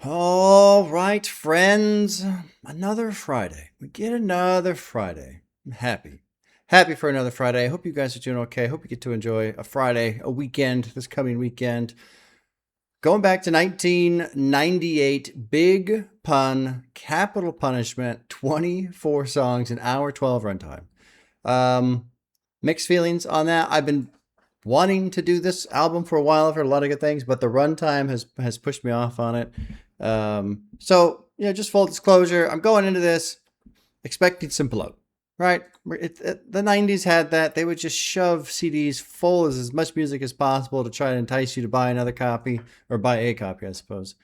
All right, friends. Another Friday. We get another Friday. I'm happy. Happy for another Friday. I hope you guys are doing okay. I hope you get to enjoy a Friday, a weekend, this coming weekend. Going back to 1998, Big Pun, Capital Punishment, 24 songs, an hour 12 runtime. Mixed feelings on that. I've been wanting to do this album for a while. I've heard a lot of good things, but the runtime has pushed me off on it. Just full disclosure, I'm going into this expecting some bloat, right? The 90s had that. They would just shove CDs full of as much music as possible to try to entice you to buy another copy or buy a copy, I suppose.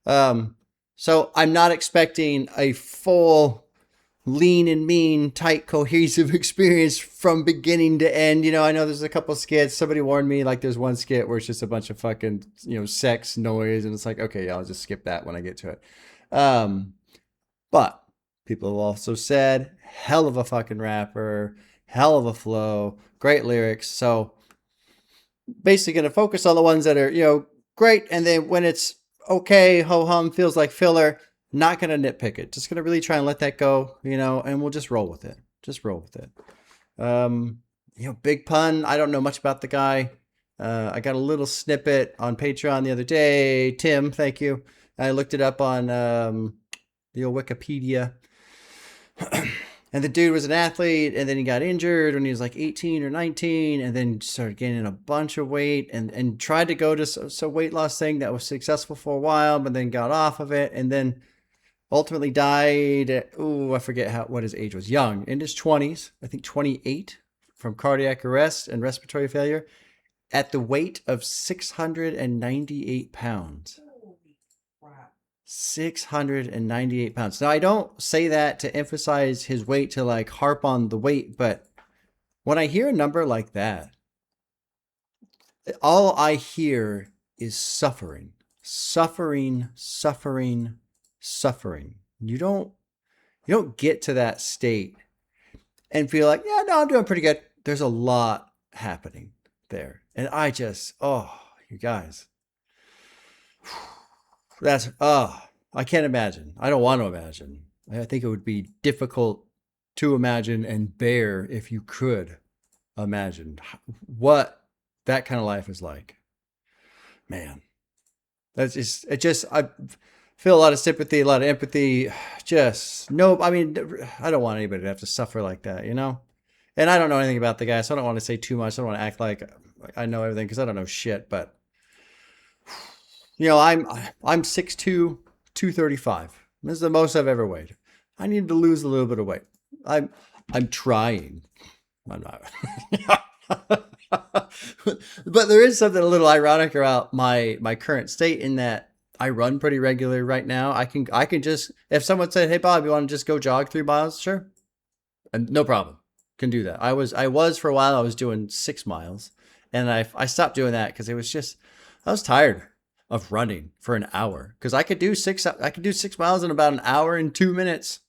So I'm not expecting a full lean and mean, tight, cohesive experience from beginning to end. You know, I know there's a couple skits. Somebody warned me, like there's one skit where it's just a bunch of fucking, sex noise. And it's like, okay, yeah, I'll just skip that when I get to it. But people have also said, hell of a fucking rapper, hell of a flow, great lyrics. So basically going to focus on the ones that are, great. And then when it's okay, ho-hum, feels like filler, not going to nitpick it. Just going to really try and let that go, and we'll just roll with it. Just roll with it. Big Pun. I don't know much about the guy. I got a little snippet on Patreon the other day. Tim, thank you. I looked it up on the old Wikipedia. And the dude was an athlete, and then he got injured when he was like 18 or 19, and then started gaining a bunch of weight and tried to go to some weight loss thing that was successful for a while, but then got off of it, and then ultimately died at, I forget what his age was. Young, in his 20s, I think 28, from cardiac arrest and respiratory failure, at the weight of 698 pounds. 698 pounds. Now, I don't say that to emphasize his weight, to like harp on the weight, but when I hear a number like that, all I hear is suffering, suffering, suffering, suffering. You don't get to that state and feel like, yeah, no, I'm doing pretty good. There's a lot happening there. And I just, you guys, I can't imagine. I don't want to imagine. I think it would be difficult to imagine and bear if you could imagine what that kind of life is like. Man, I feel a lot of sympathy, a lot of empathy. Just no, I mean, I don't want anybody to have to suffer like that, And I don't know anything about the guy, so I don't want to say too much. I don't want to act like I know everything because I don't know shit. But I'm 6'2", 235. This is the most I've ever weighed. I need to lose a little bit of weight. I'm trying. I'm not. But there is something a little ironic about my current state in that I run pretty regularly right now. I can just, if someone said, "Hey Bob, you want to just go jog 3 miles?" Sure. And no problem. Can do that. I was for a while, I was doing 6 miles, and I stopped doing that because I was tired of running for an hour, because I could do 6 miles in about an hour and 2 minutes.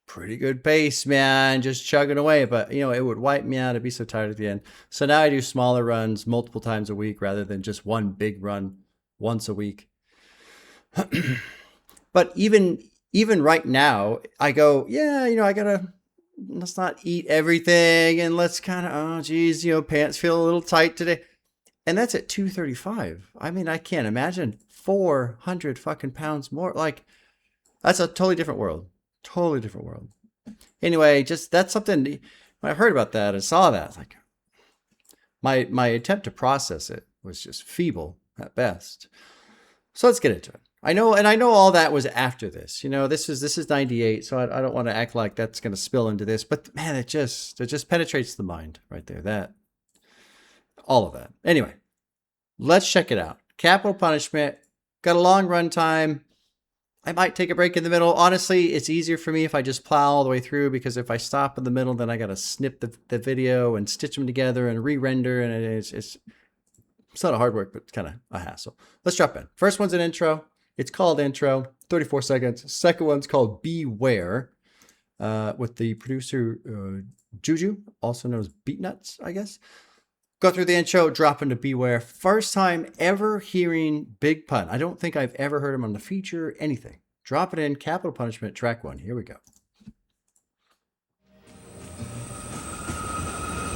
Pretty good pace, man, just chugging away. But it would wipe me out. I'd be so tired at the end. So now I do smaller runs multiple times a week rather than just one big run once a week. But even right now, I go, I gotta, let's not eat everything, and let's kind of, pants feel a little tight today. And that's at 235. I mean, I can't imagine 400 fucking pounds more. Like, that's a totally different world. Totally different world. Anyway, just that's something, when I heard about that and saw that, like, my attempt to process it was just feeble at best. So let's get into it. I know all that was after this. This is 98, so I don't want to act like that's going to spill into this. But man, it just penetrates the mind right there. All of that. Anyway, let's check it out. Capital Punishment. Got a long run time. I might take a break in the middle. Honestly, it's easier for me if I just plow all the way through, because if I stop in the middle, then I got to snip the video and stitch them together and re-render. And it's not a hard work, but it's kind of a hassle. Let's jump in. First one's an intro. It's called Intro, 34 seconds. Second one's called Beware, with the producer Juju, also known as Beatnuts, I guess. Go through the intro, drop into Beware. First time ever hearing Big Pun. I don't think I've ever heard him on the feature, anything. Drop it in, Capital Punishment, track 1. Here we go.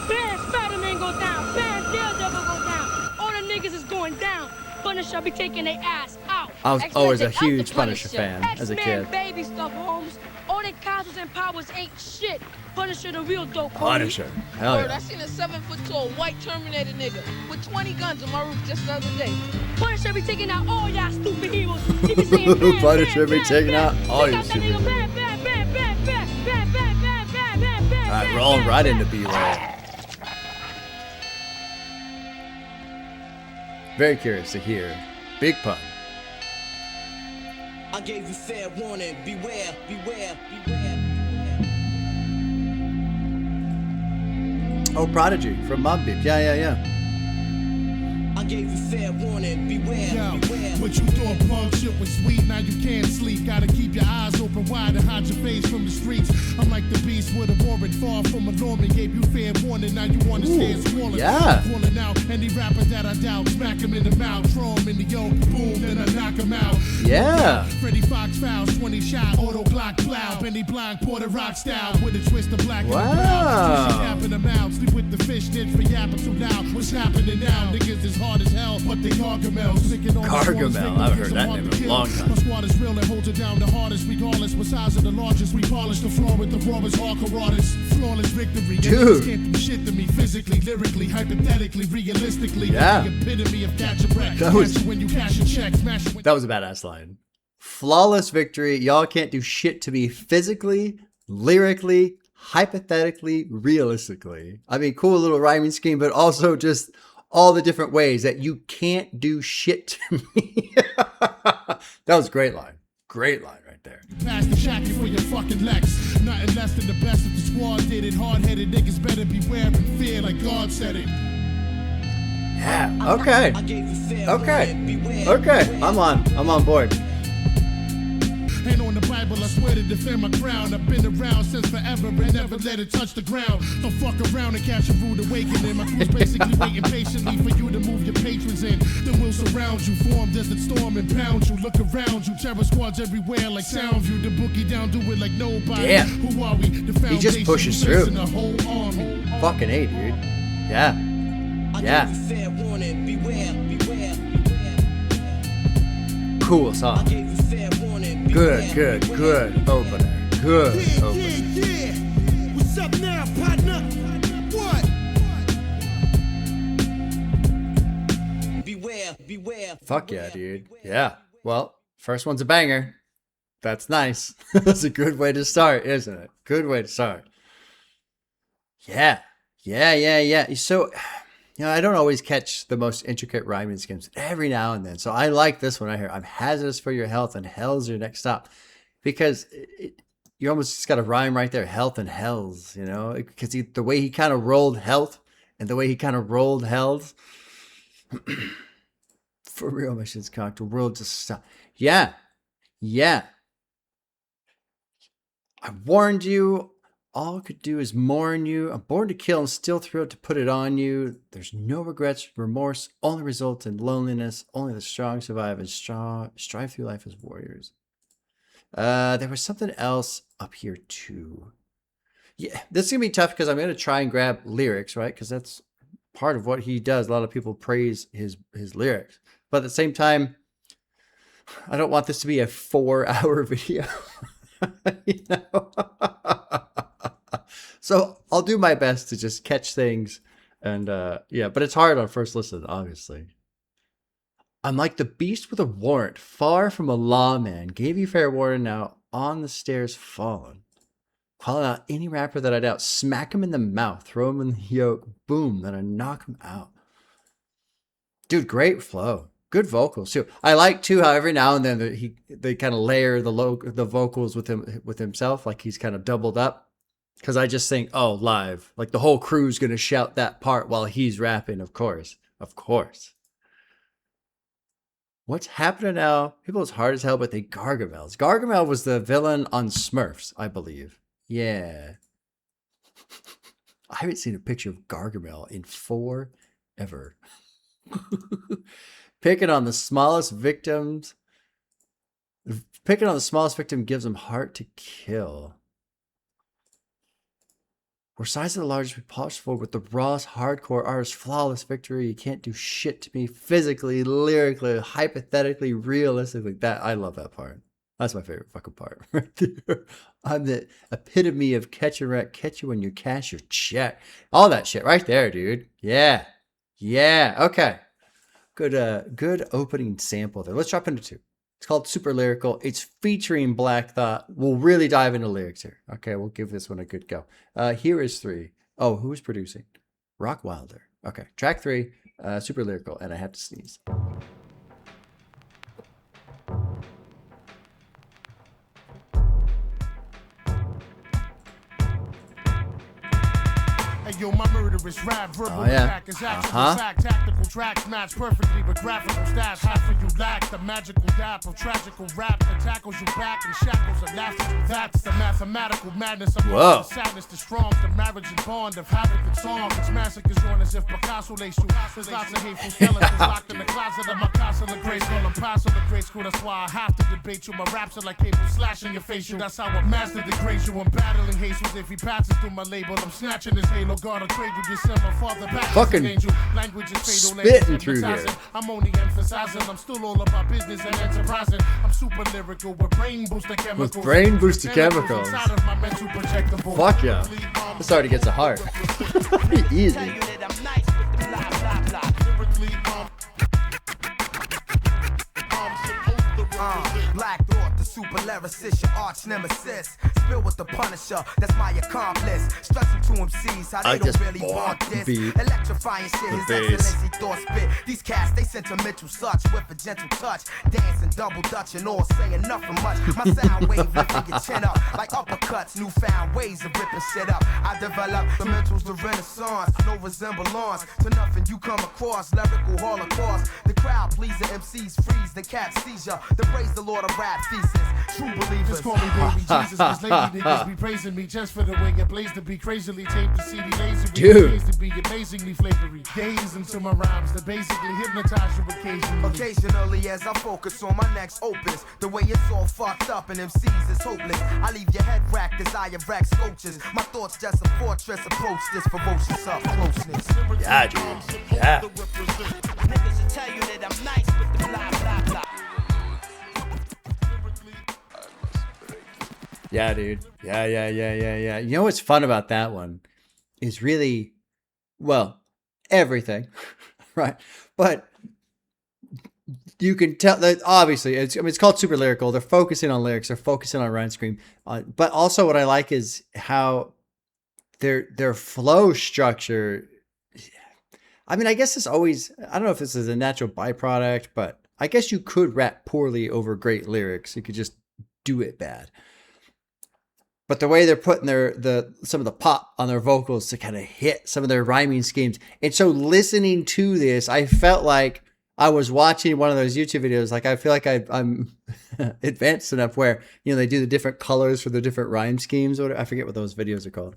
Bad Spider-Man go down. Bad Daredevil go down. All the niggas is going down. Punisher be taking their ass out. I was always a huge Punisher fan as a kid. X-Men baby stuff, Holmes. All their castles and powers ain't shit. Punisher the real dope. Punisher. Hell Word, yeah. I seen a 7-foot-tall white Terminator nigga with 20 guns on my roof just the other day. Punisher be taking out all y'all stupid heroes. He be saying bad, Punisher bad, be bad, taking bad. out all Take your out that stupid nigga, heroes. bad, bad, bad, bad, bad, bad, bad, bad, bad, bad, All right, bad, rolling bad, right bad. into Beware. Very curious to hear Big Pun. I gave you fair warning, beware, beware, beware. Oh, Prodigy from Mobb Deep. Yeah. I gave you fair warning, beware, Yo, beware. what you thought punk shit was sweet, now you can't sleep. Gotta keep your eyes open wide and hide your face from the streets. I'm like the beast with a warrant, far from a Norman. Gave you fair warning, now you wanna stand swollen. yeah. Pulling out any rapper that I doubt. Smack him in the mouth, throw him in the yoke, boom, then I knock him out. Yeah. Freddie Fox fouls, 20 shot, auto Glock plow. Benny Blanc, Porter Rock style, with a twist of black Wow. and brown. She yapping them out, sleep with the fish snitch for yapping too loud. What's happening now? Niggas is hard as hell, but they Gargamel. Sticking on the Gargamel, squad's I finger haven't because heard I'm that hard name to in a kill. long time. My squad is real and holds it down the hardest, regardless. What size of the largest, we polish the floor with the rawest hardcore artists. Flawless victory. Dude. Niggas can't do shit to me physically, lyrically, hypothetically, realistically. Yeah. The epitome of catch a wreck. That was- Catch you when you cash a check, smash it when That was a badass line. Flawless victory. Y'all can't do shit to me physically, lyrically, hypothetically, realistically. I mean, cool little rhyming scheme, but also just all the different ways that you can't do shit to me. That was a great line. Great line right there. pass the shacky for your fucking Lex. Nothing less than the best of the squad did it. Hard-headed niggas better beware and fear like God said it. Yeah. Okay. I gave you fair Okay. warning, beware, Okay. beware. I'm on board. And on the Bible, I swear to defend my crown. I've been around since forever and never let it touch the ground. Don't fuck around and catch a rude awakening. My crew's basically waiting patiently for you to move your patrons in. Then we'll surround you, form desert storm and pound you. Look around you, terror squads everywhere like Soundview. The boogie down, do it like nobody. Damn. Who are we? The He just foundation, pushes we face through. in a whole army. Fucking A, dude. Yeah. I Yeah. gave you fair warning, beware, beware, beware. Cool I song. gave you fair warning, Good, beware, good, beware. good opener. Good opener. yeah. What's up now, partner? What? Beware, beware. Fuck yeah, beware, dude. beware, Yeah. Well, first one's a banger. That's nice. That's a good way to start, isn't it? Good way to start. Yeah. Yeah. So, I don't always catch the most intricate rhyming schemes every now and then. So I like this one right here. I'm hazardous for your health and hell's your next stop. Because you almost just got to rhyme right there. Health and hells, because the way he kind of rolled health and the way he kind of rolled hells. For real, missions cocked. The world just stopped. Yeah. I warned you. All I could do is mourn you. I'm born to kill and still thrilled to put it on you. There's no regrets, remorse, only result in loneliness. Only the strong survive and strive through life as warriors. There was something else up here too. Yeah, this is going to be tough because I'm going to try and grab lyrics, right? Because that's part of what he does. A lot of people praise his lyrics. But at the same time, I don't want this to be a 4-hour video. So I'll do my best to just catch things. And but it's hard on first listen, obviously. I'm like the beast with a warrant, far from a lawman. Gave you fair warning, now on the stairs fallen. Call out any rapper that I doubt. Smack him in the mouth. Throw him in the yoke. Boom. Then I knock him out. Dude, great flow. Good vocals too. I like too how every now and then they kind of layer the vocals with himself, like he's kind of doubled up. Because I just think, oh, live, like the whole crew's gonna shout that part while he's rapping. Of course. What's happening now? People is hard as hell, but they Gargamels. Gargamel was the villain on Smurfs, I believe. Yeah. I haven't seen a picture of Gargamel in forever. ever. Picking on the smallest victims. Picking on the smallest victim gives them heart to kill. We're size of the largest, we polish forward with the rawest, hardcore artist, flawless victory. You can't do shit to me physically, lyrically, hypothetically, realistically. That I love that part. That's my favorite fucking part right there. I'm the epitome of catch a wreck, catch you when you cash your check. All that shit right there, dude. Yeah. Yeah. Okay. Good opening sample there. Let's drop into 2. It's called Super Lyrical. It's featuring Black Thought. We'll really dive into lyrics here. Okay, we'll give this one a good go. Here is 3. Oh, who's producing? Rock Wilder. Okay, track 3, Super Lyrical, and I have to sneeze. Yo, my murderous rap, verbal attack is actual fact. Tactical tracks match perfectly with graphical stats. Half of you lack the magical dap of tragical rap that tackles you back and shackles and laughs at you. That's the mathematical madness of the sadness, the strong, the marriage and bond of havoc and song. It's massacres drawn as if Picasso laced you. There's lots of hateful skeletons locked in the closet of my castle of grace. Call them passive the grade school. That's why I have to debate you. My raps are like cable slashing your facial. That's how I master degrade you. I'm battling Jesus. If he passes through my label, I'm snatching his halo. God, I trade you this my father back. Fucking angel. Language is fatal. spitting through here. I'm only emphasizing. I'm still all about business and enterprising. I'm super lyrical with brain booster chemicals. With brain booster chemicals. Fuck yeah. This already gets a heart. Easy. Black Thought, the super lyricist, your arch nemesis. Spill with the Punisher, that's my accomplice. Stressing to MCs how they don't really want this. Electrifying shit, his excellency thought spit. These cats, they sentimental such with a gentle touch. Dancing double dutch and all saying nothing much. My sound wave lifting your chin up like uppercuts. Newfound ways of ripping shit up. I develop the mentals, the renaissance. No resemblance to nothing you come across. Lyrical holocaust. The crowd pleaser MCs freeze the cat seizure. The praise the Lord of rap thesis. True believers. Just call me baby Jesus, cause lately niggas be praising me just for the way it plays to be crazily taped the CD laser. Dude. To be amazingly flavory. Gaze into my rhymes that basically hypnotize you occasionally. Occasionally as I focus on my next opus. The way it's all fucked up and MCs is hopeless. I leave your head racked as I erect sculptures. My thoughts just a fortress. Approach this ferocious up closeness. Yeah, dude. Yeah. Niggas will tell you that I'm nice with the blah blah blah. Yeah, dude. Yeah. You know what's fun about that one is really, well, everything, right? But you can tell that obviously it's called Super Lyrical. They're focusing on lyrics. They're focusing on rhyme scheme. But also what I like is how their flow structure. I mean, I guess it's always, I don't know if this is a natural byproduct, but I guess you could rap poorly over great lyrics. You could just do it bad. But the way they're putting some of the pop on their vocals to kind of hit some of their rhyming schemes. And so listening to this, I felt like I was watching one of those YouTube videos. Like I feel like I'm advanced enough where, you know, they do the different colors for the different rhyme schemes. Or whatever. I forget what those videos are called.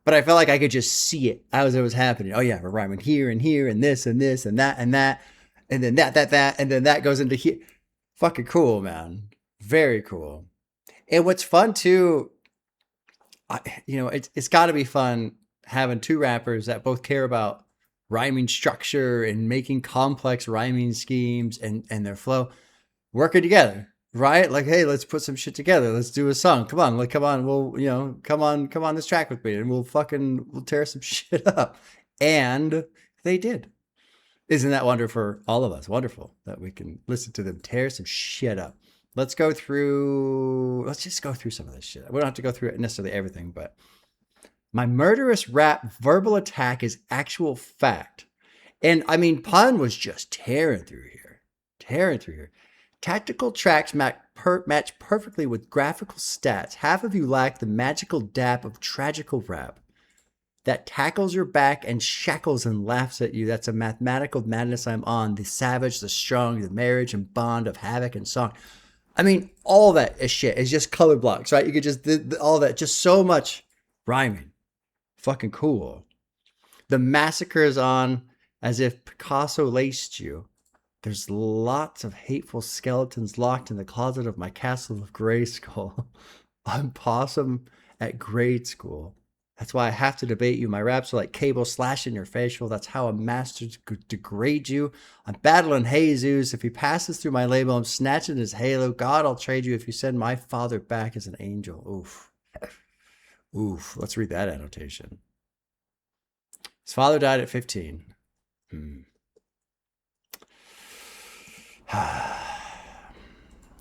But I felt like I could just see it as it was happening. Oh yeah, we're rhyming here and here and this and this and that and that. And then that, and then that goes into here. Fucking cool, man. Very cool. And what's fun too, it's got to be fun having two rappers that both care about rhyming structure and making complex rhyming schemes and their flow working together, right? Like, hey, let's put some shit together. Let's do a song. Come on. We'll, come on this track with me and we'll tear some shit up. And they did. Isn't that wonderful for all of us? Wonderful that we can listen to them tear some shit up. Let's just go through some of this shit. We don't have to go through necessarily everything, but my murderous rap verbal attack is actual fact. And I mean, Pun was just tearing through here. Tactical tracks match perfectly with graphical stats. Half of you lack the magical dap of tragical rap that tackles your back and shackles and laughs at you. That's a mathematical madness I'm on. The savage, the strong, the marriage and bond of havoc and song. I mean, all that is shit. It's just color blocks, right? You could just, all that, just so much rhyming. Fucking cool. The massacre is on. as if Picasso laced you. There's lots of hateful skeletons locked in the closet of my castle of Grayskull. I'm Possum at grade school. That's why I have to debate you. My raps are like cable slashing your facial. That's how a master could degrade you. I'm battling Jesus. If he passes through my label, I'm snatching his halo. God, I'll trade you if you send my father back as an angel. Oof. Oof. Let's read that annotation. His father died at 15.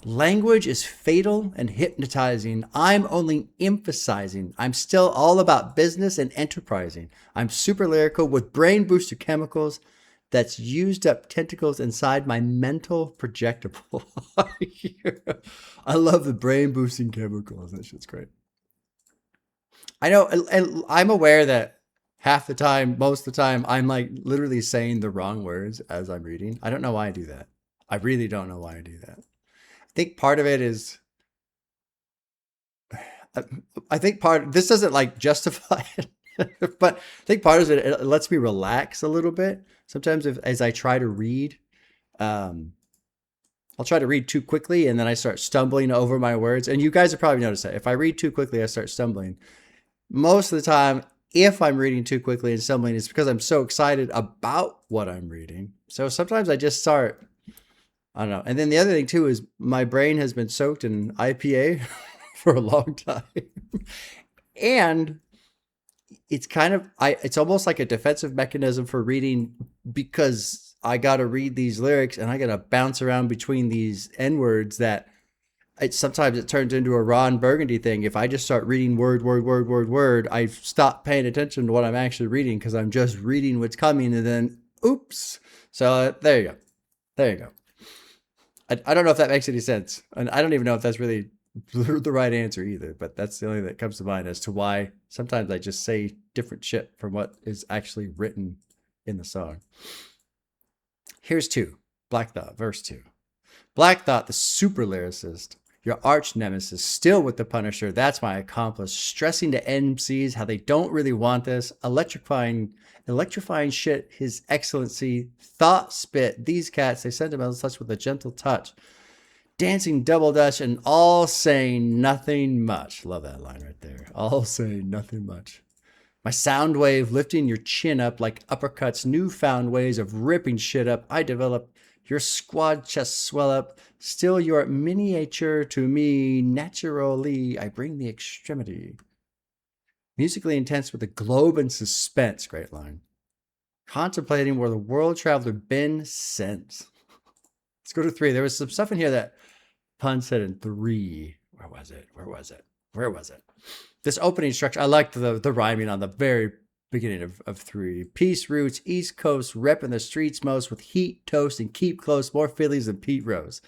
Language is fatal and hypnotizing. I'm only emphasizing. I'm still all about business and enterprising. I'm super lyrical with brain booster chemicals that's used up tentacles inside my mental projectable. I love the brain boosting chemicals. That shit's great. I know, and I'm aware that half the time, most of the time, I'm like literally saying the wrong words as I'm reading. I don't know why I do that. I really don't know why I do that. I think part of it is, this doesn't like justify it, but I think part of it lets me relax a little bit. Sometimes as I try to read, I'll try to read too quickly and then I start stumbling over my words. And you guys have probably noticed that if I read too quickly, I start stumbling. Most of the time, if I'm reading too quickly and stumbling, it's because I'm so excited about what I'm reading. So sometimes I just start, I don't know. And then the other thing too is my brain has been soaked in IPA for a long time. And it's kind of, it's almost like a defensive mechanism for reading, because I got to read these lyrics and I got to bounce around between these N-words that sometimes it turns into a Ron Burgundy thing. If I just start reading word, I stop paying attention to what I'm actually reading because I'm just reading what's coming and then, oops. So there you go. I don't know if that makes any sense. And I don't even know if that's really the right answer either, but that's the only thing that comes to mind as to why sometimes I just say different shit from what is actually written in the song. Here's 2. Black Thought, verse 2. Black Thought, the super lyricist, your arch nemesis, still with the Punisher. That's my accomplice. Stressing to MCs how they don't really want this. Electrifying shit, his excellency. Thought spit. These cats, they sentimental touch with a gentle touch. Dancing double dutch and all saying nothing much. Love that line right there. All saying nothing much. My sound wave lifting your chin up like uppercuts. Newfound ways of ripping shit up. I develop. Your squad chest swell up. Still your miniature to me. Naturally, I bring the extremity. Musically intense with a globe and suspense. Great line. Contemplating where the world traveler been since. Let's go to 3. There was some stuff in here that Pun said in 3. Where was it? This opening structure. I liked the rhyming on the very beginning of 3. Peace roots, East Coast, repping the streets most with heat, toast, and keep close. More Phillies than Pete Rose.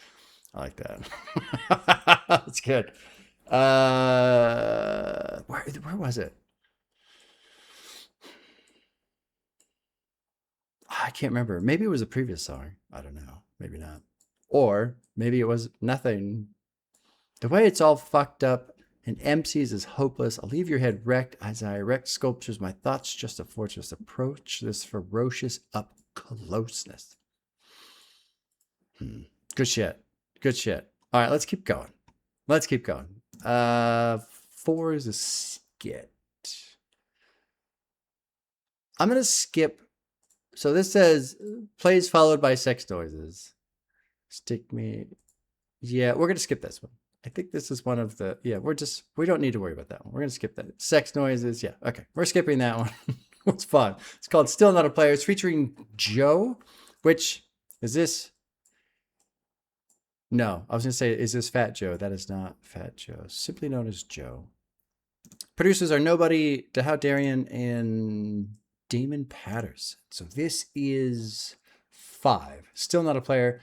I like that. That's good. Where was it? I can't remember. Maybe it was a previous song. I don't know. Maybe not. Or maybe it was nothing. The way it's all fucked up and MCs is hopeless. I'll leave your head wrecked as I erect sculptures. My thoughts just a fortress. Approach this ferocious up closeness. Good shit. All right, let's keep going. 4 is a skit. I'm going to skip. So this says plays followed by sex noises. Stick me. Yeah, we're going to skip this one. I think this is one of the, we don't need to worry about that one. We're going to skip that. Sex noises. Yeah. Okay. We're skipping that one. It's fun. It's called Still Not a Player. It's featuring Joe, which is this? No, I was going to say, is this Fat Joe? That is not Fat Joe. Simply known as Joe. Producers are Nobody, DeHow and Damon Patterson. So this is 5. Still Not a Player.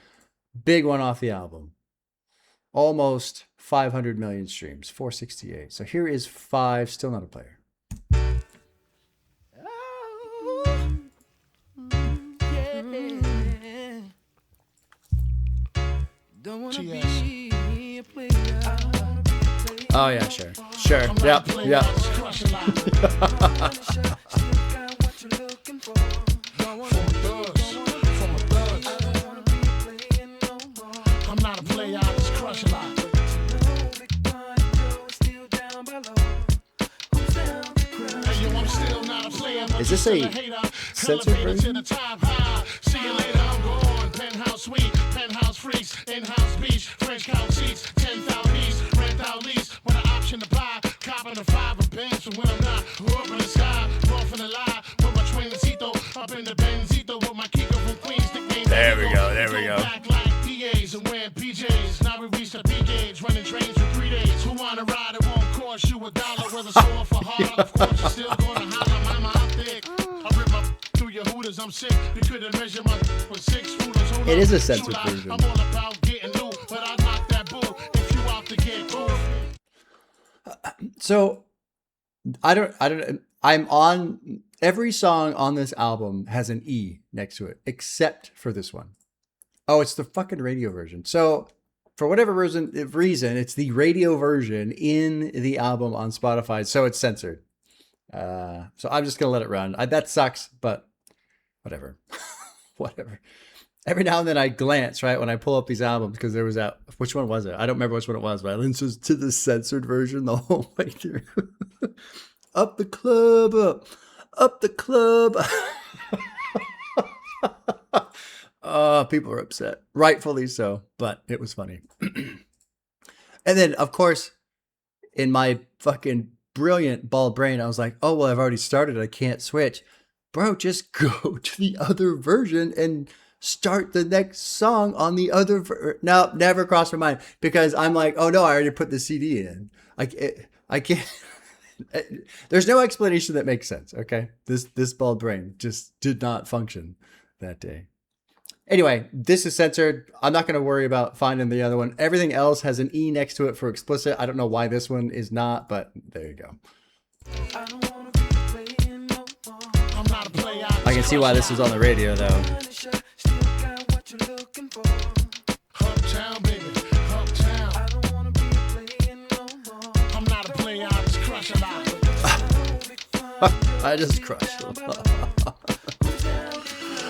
Big one off the album. Almost 500 million streams. 468. So here is 5. Still Not a Player. Oh yeah, sure. Yep. Is this a censored version? See you later, I'm gone. Penthouse suite, penthouse freaks, in-house beach, French couch seats, 10,000 piece, rent out lease, with an option to buy, copping a 5 and pins from when I'm not, up in the sky, off in the lie, with my Twincito, up in the Benzito, with my Kiko from Queens, nickname. There we go, there we go. Back like PAs and wearing PJs, now we reached the P gauge, running trains for 3 days, who wanna ride, it won't cost you $1, whether sore for hard, of course you're still gonna holler, mama, I'm thick, I rip my through your hooters, I'm sick, you couldn't measure my with 6 rulers. It is a censored version. I'm all about getting loot, but I knock that bull if you out to get cool. So I'm on every song on this album has an E next to it, except for this one. Oh, it's the fucking radio version. So for whatever reason, it's the radio version in the album on Spotify. So it's censored. So I'm just going to let it run. That sucks, but whatever. Whatever. Every now and then I glance, right, when I pull up these albums, because there was that, which one was it? I don't remember which one it was, but I listened to the censored version the whole way through. Up the club, up the club. Oh, people are upset. Rightfully so, but it was funny. And then, of course, in my fucking brilliant bald brain, I was like, oh, well, I've already started. I can't switch. Bro, just go to the other version and start the next song on the other. No, never crossed my mind, because I'm like, oh no, I already put the CD in. I can't. There's no explanation that makes sense. Okay. This bald brain just did not function that day. Anyway, this is censored. I'm not going to worry about finding the other one. Everything else has an E next to it for explicit. I don't know why this one is not, but there you go. I can see why this is on the radio, though. Uptown, baby, uptown. I don't wanna be playing no more. I'm not a player, I just crush a lot. I just crushed a lot.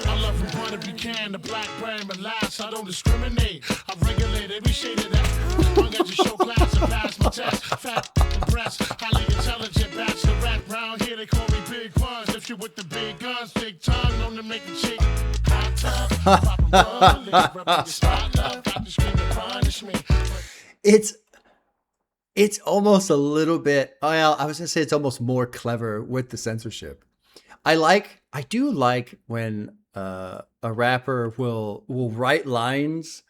I love from point of Buchanan, the black brand, but last I don't discriminate. I regulate every shade of that. I got to show class and pass my test. Fat breast, highly intelligent bachelorette. Round here they call me Big Pun. If you with the big guns, big tongue, known to make the chick hot tub. Pop and roll, lick, rub the spot love, got to scream and punish me. It's almost a little bit, well, I was going to say it's almost more clever with the censorship. I do like when a rapper will write lines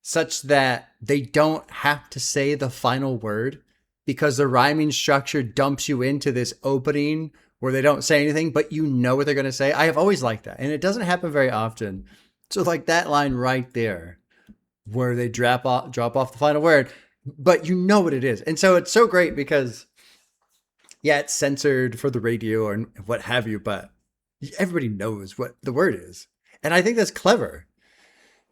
such that they don't have to say the final word, because the rhyming structure dumps you into this opening where they don't say anything, but you know what they're going to say. I have always liked that, and it doesn't happen very often. So like that line right there where they drop off the final word, but you know what it is. And so it's so great because, yeah, it's censored for the radio and what have you, but everybody knows what the word is. And I think that's clever.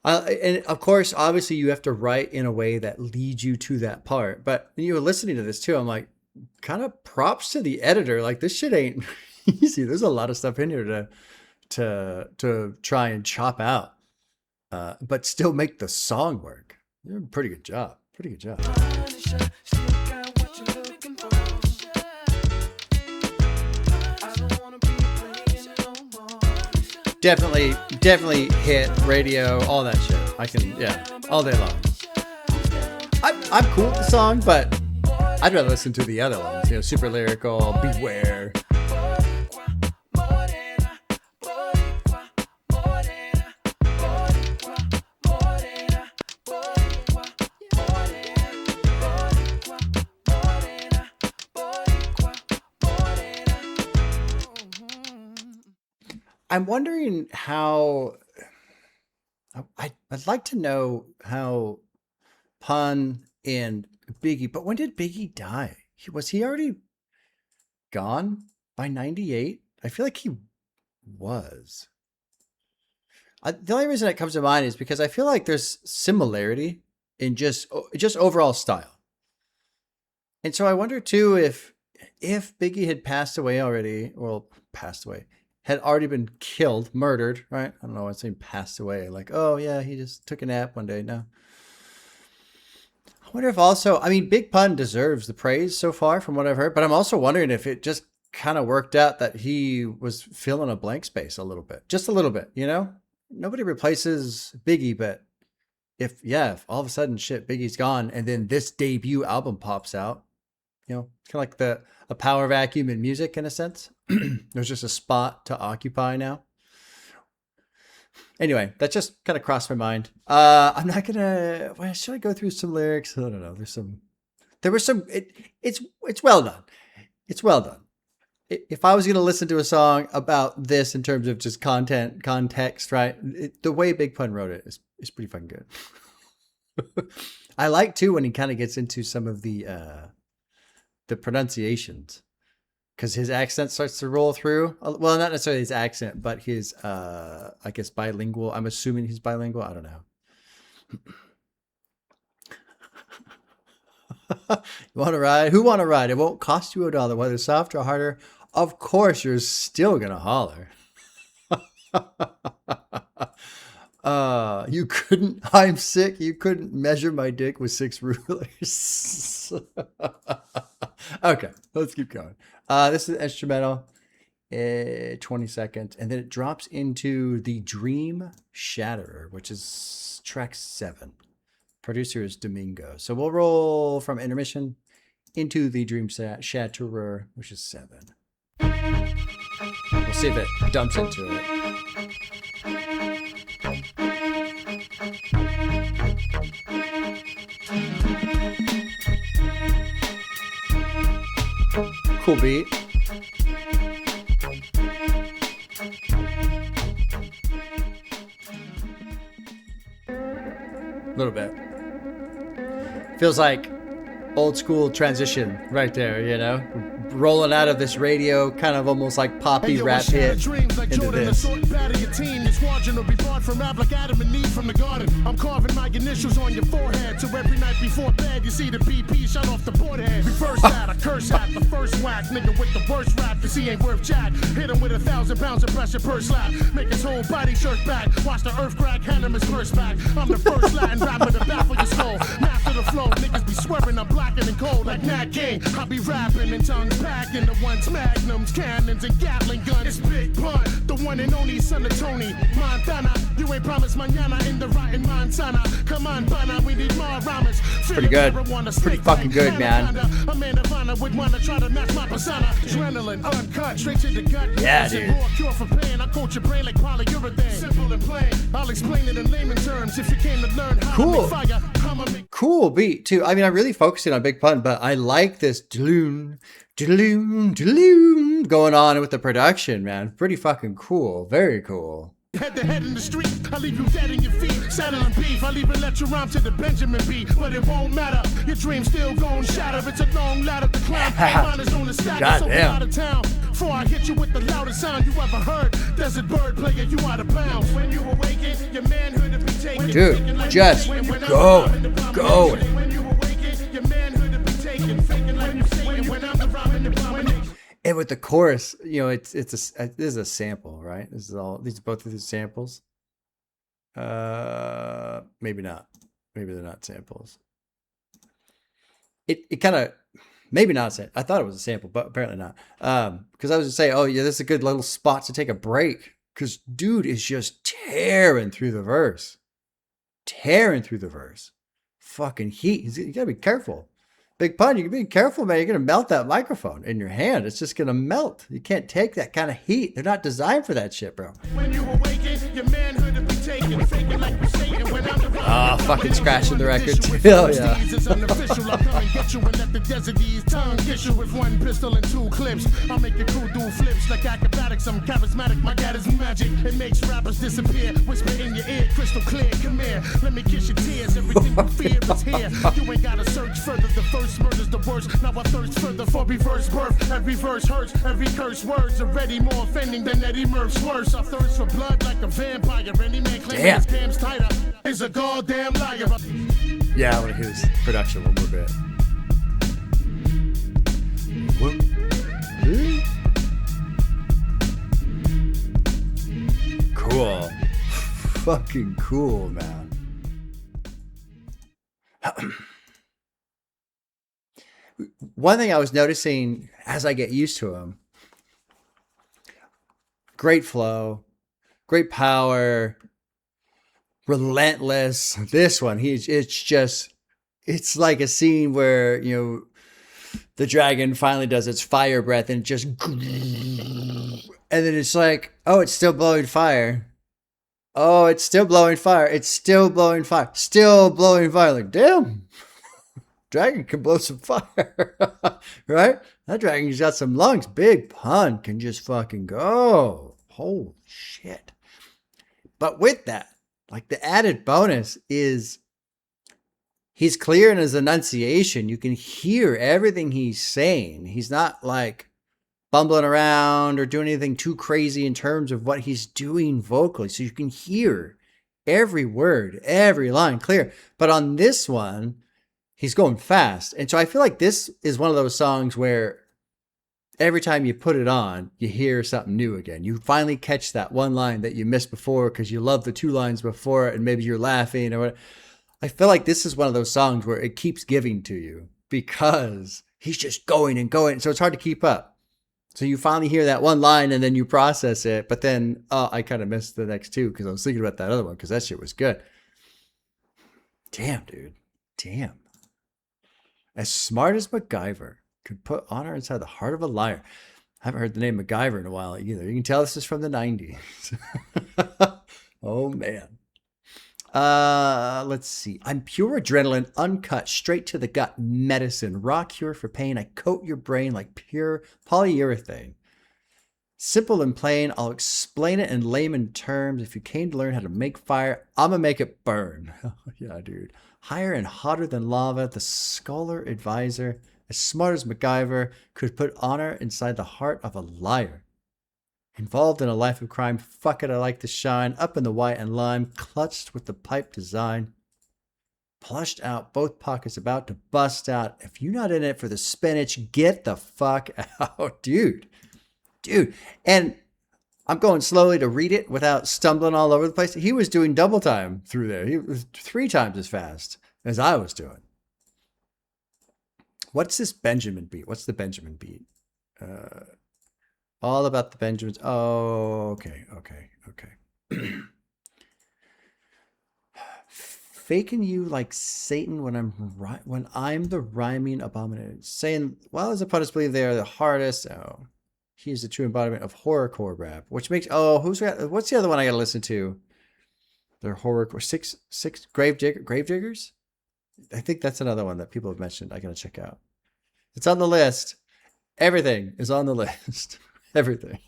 And of course, obviously you have to write in a way that leads you to that part. But when you were listening to this too, I'm like, kind of props to the editor. Like, this shit ain't easy. There's a lot of stuff in here to try and chop out, but still make the song work. You're a pretty good job. Pretty good job. Definitely hit radio, all that shit. I can, yeah, all day long. I'm cool with the song, but I'd rather listen to the other ones. You know, Super Lyrical, Beware. I'm wondering how, I'd like to know how Pun and Biggie, but when did Biggie die? Was he already gone by 98? I feel like he was. The only reason that comes to mind is because I feel like there's similarity in just overall style. And so I wonder too if Biggie had passed away already, had already been killed, murdered, right? I don't know, I'm saying passed away. Like, oh yeah, he just took a nap one day. No. I wonder if also, I mean, Big Pun deserves the praise so far from what I've heard, but I'm also wondering if it just kind of worked out that he was filling a blank space a little bit, just a little bit, you know? Nobody replaces Biggie, but if all of a sudden Biggie's gone and then this debut album pops out, you know, it's kind of like a power vacuum in music in a sense. There's just a spot to occupy now. Anyway, that just kind of crossed my mind. I'm not gonna. Well, should I go through some lyrics? I don't know. There were some. It's well done. It's well done. If I was gonna listen to a song about this in terms of just context, right? The way Big Pun wrote it is pretty fucking good. I like too when he kind of gets into some of the pronunciations, because his accent starts to roll through. Well, not necessarily his accent, but his, I guess, bilingual. I'm assuming he's bilingual. I don't know. You want to ride? Who want to ride? It won't cost you $1. Whether soft or harder, of course you're still going to holler. You couldn't, I'm sick. You couldn't measure my dick with 6 rulers. Okay, let's keep going. This is instrumental, 20 seconds, and then it drops into the Dream Shatterer, which is track 7. Producer is Domingo. So we'll roll from Intermission into the Dream Shatterer, which is 7. We'll see if it dumps into it. Cool beat. A little bit. Feels like old school transition right there, you know? Rolling out of this radio, kind of almost like poppy rap hit into this. From the garden, I'm carving my initials on your forehead. So every night before bed, you see the BP shut off the board head. Reverse that, I curse at the first whack. Nigga with the worst rap, cause he ain't worth jack. Hit him with 1,000 pounds of pressure per slap. Make his whole body shirt back. Watch the earth crack, hand him his purse back. I'm the first Latin rapper to baffle your skull. Master the flow, niggas be swerving, I'm blacker than cold like Nat King. I be rapping and tongues packing the ones magnums, cannons, and Gatling guns. It's Big Pun, the one and only son of Tony Montana. You ain't promised mañana in the rotten Montana. Come on, Bana, we need more rhymes. Pretty good. Pretty fucking good, man. A man of honor would wanna try to match my persona. Adrenaline, uncut, straight to the gut. Yeah, dude. More cure for pain. I coat your brain like polyurethane. Simple and plain. I'll explain it in layman terms if you came to learn how to make fire. Cool beat too. I mean, I'm really focusing on Big Pun, but I like this doom going on with the production, man. Pretty fucking cool. Very cool. Head to head in the street, I leave you dead in your feet. Saddle and beef, I'll even let you rhyme to the Benjamin beat. But it won't matter, your dream's still gon' shatter. It's a long ladder to climb. Mine is on the stack, so out of town. Before I hit you with the loudest sound you ever heard. Desert bird player, you out of bounds. When you awaken, your manhood to be taken. Dude, just going. When you awaken, your manhood to be taken. Faking like you saying when I'm the rhyming the rhyming. And with the chorus, you know, this is a sample, right? These are both of these samples. Maybe not. Maybe they're not samples. It kind of, maybe not. I thought it was a sample, but apparently not. Because I was just saying, oh yeah, this is a good little spot to take a break. Because dude is just tearing through the verse. Fucking heat. You gotta be careful. Big Pun, you can be careful, man. You're going to melt that microphone in your hand. It's just going to melt. You can't take that kind of heat. They're not designed for that shit, bro. When you awaken, your manhood to be taken, faking like you're Satan when I'm the fucking scratching the record. Hell yeah. It's unofficial. I'll come and get you and let the desert ease tongue kiss you with 1 pistol and 2 clips. I'll make your crew do flips like acrobatics. I'm charismatic. My dad is magic. It makes rappers disappear. Whisper in your ear, crystal clear. Come here. Let me kiss your tears. Everything you fear is here. You ain't got to search further. The first murder's the worst. Now I thirst further for reverse birth. Every verse hurts. Every curse words already more offending than Eddie Murph's worse. I thirst for blood like a vampire. Any man claiming his cam's tighter is a goddamn liar. Yeah, I want to hear this production one more bit. Cool. Fucking cool, man. One thing I was noticing as I get used to him, great flow, great power, relentless. This one, it's like a scene where, you know, the dragon finally does its fire breath and just, and then it's like, oh, it's still blowing fire. Oh, it's still blowing fire. It's still blowing fire. Still blowing fire. Like, damn, dragon can blow some fire, right? That dragon's got some lungs. Big pun, can just fucking go. Holy shit. But with that, like, the added bonus is he's clear in his enunciation. You can hear everything he's saying. He's not like bumbling around or doing anything too crazy in terms of what he's doing vocally. So you can hear every word, every line clear. But on this one, he's going fast. And so I feel like this is one of those songs where every time you put it on, you hear something new again. You finally catch that one line that you missed before because you love the two lines before it and maybe you're laughing or whatever. I feel like this is one of those songs where it keeps giving to you because he's just going and going. So it's hard to keep up. So you finally hear that one line and then you process it. But then I kind of missed the next two because I was thinking about that other one because that shit was good. Damn, dude. Damn. As smart as MacGyver could put honor inside the heart of a liar. I haven't heard the name MacGyver in a while either. You can tell this is from the 90s. Oh, man. Let's see. I'm pure adrenaline, uncut, straight to the gut medicine. Raw cure for pain. I coat your brain like pure polyurethane. Simple and plain. I'll explain it in layman terms. If you came to learn how to make fire, I'm gonna make it burn. Yeah, dude. Higher and hotter than lava. The scholar advisor, as smart as MacGyver, could put honor inside the heart of a liar. Involved in a life of crime, fuck it, I like to shine. Up in the white and lime, clutched with the pipe design. Plushed out, both pockets about to bust out. If you're not in it for the spinach, get the fuck out. Dude. And I'm going slowly to read it without stumbling all over the place. He was doing double time through there. He was 3 times as fast as I was doing. What's this Benjamin beat? What's the Benjamin beat? All about the Benjamins. Oh, okay. Faking you like Satan when I'm the rhyming abomination. Saying, well, as opponents believe they are the hardest. Oh, he is the true embodiment of horrorcore rap, which makes, what's the other one I gotta listen to? They're horrorcore. Six Gravediggers. I think that's another one that people have mentioned. I gotta check out. It's on the list. Everything is on the list. Everything.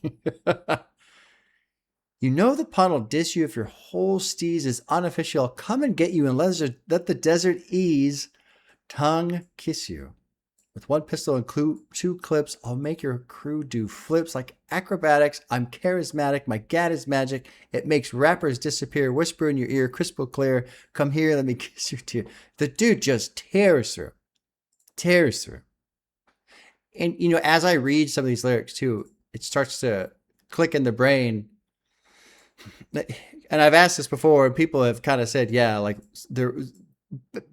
You know the pun will diss you if your whole steez is unofficial. I'll come and get you and let the desert ease. Tongue kiss you. With 1 pistol and 2 clips, I'll make your crew do flips like acrobatics. I'm charismatic. My gat is magic. It makes rappers disappear. Whisper in your ear, crystal clear. Come here, let me kiss your tear. The dude just tears through. And, you know, as I read some of these lyrics too, it starts to click in the brain. And I've asked this before, and people have kind of said, yeah, like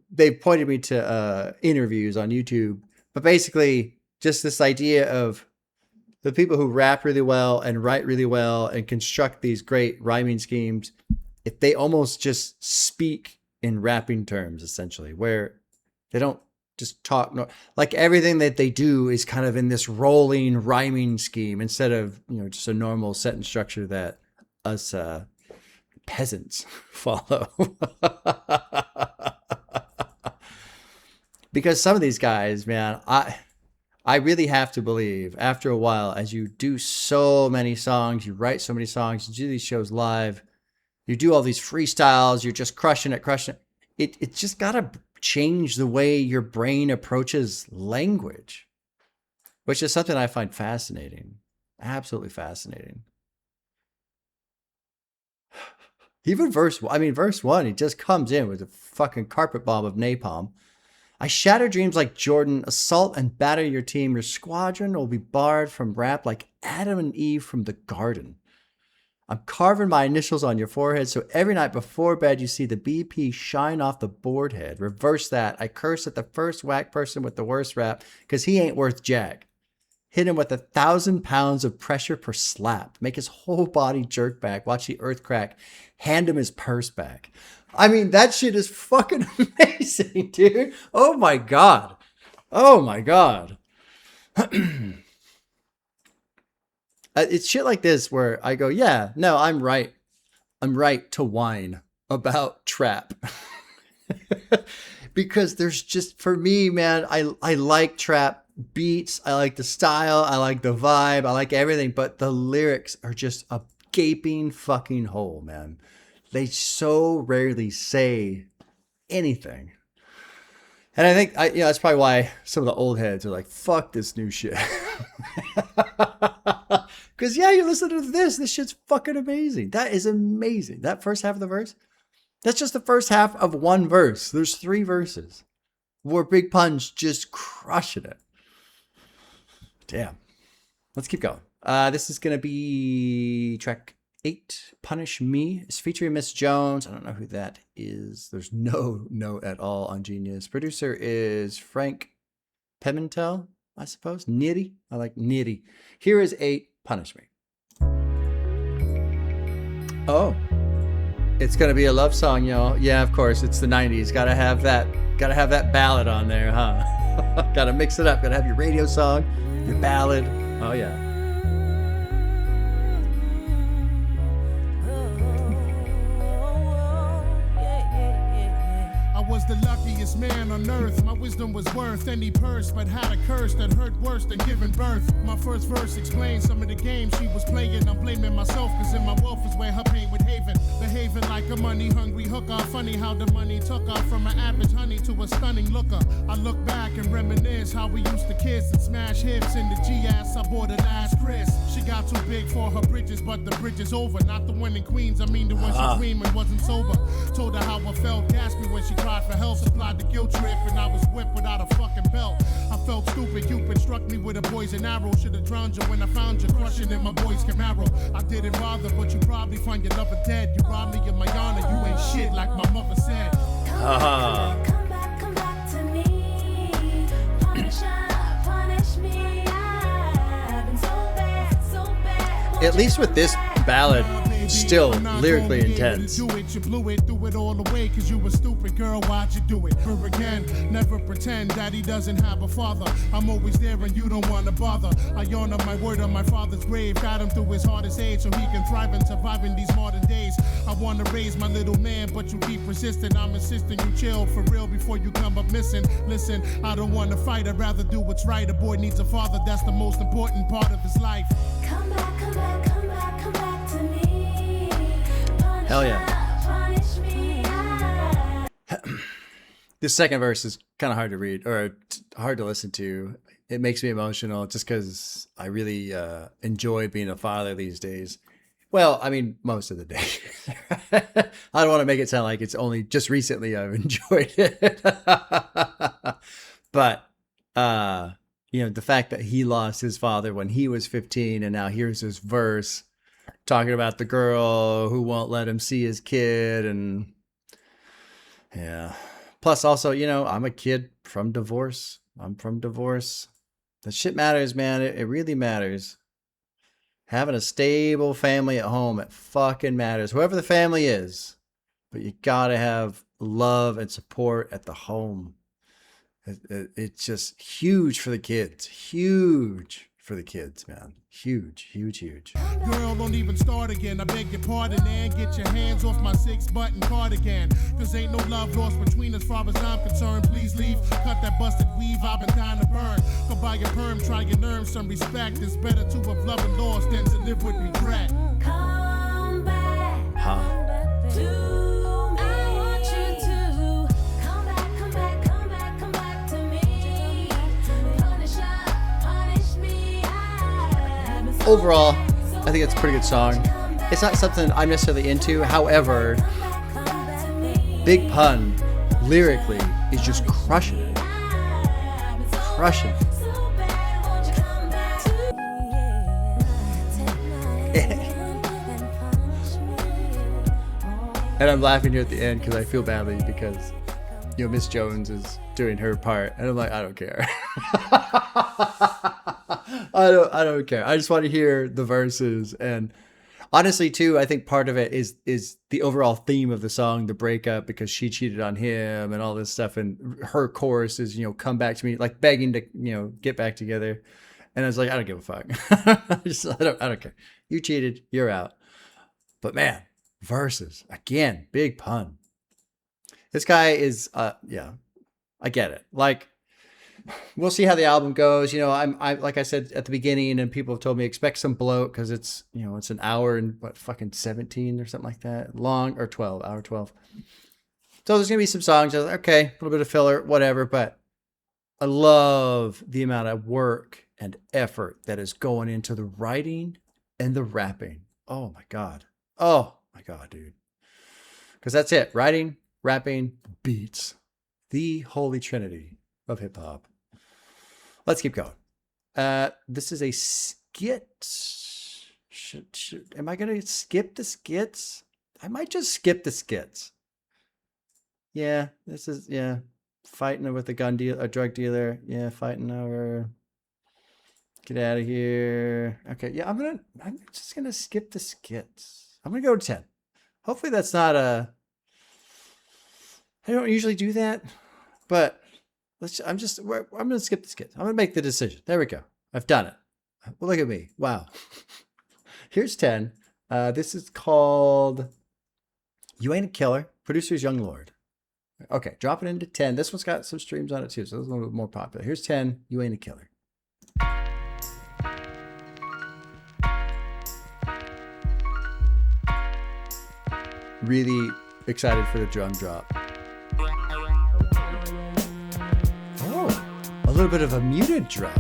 they've pointed me to interviews on YouTube. But basically, just this idea of the people who rap really well and write really well and construct these great rhyming schemes, if they almost just speak in rapping terms, essentially, where they don't just talk, like everything that they do is kind of in this rolling rhyming scheme instead of, you know, just a normal sentence structure that us peasants follow. Because some of these guys, man, I really have to believe after a while, as you do so many songs, you write so many songs, you do these shows live, you do all these freestyles, you're just crushing it. It's just got to change the way your brain approaches language, which is something I find fascinating. Absolutely fascinating. Even verse 1, he just comes in with a fucking carpet bomb of napalm. I shatter dreams like Jordan, assault and batter your team. Your squadron will be barred from rap like Adam and Eve from the garden. I'm carving my initials on your forehead, so every night before bed you see the BP shine off the board head. Reverse that. I curse at the first whack person with the worst rap, because he ain't worth jack. hit him with 1,000 pounds of pressure per slap, make his whole body jerk back, watch the earth crack, hand him his purse back. I mean, that shit is fucking amazing, dude. Oh my God. Oh my God. It's shit like this where I go, yeah, no, I'm right. I'm right to whine about trap. Because there's just, for me, man, I like trap beats. I like the style. I like the vibe. I like everything. But the lyrics are just a gaping fucking hole, man. They so rarely say anything. And I think, that's probably why some of the old heads are like, fuck this new shit. Because, yeah, you listen to this shit's fucking amazing. That is amazing. That first half of the verse, that's just the first half of one verse. There's 3 verses where Big Pun's just crushing it. Damn. Let's keep going. This is going to be track 8, Punish Me. It's featuring Miss Jones. I don't know who that is. There's no note at all on Genius. Producer is Frank Pimentel, I suppose. Nitty. I like Nitty. Here is 8, Punish Me. Oh. It's going to be a love song, y'all. Yeah, of course. It's the 90s. Gotta have that ballad on there, huh? Gotta mix it up. Gotta have your radio song, your ballad. Oh, yeah. I was the luckiest man on earth. My wisdom was worth any purse, but had a curse that hurt worse than giving birth. My first verse explains some of the games she was playing. I'm blaming myself, cause in my wealth is where her pain would haven. Behaving like a money-hungry hooker. Funny how the money took her from an average honey to a stunning looker. I look back and reminisce how we used to kiss and smash hips in the G-ass. I bought her last Chris. She got too big for her bridges, but the bridge is over. Not the one in Queens, I mean the one she dreamed and wasn't sober. Told her how I felt, gasped me when she cried for help. Supplied the guilt trip and I was whipped without a fucking belt. I felt stupid, Cupid struck me with a poison arrow. Should've drowned you when I found you, crushing in my boy's Camaro. I didn't bother, but you probably find your lover dead. You robbed me of my honor, you ain't shit like my mother said. Come back to me. Punish me. I've been so bad. At least with this ballad, still lyrically intense. You blew it, threw it all away, cause you were stupid, girl, why'd you do it? For again, never pretend daddy doesn't have a father. I'm always there and you don't wanna bother. I honor my word on my father's grave, got him through his hardest age so he can thrive and survive in these modern days. I wanna raise my little man, but you keep persistent. I'm insisting you chill for real before you come up missing. Listen, I don't wanna fight, I'd rather do what's right. A boy needs a father, that's the most important part of his life. Come back to me. Hell yeah. This second verse is kind of hard to read or hard to listen to. It makes me emotional just because I really enjoy being a father these days. Well, I mean, most of the day. I don't want to make it sound like it's only just recently I've enjoyed it. But, the fact that he lost his father when he was 15 and now here's his verse talking about the girl who won't let him see his kid. And yeah. Plus also, I'm a kid from divorce. I'm from divorce. That shit matters, man. It really matters. Having a stable family at home, it fucking matters. Whoever the family is. But you gotta have love and support at the home. It's just huge for the kids. Huge for the kids, man. Huge. Girl, don't even start again. I beg your pardon and get your hands off my 6-button cardigan. Cause ain't no love lost between as far as I'm concerned. Please leave, cut that busted weave, I've been dying to burn. Go buy your perm, try and earn some respect. It's better to have loved and lost than to live with regret. Come back. To me. I want you to come back to me. Punish me. Overall, I think it's a pretty good song. It's not something I'm necessarily into. However, Big Pun lyrically is just crushing it. Crushing it. And I'm laughing here at the end because I feel badly because, Miss Jones is doing her part. And I'm like, I don't care. I don't care. I just want to hear the verses. And honestly, too, I think part of it is the overall theme of the song, the breakup, because she cheated on him and all this stuff. And her chorus is, come back to me, like begging to, get back together. And I was like, I don't give a fuck. I don't care. You cheated, you're out. But man, verses again, big pun. This guy is, yeah, I get it. Like, we'll see how the album goes. I like I said at the beginning, and people have told me expect some bloat because it's, it's an hour and fucking 17 or something like that, long, or 12, hour 12. So there's gonna be some songs. I was like, okay, a little bit of filler, whatever. But I love the amount of work and effort that is going into the writing and the rapping. Oh my god, dude. Because that's it: writing, rapping, beats, the holy trinity of hip hop. Let's keep going. This is a skit. Am I going to skip the skits? I might just skip the skits. Yeah, this is, fighting with a drug dealer. Yeah, fighting over. Get out of here. Okay, yeah, I'm just going to skip the skits. I'm going to go to 10. Hopefully that's not I don't usually do that, but I'm going to skip the skits. I'm going to make the decision. There we go. I've done it. Well, look at me. Wow. Here's 10. This is called You Ain't a Killer. Producer's Young Lord. Okay, dropping into 10. This one's got some streams on it too, so this is a little bit more popular. Here's 10. You Ain't a Killer. Really excited for the drum drop. Oh, a little bit of a muted drum.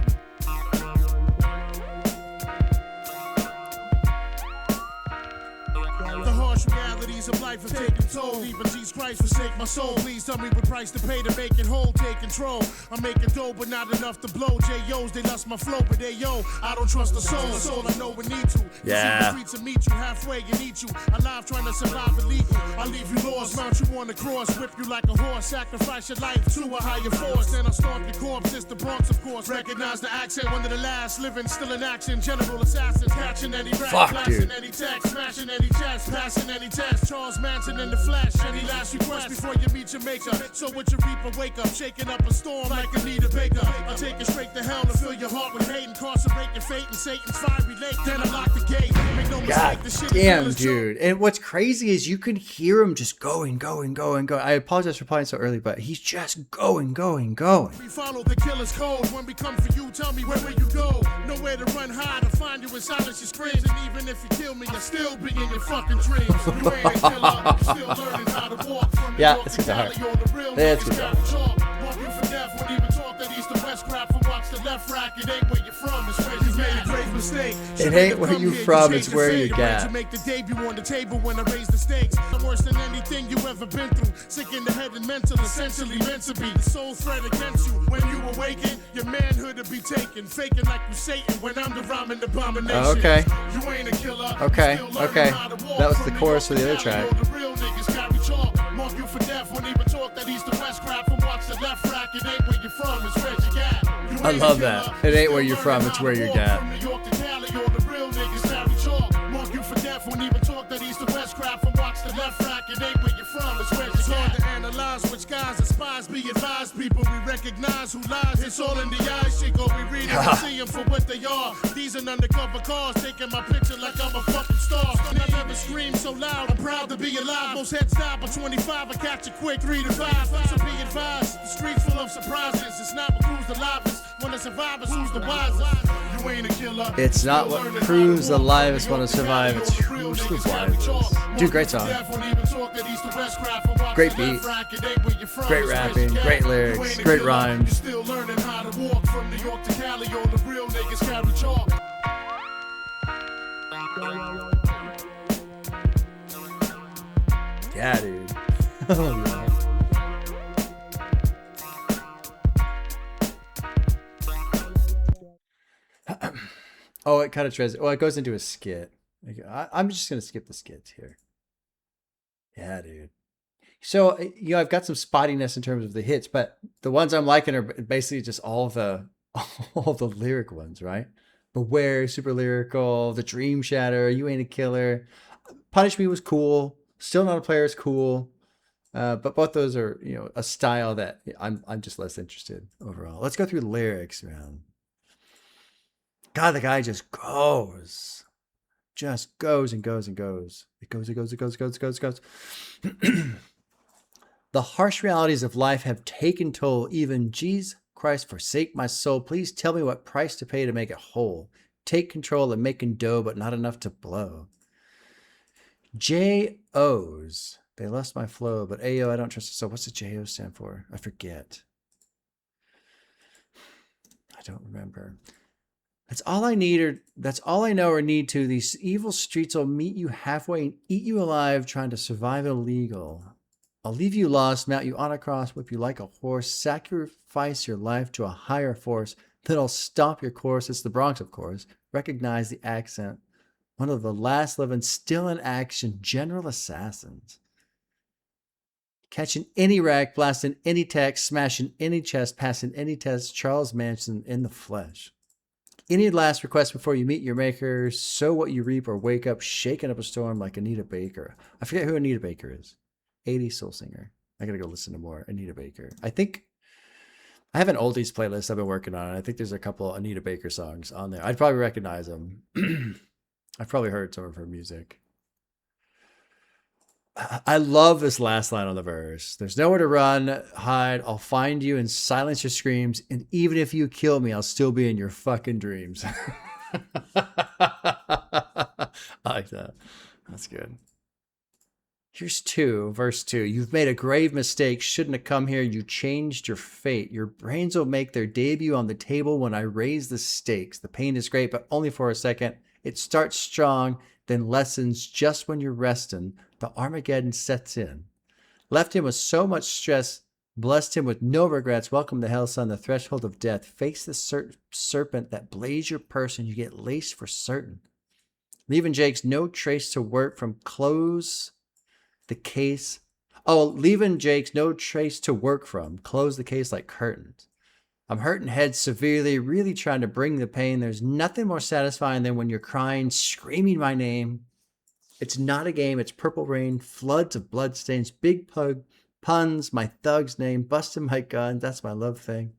The harsh realities of life have taken toll. Even Jesus Christ forsake my soul. Please tell me what price to pay to make it whole. Take control. I'm making dough, but not enough to blow. J.O.'s, they lost my flow, but they I don't trust the soul. The soul I know we need to. Yeah. The streets will meet you halfway and eat you. Alive trying to survive illegal. I leave you lost, mount you on the cross, whip you like a horse, sacrifice your life to a higher force. Then I stomp your corpse. It's the Bronx, of course. Recognize the accent, one of the last living, still in action. General assassins, catching any rap, flashing any text, smashing any chest, passing any test. Charles Manson in the flesh. Any last request before you meet your maker? So with your reaper, wake up, shaking up a storm like Anita Baker. I take it straight to hell and fill your heart with hate, incarcerate your fate in Satan's fiery lake. Then I lock the gate. Make no God mistake, the shit damn, is true. dude. And what's crazy is you can hear him just going. I apologize for playing so early, but he's just going. We follow the killer's code. When we come for you, tell me where will you go? Nowhere to run hide to find you in silence your screams. And even if you kill me, I'll still be in your fucking dreams. You ain't a killer, still learning how to walk from Yeah, New York it's to guitar. Cali, you're the real It's niggas guitar. gotta talk. Walk you for death, won't even talk that east to west crap. From watch the left rack, it ain't where you're from, it's where you made a great mistake. It ain't where you from, it's where you got. To make the debut on the table when I raise the stakes. I'm worse than anything you ever been through. Sick in the head and mental, essentially meant to be. The sole threat against you. When you awaken, your manhood to be taken. Faking like you Satan when I'm the rhyming abomination. Okay. You ain't a killer. Okay, You still learning okay. how to walk. That was the From New chorus York for the to other Cali, track. all the real niggas carry chalk. Mark you for death, won't even talk that east to west crap. From watch the left rack, it ain't where you're from, it's where you got. You I ain't love a that. killer. It ain't where Still you're from, learning it's how where to you walk. got. From New York to Cali, all the real niggas carry chalk. Mark you for death, won't even talk that east to west crap. From watch the left rack, it ain't where you're from, it's where you got. It's hard to analyze which guys are spies. Be advised, people, we recognize who lies. It's all in the eyes, Chico. We read them and see them for what they are. These are undercover cars, taking my picture like I'm a fucking star. And I never scream so loud. I'm proud to be alive. Most heads die by 25. I catch it quick, 3 to 5. So be advised, the streets full of surprises. It's not what proves the livest. When the survivors, who's the wisest? You ain't a killer. It's not what proves the livest want to survive, it's who's the wisest. Dude, great song. Great beat. Great rapping, great lyrics, great rhymes. Still learning how to walk from New York to Cali. All the real niggas carry chalk. Yeah, dude. Oh, yeah. Oh, it kind of tries. Well, it goes into a skit. I'm just gonna skip the skits here. Yeah, dude. So I've got some spottiness in terms of the hits, but the ones I'm liking are basically just all the lyric ones, right? Beware, Super Lyrical, The Dream Shatterer, You Ain't a Killer. Punish Me was cool. Still Not a Player is cool. But both those are, a style that I'm just less interested overall. Let's go through lyrics, man. God, the guy just goes. Just goes and goes and goes. It goes. The harsh realities of life have taken toll. Even Jesus Christ forsake my soul. Please tell me what price to pay to make it whole. Take control of making dough, but not enough to blow. J-O's. They lost my flow, but Ayo, I don't trust it. So what's the J-O stand for? I forget. I don't remember. That's all I know or need to. These evil streets will meet you halfway and eat you alive, trying to survive illegal. I'll leave you lost, mount you on a cross, whip you like a horse, sacrifice your life to a higher force. Then I'll stop your course. It's the Bronx, of course. Recognize the accent. One of the last living, still in action, general assassins. Catching any rack, blasting any text, smashing any chest, passing any test, Charles Manson in the flesh. Any last request before you meet your maker, sow what you reap or wake up, shaking up a storm like Anita Baker. I forget who Anita Baker is. 80s soul singer. I gotta go listen to more Anita Baker. I think I have an oldies playlist I've been working on. I think there's a couple Anita Baker songs on there. I'd probably recognize them. I've probably heard some of her music. I love this last line on the verse. There's nowhere to run, hide. I'll find you and silence your screams. And even if you kill me, I'll still be in your fucking dreams. I like that. That's good. Here's verse 2. You've made a grave mistake. Shouldn't have come here. You changed your fate. Your brains will make their debut on the table when I raise the stakes. The pain is great, but only for a second. It starts strong, then lessens just when you're resting. The Armageddon sets in. Left him with so much stress, blessed him with no regrets. Welcome to hell, son, the threshold of death. Face the serpent that blazed your person. You get laced for certain. Leaving Jake's no trace to work from close the case. Leaving Jake's no trace to work from. Close the case like curtains. I'm hurting head severely, really trying to bring the pain. There's nothing more satisfying than when you're crying, screaming my name. It's not a game, it's purple rain, floods of bloodstains, big puns, my thug's name, busting my gun, that's my love thing.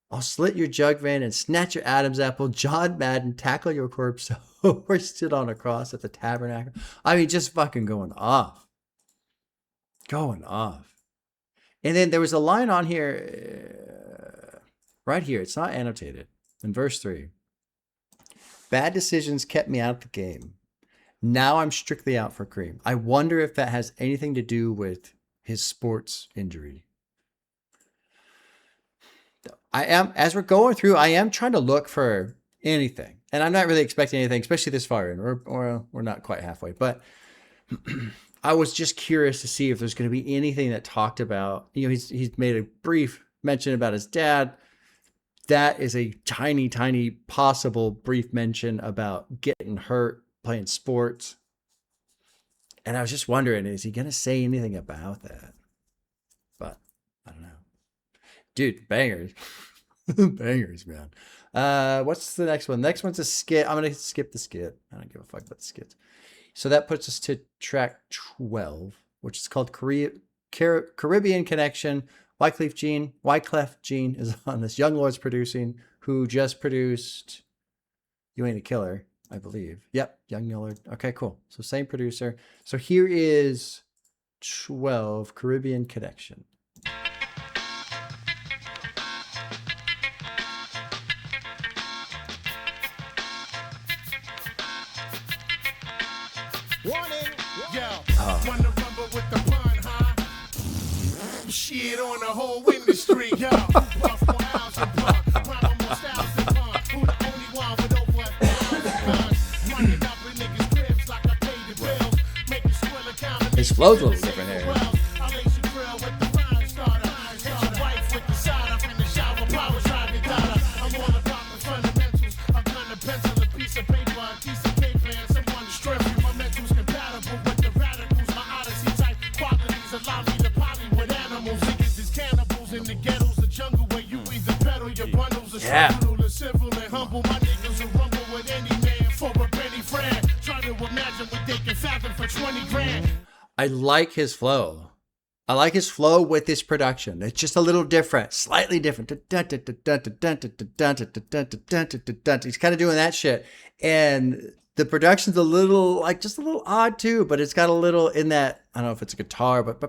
I'll slit your jug vein and snatch your Adam's apple, John Madden, tackle your corpse, hoisted on a cross at the tabernacle. I mean, just fucking going off. Going off. And then there was a line on here, right here, it's not annotated, in verse 3. Bad decisions kept me out of the game. Now I'm strictly out for cream. I wonder if that has anything to do with his sports injury. As we're going through, I am trying to look for anything. And I'm not really expecting anything, especially this far in. We're not quite halfway. But I was just curious to see if there's going to be anything that talked about, he's made a brief mention about his dad. That is a tiny, tiny possible brief mention about getting hurt playing sports. And I was just wondering, is he going to say anything about that? But I don't know. Dude, bangers. Bangers, man. What's the next one? Next one's a skit. I'm going to skip the skit. I don't give a fuck about the skits. So that puts us to track 12, which is called Caribbean Connection. Wyclef Jean is on this. Young Lord's producing, who just produced You Ain't a Killer, I believe. Yep, Young Lord. Okay, cool. So same producer. So here is 12, Caribbean Connection. Warning, yo, wanna rumble with the pun, huh? Shit on the whole industry, yo. Puff more hours and pun, problem more styles and pun. Who the only one with over 1,000 guns? Running up in niggas' cribs like I paid the bills. Make you squill account. His flow's a little different here. I lace your grill with the fire starter. Hit your wife with the side up in the shower. Power drive your daughter. I'm all about the fundamentals. I'm gonna pencil a piece of paper, a piece of paper, and someone to strip you. My mental's compatible with the radicals. My odyssey type qualities allow me to poly with animals. Niggas is cannibals in the ghettos, the jungle where you either pedal your bundles or struggle to civil and humble. My niggas will rumble with any man for a penny friend. Try to imagine what they can fathom for 20 grand. I like his flow. I like his flow with his production. It's just a little different, slightly different. He's kind of doing that shit. And the production's a little, like, just a little odd too, but it's got a little in that, I don't know if it's a guitar, but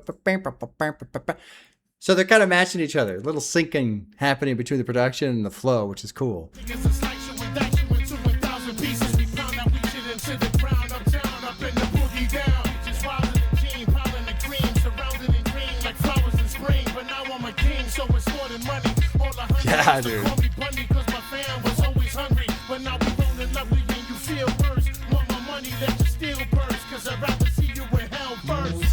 so they're kind of matching each other. A little syncing happening between the production and the flow, which is cool. It's a slice you and dice you into 1,000 pieces. We found out we shit into the ground, uptown, up in the boogie down. Just wildin' and gene, piling the cream, surrounded in green like flowers in spring. But now I'm a king, so it's more than money. All the hundreds Yeah, dude. call me Bundy, cause my fam was always hungry. But now we rolling lovely when you feel worse. Want my money, let your steel burst, cause I'd rather see you in hell first.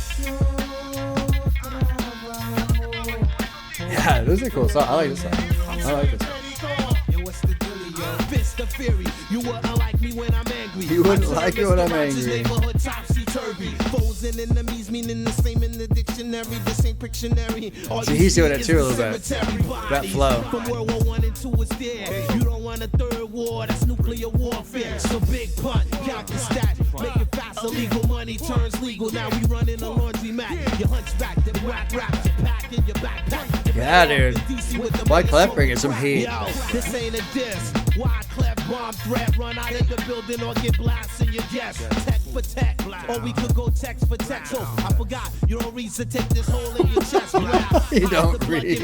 Yeah, this is a cool song. I like this song. I like this song. Yo, what's the dealio, yo? Fist of fury. You wouldn't like me when I'm angry. You wouldn't like it when I'm Mr. Rogers' angry. neighborhood topsy-turvy. Foes and enemies meaning the same in the dictionary, the same Pictionary. All See, you he's see doing it is too a the little bit. cemetery That bodies. flow. From World War I and II is there. You don't want a third war, that's nuclear warfare. So big punt, count the stat. Make it fast, illegal money turns legal. Now we running a laundromat. Your hunchback, the rap, your pack in your backpack. Yeah, dude. Wyclef bringing some heat. Yo, this ain't a diss. Wyclef bomb threat, run out of the building or get blasted your guest. Tech for tech, or we could go text for text. So I forgot, you don't read to take this hole in your chest. You don't read.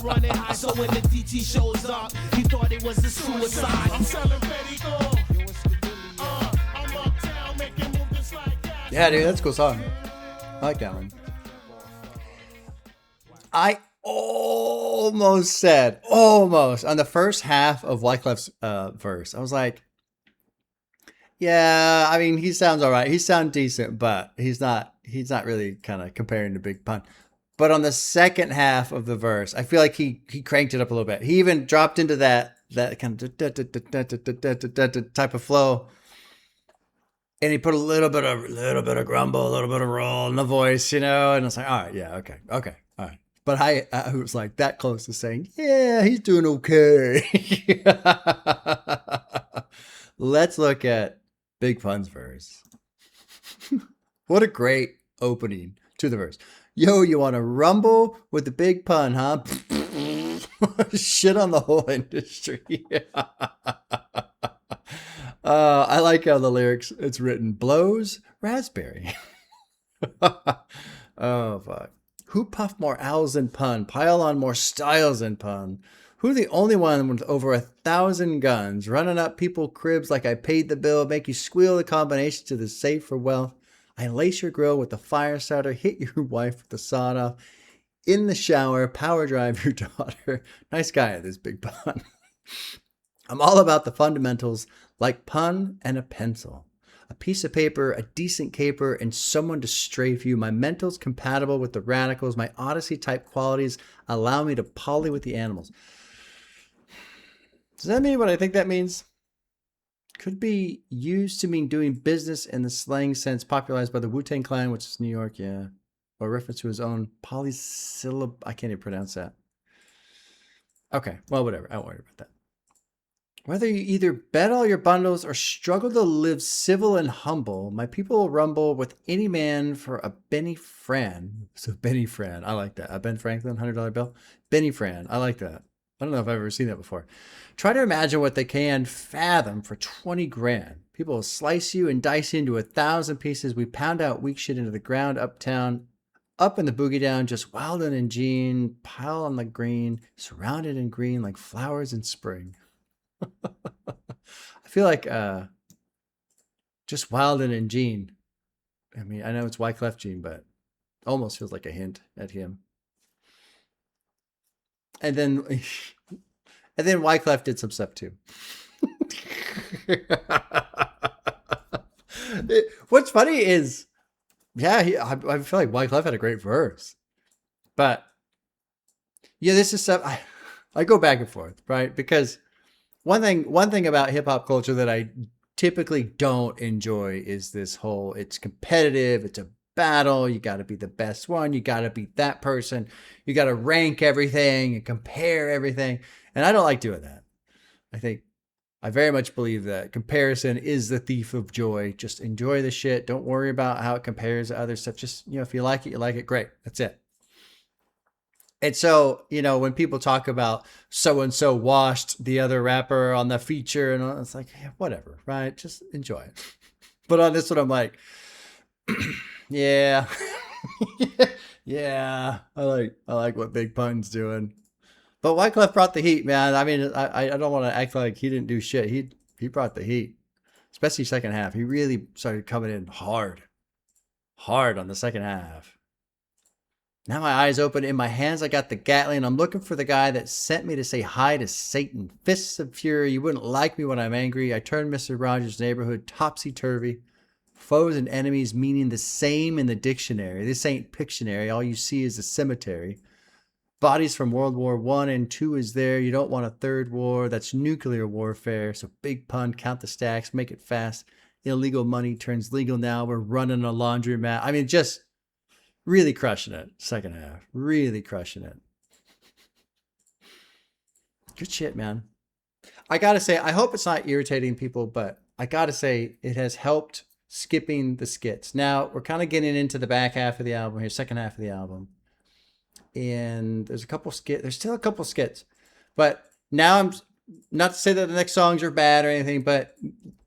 Running high, so when the DT shows up, he thought it was a suicide. I'm selling Betty Gold. I'm uptown making moves like that. Yeah, dude, that's a cool song. I like that one. I almost said, on the first half of Wyclef's verse, I was like, yeah, I mean, he sounds all right. He sounds decent, but he's not really kind of comparing to Big Pun. But on the second half of the verse, I feel like he cranked it up a little bit. He even dropped into that kind of type of flow. And he put a little bit of grumble, a little bit of roll in the voice, you know, and it's like, all right, yeah, okay, all right. But I was like that close to saying, yeah, he's doing okay. Let's look at Big Pun's verse. What a great opening to the verse. Yo, you want to rumble with the Big Pun, huh? Shit on the whole industry. I like how the lyrics, it's written, blows raspberry. Oh, fuck. Who puff more owls than Pun? Pile on more styles than Pun. Who the only one with over 1,000 guns? Running up people cribs like I paid the bill. Make you squeal the combination to the safe for wealth. I lace your grill with the fire starter. Hit your wife with the sawed off. In the shower, power drive your daughter. Nice guy, this Big Pun. I'm all about the fundamentals, like Pun and a pencil. A piece of paper, a decent caper, and someone to strafe you. My mental's compatible with the radicals. My Odyssey-type qualities allow me to poly with the animals. Does that mean what I think that means? Could be used to mean doing business in the slang sense popularized by the Wu-Tang Clan, which is New York, yeah. Or reference to his own polysyllable. I can't even pronounce that. Okay, well, whatever. I don't worry about that. Whether you either bet all your bundles or struggle to live civil and humble, my people will rumble with any man for a Benny Fran. So Benny Fran, I like that. A Ben Franklin $100 bill. Benny Fran, I like that. I don't know if I've ever seen that before. Try to imagine what they can fathom for 20 grand. People will slice you and dice you into 1,000 pieces. We pound out weak shit into the ground uptown, up in the boogie down, just wildin' in Gene, pile on the green, surrounded in green like flowers in spring. I feel like just Wildin' and Gene. I mean, I know it's Wyclef Gene, but almost feels like a hint at him. And then Wyclef did some stuff too. What's funny is, yeah, I feel like Wyclef had a great verse, but yeah, this is stuff I go back and forth, right? Because one thing about hip hop culture that I typically don't enjoy is this whole, it's competitive, it's a battle, you got to be the best one, you got to beat that person, you got to rank everything and compare everything. And I don't like doing that. I very much believe that comparison is the thief of joy. Just enjoy the shit. Don't worry about how it compares to other stuff. Just, if you like it, great. That's it. And so, when people talk about so-and-so washed the other rapper on the feature, and all, it's like, yeah, whatever, right? Just enjoy it. But on this one, I'm like, yeah. Yeah. I like what Big Pun's doing. But Wyclef brought the heat, man. I mean, I don't want to act like he didn't do shit. He brought the heat, especially second half. He really started coming in hard on the second half. Now my eyes open. In my hands, I got the Gatling. I'm looking for the guy that sent me to say hi to Satan. Fists of fury. You wouldn't like me when I'm angry. I turned Mr. Rogers' neighborhood topsy-turvy. Foes and enemies meaning the same in the dictionary. This ain't Pictionary. All you see is a cemetery. Bodies from World War I and II is there. You don't want a third war. That's nuclear warfare. So Big Pun, count the stacks, make it fast. Illegal money turns legal now. We're running a laundromat. I mean, just really crushing it. Second half. Really crushing it. Good shit, man. I got to say, I hope it's not irritating people, but I got to say it has helped skipping the skits. Now, we're kind of getting into the back half of the album here, second half of the album. And there's still a couple skits. But now I'm not to say that the next songs are bad or anything, but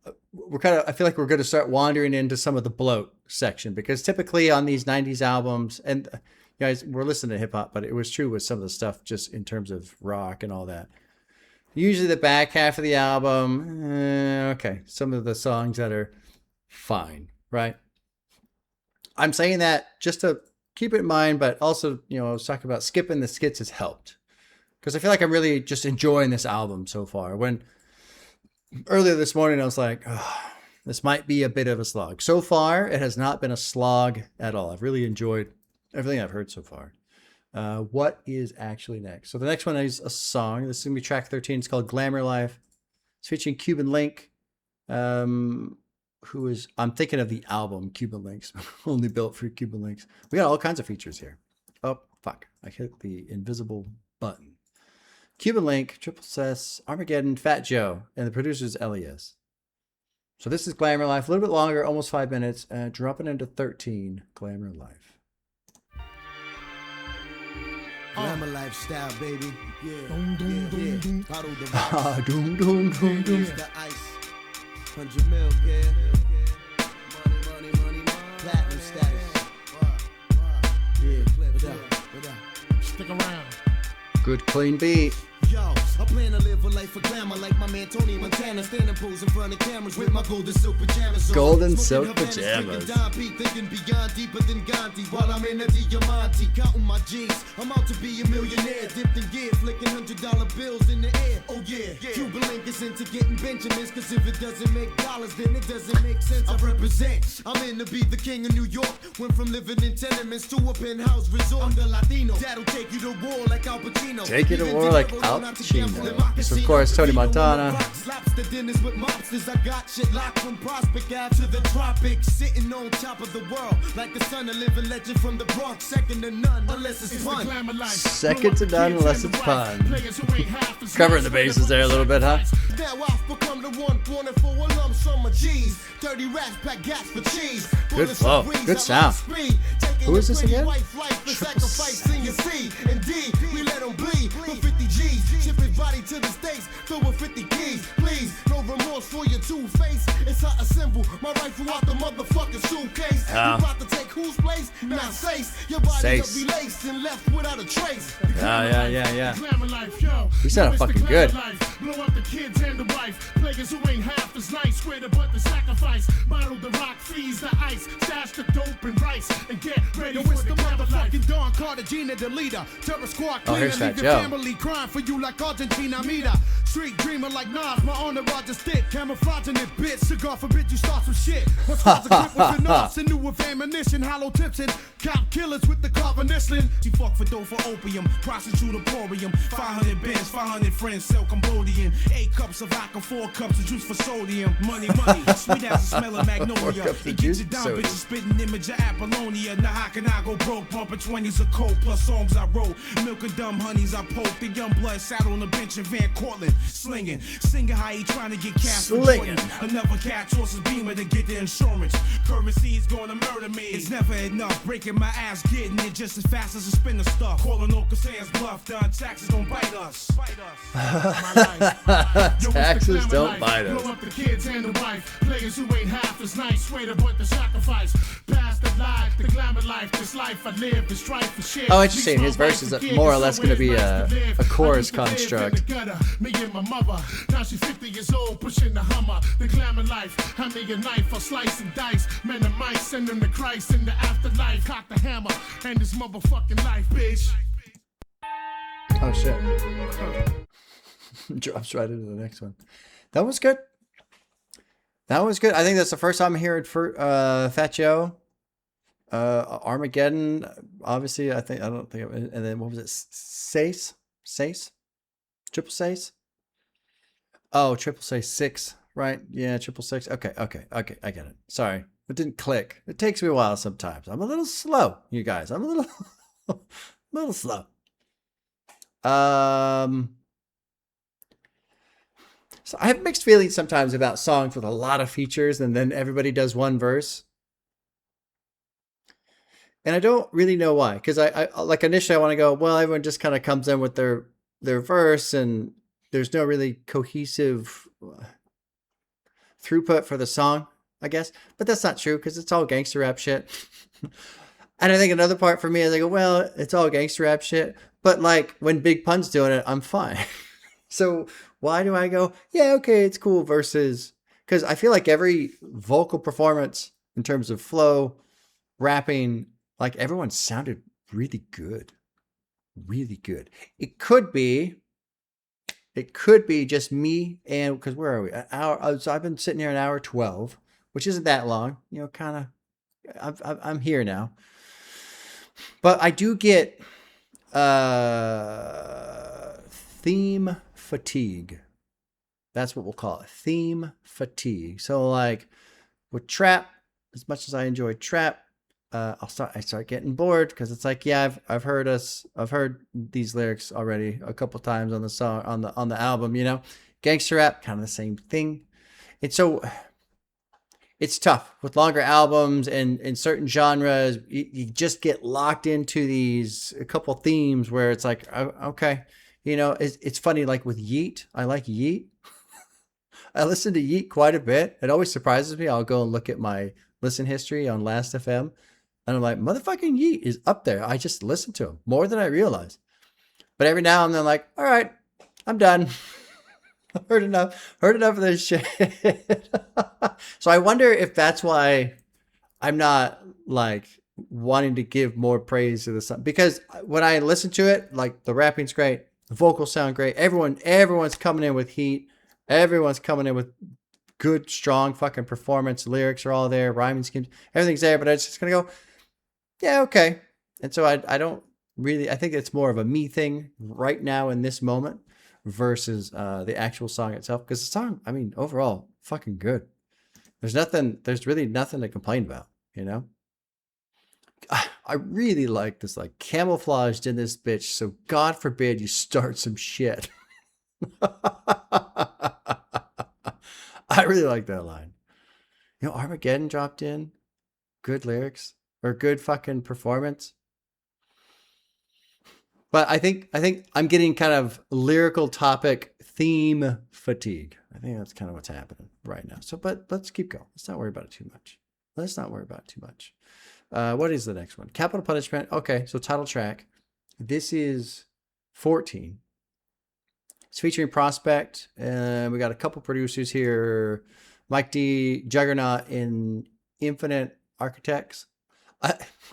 I feel like we're going to start wandering into some of the bloat section, because typically on these 90s albums, and you guys, we're listening to hip hop, but it was true with some of the stuff just in terms of rock and all that. Usually the back half of the album, okay, some of the songs that are fine, right? I'm saying that just to keep it in mind, but also, I was talking about skipping the skits has helped, because I feel like I'm really just enjoying this album so far. When earlier this morning I was like, this might be a bit of a slog. So far, it has not been a slog at all. I've really enjoyed everything I've heard so far. What is actually next? So the next one is a song. This is going to be track 13. It's called Glamour Life. It's featuring Cuban Link, who is, I'm thinking of the album Cuban Links, only built for Cuban Links. We got all kinds of features here. Oh, fuck. I hit the invisible button. Cuban Link, Triple S, Armageddon, Fat Joe, and the producer's Leches. So this is Glamour Life. A little bit longer, almost 5 minutes, dropping into 13, Glamour Life. Glamour lifestyle, baby. Yeah. Doom, doom, doom, doom. Bottle the Ah, doom, doom, doom, doom. the ice. 100 mil, kid. Money. Platinum status. Yeah, what up? Stick around. Good, clean beat. Yo, I plan to live a life of glamour like my man Tony Montana. Standing pose in front of cameras with my golden silk pajamas on. Golden Smoking silk Havanas, pajamas. drinking Don P, thinking beyond deeper than Gandhi. While I'm in the Diamante, counting my G's. I'm out to be a millionaire, dipped in gear, flicking $100 bills in the air. Oh yeah, Cuban Link is into getting Benjamins, cause if it doesn't make dollars, then it doesn't make sense. I represent, I'm in to be the king of New York. Went from living in tenements to a penthouse resort. I'm the Latino, that'll take you to war like Al Pacino. Take you to war like Al Pacino. So of course, Tony Montana. Lobster dinners with mobsters. I got shit locked from Prospect Ave to the tropics. Sitting on top of the world like the son, a living legend from the Bronx. Second to none, unless it's fun. Second to none unless it's fun. Covering the bases there a little bit, huh? Now I've become the one wanted for a lump sum of G's. 30 rats, pack gas for cheese. Good flow. Good sound. Who is this again? Sacrificing your C and D. We let them bleed for 50 G's. Shipping body to the States, filled with 50 keys. Please, no remorse for your two-face. It's how I assemble my rifle out the motherfucking suitcase. You about to take whose place? Not Sace. Your body will be laced and left without a trace. Yeah. Glamour life, yo. He sounded Yo, it's fucking the good. glamour life. Blow up the kids and the wife. Players who ain't half as nice. Square the butt the sacrifice. Bottle the rock, freeze the ice. Stash the dope and rice. And get ready Yo, for it's the the glamour life. motherfucking Don Cartagena, the leader. Terror squad Oh, cleaner, here's Fat leave your Joe. family crying for you like Argentina. Mira, street dreamer like Nas, my honor Roger stick. Camouflaging it, bitch. Cigar forbid you start some shit. What's cause equipped with an ops and new with ammunition, hollow tips and cop killers with the carbon-isling. She fuck for dough for opium, prostitute emporium. 500 bands, 500 friends, sell Cambodian. 8 cups of vodka, 4 cups of juice for sodium. Money, money, sweet as the smell of magnolia. cups of It juice gets you for down, sodium. bitches spitting image of Apollonia. Now how can I go broke? Bumping 20s of coke plus songs I wrote. Milk and dumb honeys I poke. The young blood sat on the bench in Van Cortlandt, slinging. Singing how he trying to get cash for Slinging. Jordan. Another cat tosses Beamer to get the insurance. Currency's gonna murder me. It's never enough. Breaking my ass, getting it just as fast as a spinner stuff. Calling Uncle Sam's bluff. Done taxes don't bite us. Bite us. My life. Yo, it's the Taxes glamour don't life. bite us. Blow up the kids and the wife. Players who ain't half as nice. Swear to put the sacrifice. Past the life, the glamour life. This life I live, the strife for shit. Oh, interesting. His verse is more or less going to be a chorus construct. Me and my mother. Now she's 50 years old, pushing the Hummer. The glamour life. Hand me a knife for slicing dice. Men and mice, send them to Christ in the afterlife. Cock the hammer and this motherfucking life, bitch. Oh shit. Drops right into the next one. That was good. That was good. I think that's the first time I'm hearing for Fat Joe. Armageddon, obviously, I don't think, and then what was it? Sace? Triple Sace? Oh, Triple Sace 6, right? Yeah, Triple Six. Okay, I get it. Sorry. It didn't click. It takes me a while sometimes. I'm a little slow, you guys. I'm a little slow. So I have mixed feelings sometimes about songs with a lot of features and then everybody does one verse. And I don't really know why. Because I like initially I want to go, well, everyone just kind of comes in with their verse and there's no really cohesive throughput for the song, I guess. But that's not true because it's all gangster rap shit. And I think another part for me is I go, well, it's all gangster rap shit. But like when Big Pun's doing it, I'm fine. So why do I go, yeah, okay, it's cool versus, because I feel like every vocal performance in terms of flow, rapping, like everyone sounded really good. Really good. It could be just me and, because where are we? An hour. So I've been sitting here an hour 12, which isn't that long, you know, kind of, I'm here now. But I do get theme fatigue. That's what we'll call it. Theme fatigue. So like with trap, as much as I enjoy trap, I start getting bored because it's like, yeah, I've heard these lyrics already a couple times on the song, on the album, you know. Gangster rap, kind of the same thing. And so it's tough with longer albums and in certain genres. You just get locked into these a couple themes where it's like, okay, you know, it's funny. Like with Yeet, I like Yeet. I listen to Yeet quite a bit. It always surprises me. I'll go and look at my listen history on Last FM, and I'm like, motherfucking Yeet is up there. I just listen to him more than I realize. But every now and then, like, all right, I'm done. I've heard enough of this shit. So I wonder if that's why I'm not like wanting to give more praise to the song, because when I listen to it, like the rapping's great, the vocals sound great. Everyone's coming in with heat. Everyone's coming in with good, strong fucking performance. Lyrics are all there. Rhyming schemes, everything's there. But I just gonna go, yeah, okay. And so I don't really. I think it's more of a me thing right now in this moment versus the actual song itself. Because the song, I mean, overall, fucking good. There's really nothing to complain about, you know? I really like this, like, camouflaged in this bitch, so God forbid you start some shit. I really like that line. You know, Armageddon dropped in. Good lyrics. Or good fucking performance. But I think I'm getting kind of lyrical topic theme fatigue. I think that's kind of what's happening right now. So, but let's keep going. Let's not worry about it too much. What is the next one? Capital Punishment. Okay, so title track. This is 14. It's featuring Prospect. We got a couple producers here. Mike D, Juggernaut in Infinite Architects.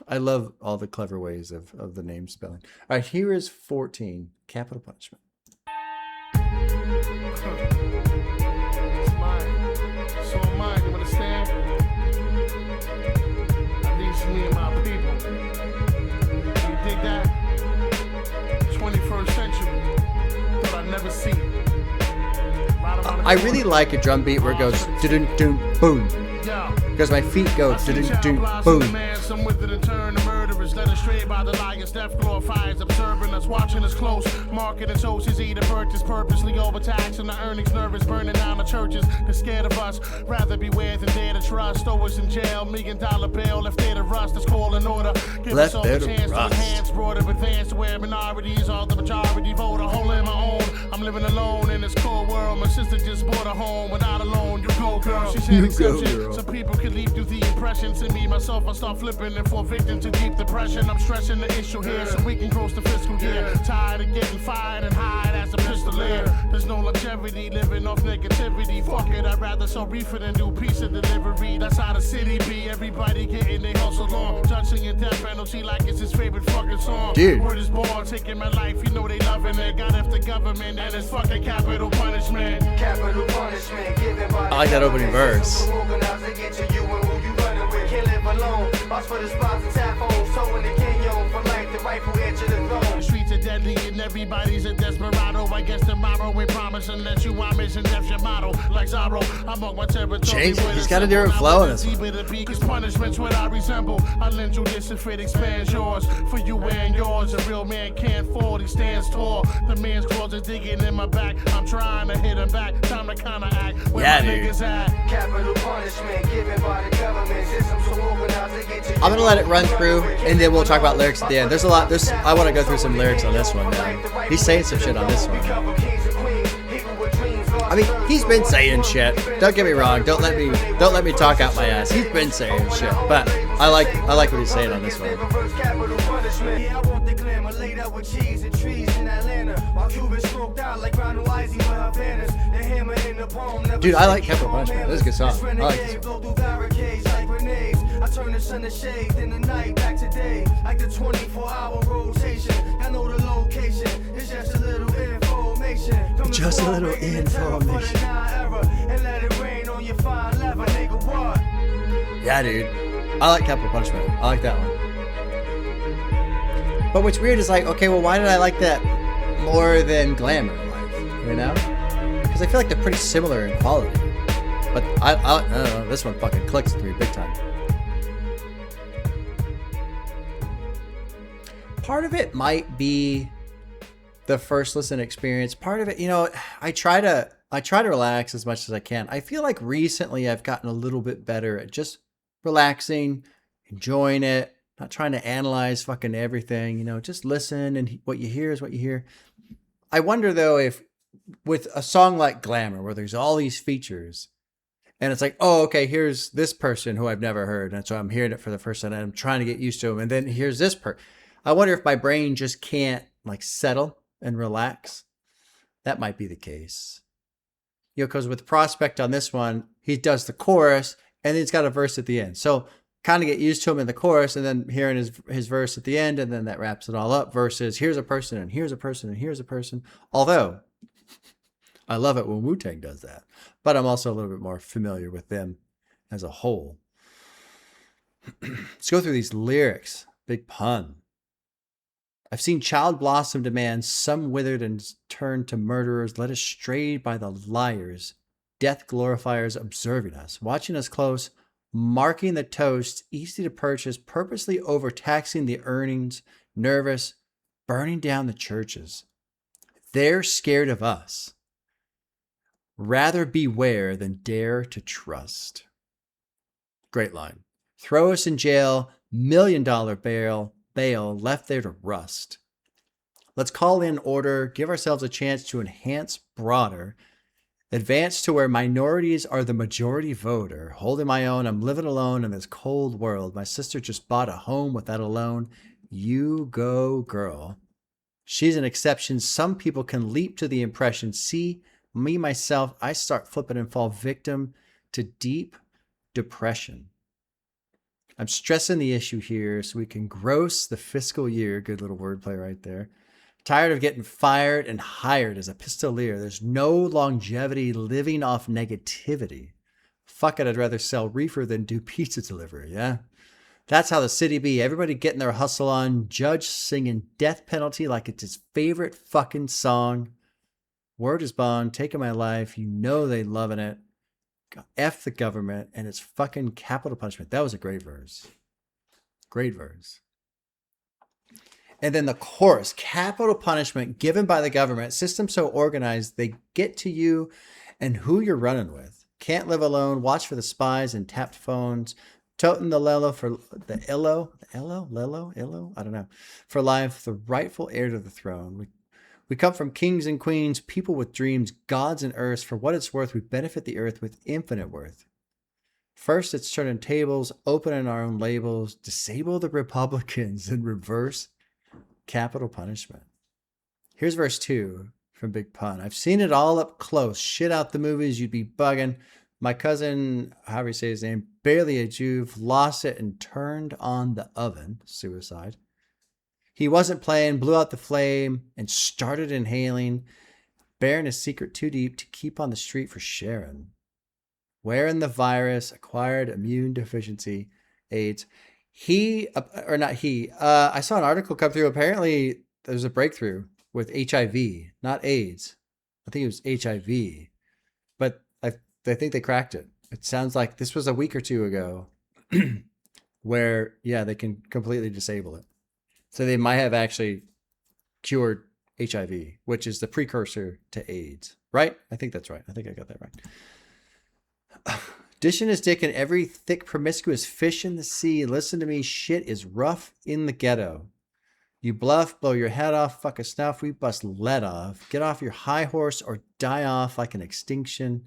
I love all the clever ways of the name spelling. All right, here is 14, Capital Punishment. It's mine. So am I, you understand? At least me and my people. You dig that? 21st century. Thought I'd never see it. Right around the I really like a drum beat where it goes dun dun boom. Because my feet go dun dun boom. Some with it and turn to murderers, led astray by the liars. Death glorifies, observing us, watching us close. Marketing sources, eat and purchase, purposely overtaxing the earnings, nervous, burning down the churches. They're scared of us, rather beware than dare to trust. Throw us in jail, $1,000,000 bail, left there to rust. That's call in order. Give Left us all there a to chance to rust. enhance, broader advance to where minorities are the majority vote. A hole in my own. I'm living alone in this cold world. My sister just bought a home, without a loan. You go, girl. She said You go, exception. girl. Some people could leave through the impression. To me, myself, I start flipping and fall victim to deep depression. I'm stressing the issue here so we can close the fiscal year. Tired of getting fired and hide as a pistolier. There's no longevity living off negativity. Fuck it, I'd rather sell reefer than do pizza delivery. That's how the city be. Everybody getting their hustle on. Judging in death penalty like it's his favorite fucking song. Dude. Word is born, taking my life. You know they loving it. Got after government and it's fucking capital punishment. Capital punishment given by I like that opening verse. Organize to get to you and who you running with. Can't live alone. Watch for the spots and tap phones. Towing the canyon for life. The rightful edge of the The throne. streets are deadly and everybody's a desperado. I guess tomorrow we promising that you are missing death your motto. Like Zorro, I'm on my territory. Change it. with He's a got a symbol. different I flow in wanna this see one. better be, 'cause punishment's what I resemble. I lend you this if it expands yours. For you and yours, a real man can't fall. He stands tall. The man's claws are digging in my back. I'm trying to hit him back. Time to counteract. Where Yeah, my dude. niggas at? Capital punishment given by the government. System so organized to get to you. I'm gonna let it run through, and then we'll talk about lyrics at the end. There's a lot. I want to go through some lyrics on this one, man. He's saying some shit on this one. I mean, he's been saying shit. Don't get me wrong. Don't let me talk out my ass. He's been saying shit, but I like what he's saying on this one. Yeah, I want the glamour laid out with cheese and trees in Atlanta. While Cubans smoked out like Ronald Isley with Havanas. The hammer in the palm. never Dude, I like shake Capital your Punishment. This is a good song. This I like this renegade blow through barricades like grenades. I turn the sun to shade, then the night back to day. Like the 24-hour rotation. I know the location. It's just a little information. From the Just a squad little breaking the terror for the information. 9 era. And let it rain on your fine leather, nigga, what? Yeah, dude. I like Capital Punishment. I like that one. But what's weird is like, okay, well, why did I like that more than Glamour Life? You know? Because I feel like they're pretty similar in quality. But I don't know. This one fucking clicks with me big time. Part of it might be the first listen experience. Part of it, you know, I try to relax as much as I can. I feel like recently I've gotten a little bit better at just relaxing, enjoying it, not trying to analyze fucking everything, you know, just listen, and what you hear is what you hear. I wonder though if with a song like Glamour, where there's all these features, and it's like, oh, okay, here's this person who I've never heard, and so I'm hearing it for the first time, and I'm trying to get used to them, and then here's this I wonder if my brain just can't like settle and relax. That might be the case. You know, because with Prospect on this one, he does the chorus, and then he's got a verse at the end. So kind of get used to him in the chorus, and then hearing his verse at the end, and then that wraps it all up, versus here's a person, and here's a person, and here's a person. Although, I love it when Wu-Tang does that. But I'm also a little bit more familiar with them as a whole. Let's go through these lyrics. Big pun. I've seen child blossom to man, some withered and turned to murderers, led astray by the liars, death glorifiers observing us, watching us close, marking the toast, easy to purchase, purposely overtaxing the earnings, nervous, burning down the churches. They're scared of us. Rather beware than dare to trust. Great line. Throw us in jail, $1 million bail left there to rust. Let's call in order, give ourselves a chance to enhance broader, advance to where minorities are the majority voter. Holding my own, I'm living alone in this cold world. My sister just bought a home without a loan. You go, girl. She's an exception. Some people can leap to the impression. See, me, myself, I start flipping and fall victim to deep depression. I'm stressing the issue here so we can gross the fiscal year. Good little wordplay right there. Tired of getting fired and hired as a pistolier. There's no longevity living off negativity. Fuck it, I'd rather sell reefer than do pizza delivery, yeah? That's how the city be. Everybody getting their hustle on. Judge singing death penalty like it's his favorite fucking song. Word is bond, taking my life. You know they loving it. F the government, and it's fucking capital punishment. That was a great verse. Great verse. And then the chorus, capital punishment given by the government, system so organized they get to you and who you're running with. Can't live alone, watch for the spies and tapped phones, toting the Lelo for the Illo, I don't know, for life, the rightful heir to the throne. We come from kings and queens, people with dreams, gods and earths. For what it's worth, we benefit the earth with infinite worth. First, it's turning tables, opening our own labels, disable the Republicans, and reverse capital punishment. Here's verse 2 from Big Pun. I've seen it all up close. Shit out the movies, you'd be bugging. My cousin, however you say his name, barely a Jew, lost it and turned on the oven. Suicide. He wasn't playing, blew out the flame, and started inhaling, bearing a secret too deep to keep on the street for sharing. Wearing the virus, acquired immune deficiency, AIDS. I saw an article come through. Apparently, there's a breakthrough with HIV, not AIDS. I think it was HIV, but I think they cracked it. It sounds like this was a week or two ago where, yeah, they can completely disable it. So they might have actually cured HIV, which is the precursor to AIDS, right? I think that's right. I think I got that right. Dishing his dick in every thick, promiscuous fish in the sea. Listen to me, shit is rough in the ghetto. You bluff, blow your head off, fuck a snuff, we bust lead off. Get off your high horse or die off like an extinction.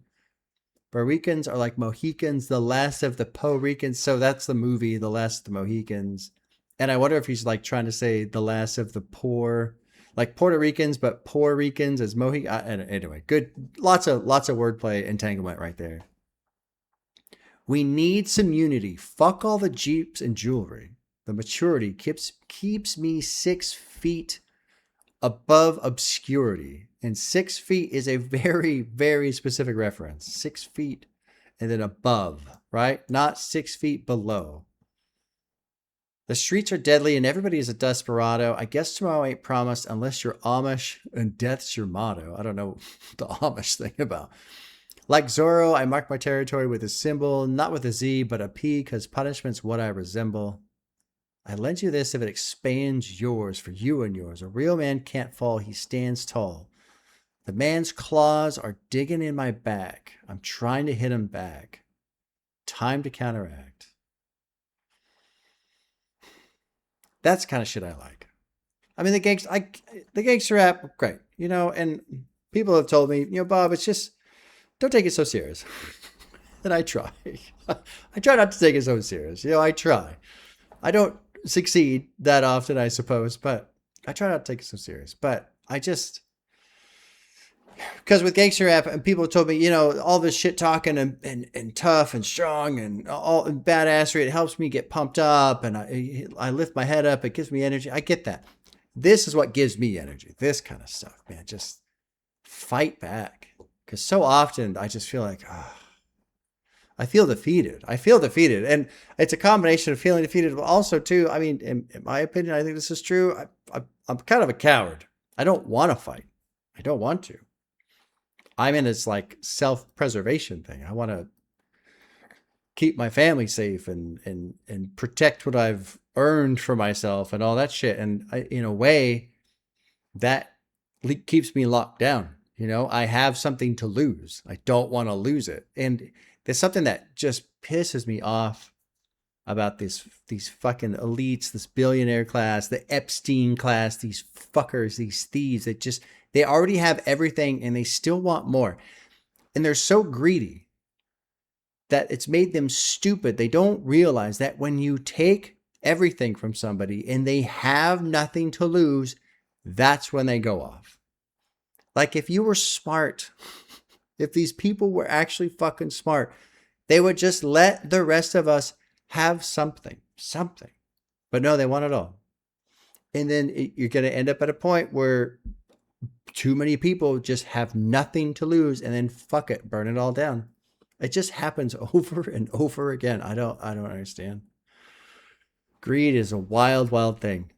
Puerto Ricans are like Mohicans, the last of the Puerto Ricans. So that's the movie, The Last of the Mohicans. And I wonder if he's like trying to say the last of the poor, like Puerto Ricans, but Puerto Ricans as Mohicans. Anyway, good. Lots of wordplay entanglement right there. We need some unity. Fuck all the Jeeps and jewelry. The maturity keeps me 6 feet above obscurity. And 6 feet is a very, very specific reference. 6 feet and then above, right? Not 6 feet below. The streets are deadly and everybody is a desperado. I guess tomorrow ain't promised unless you're Amish and death's your motto. I don't know the Amish thing about. Like Zorro, I mark my territory with a symbol, not with a Z, but a P, because punishment's what I resemble. I lend you this if it expands yours for you and yours. A real man can't fall, he stands tall. The man's claws are digging in my back. I'm trying to hit him back. Time to counteract. That's the kind of shit I like. I mean, the gangster rap, great. You know, and people have told me, Bob, it's just, don't take it so serious. And I try. I try not to take it so serious. I try. I don't succeed that often, I suppose, but I try not to take it so serious. But I just, because with gangster rap, and people told me, all this shit talking and tough and strong and all and badassery, it helps me get pumped up and I lift my head up. It gives me energy. I get that. This is what gives me energy. This kind of stuff, man. Just fight back. Because so often I just feel like, I feel defeated. And it's a combination of feeling defeated, but also too, I mean, in my opinion, I think this is true. I'm kind of a coward. I don't want to fight. I don't want to. I'm in this like self-preservation thing. I want to keep my family safe and protect what I've earned for myself and all that shit. And in a way that keeps me locked down. I have something to lose. I don't want to lose it. And there's something that just pisses me off about these fucking elites, this billionaire class, the Epstein class, these fuckers, these thieves that they already have everything and they still want more. And they're so greedy that it's made them stupid. They don't realize that when you take everything from somebody and they have nothing to lose, that's when they go off. Like if you were smart, if these people were actually fucking smart, they would just let the rest of us have something. But no, they want it all. And then you're going to end up at a point where too many people just have nothing to lose and then fuck it, burn it all down. It just happens over and over again. I don't understand. Greed is a wild, wild thing.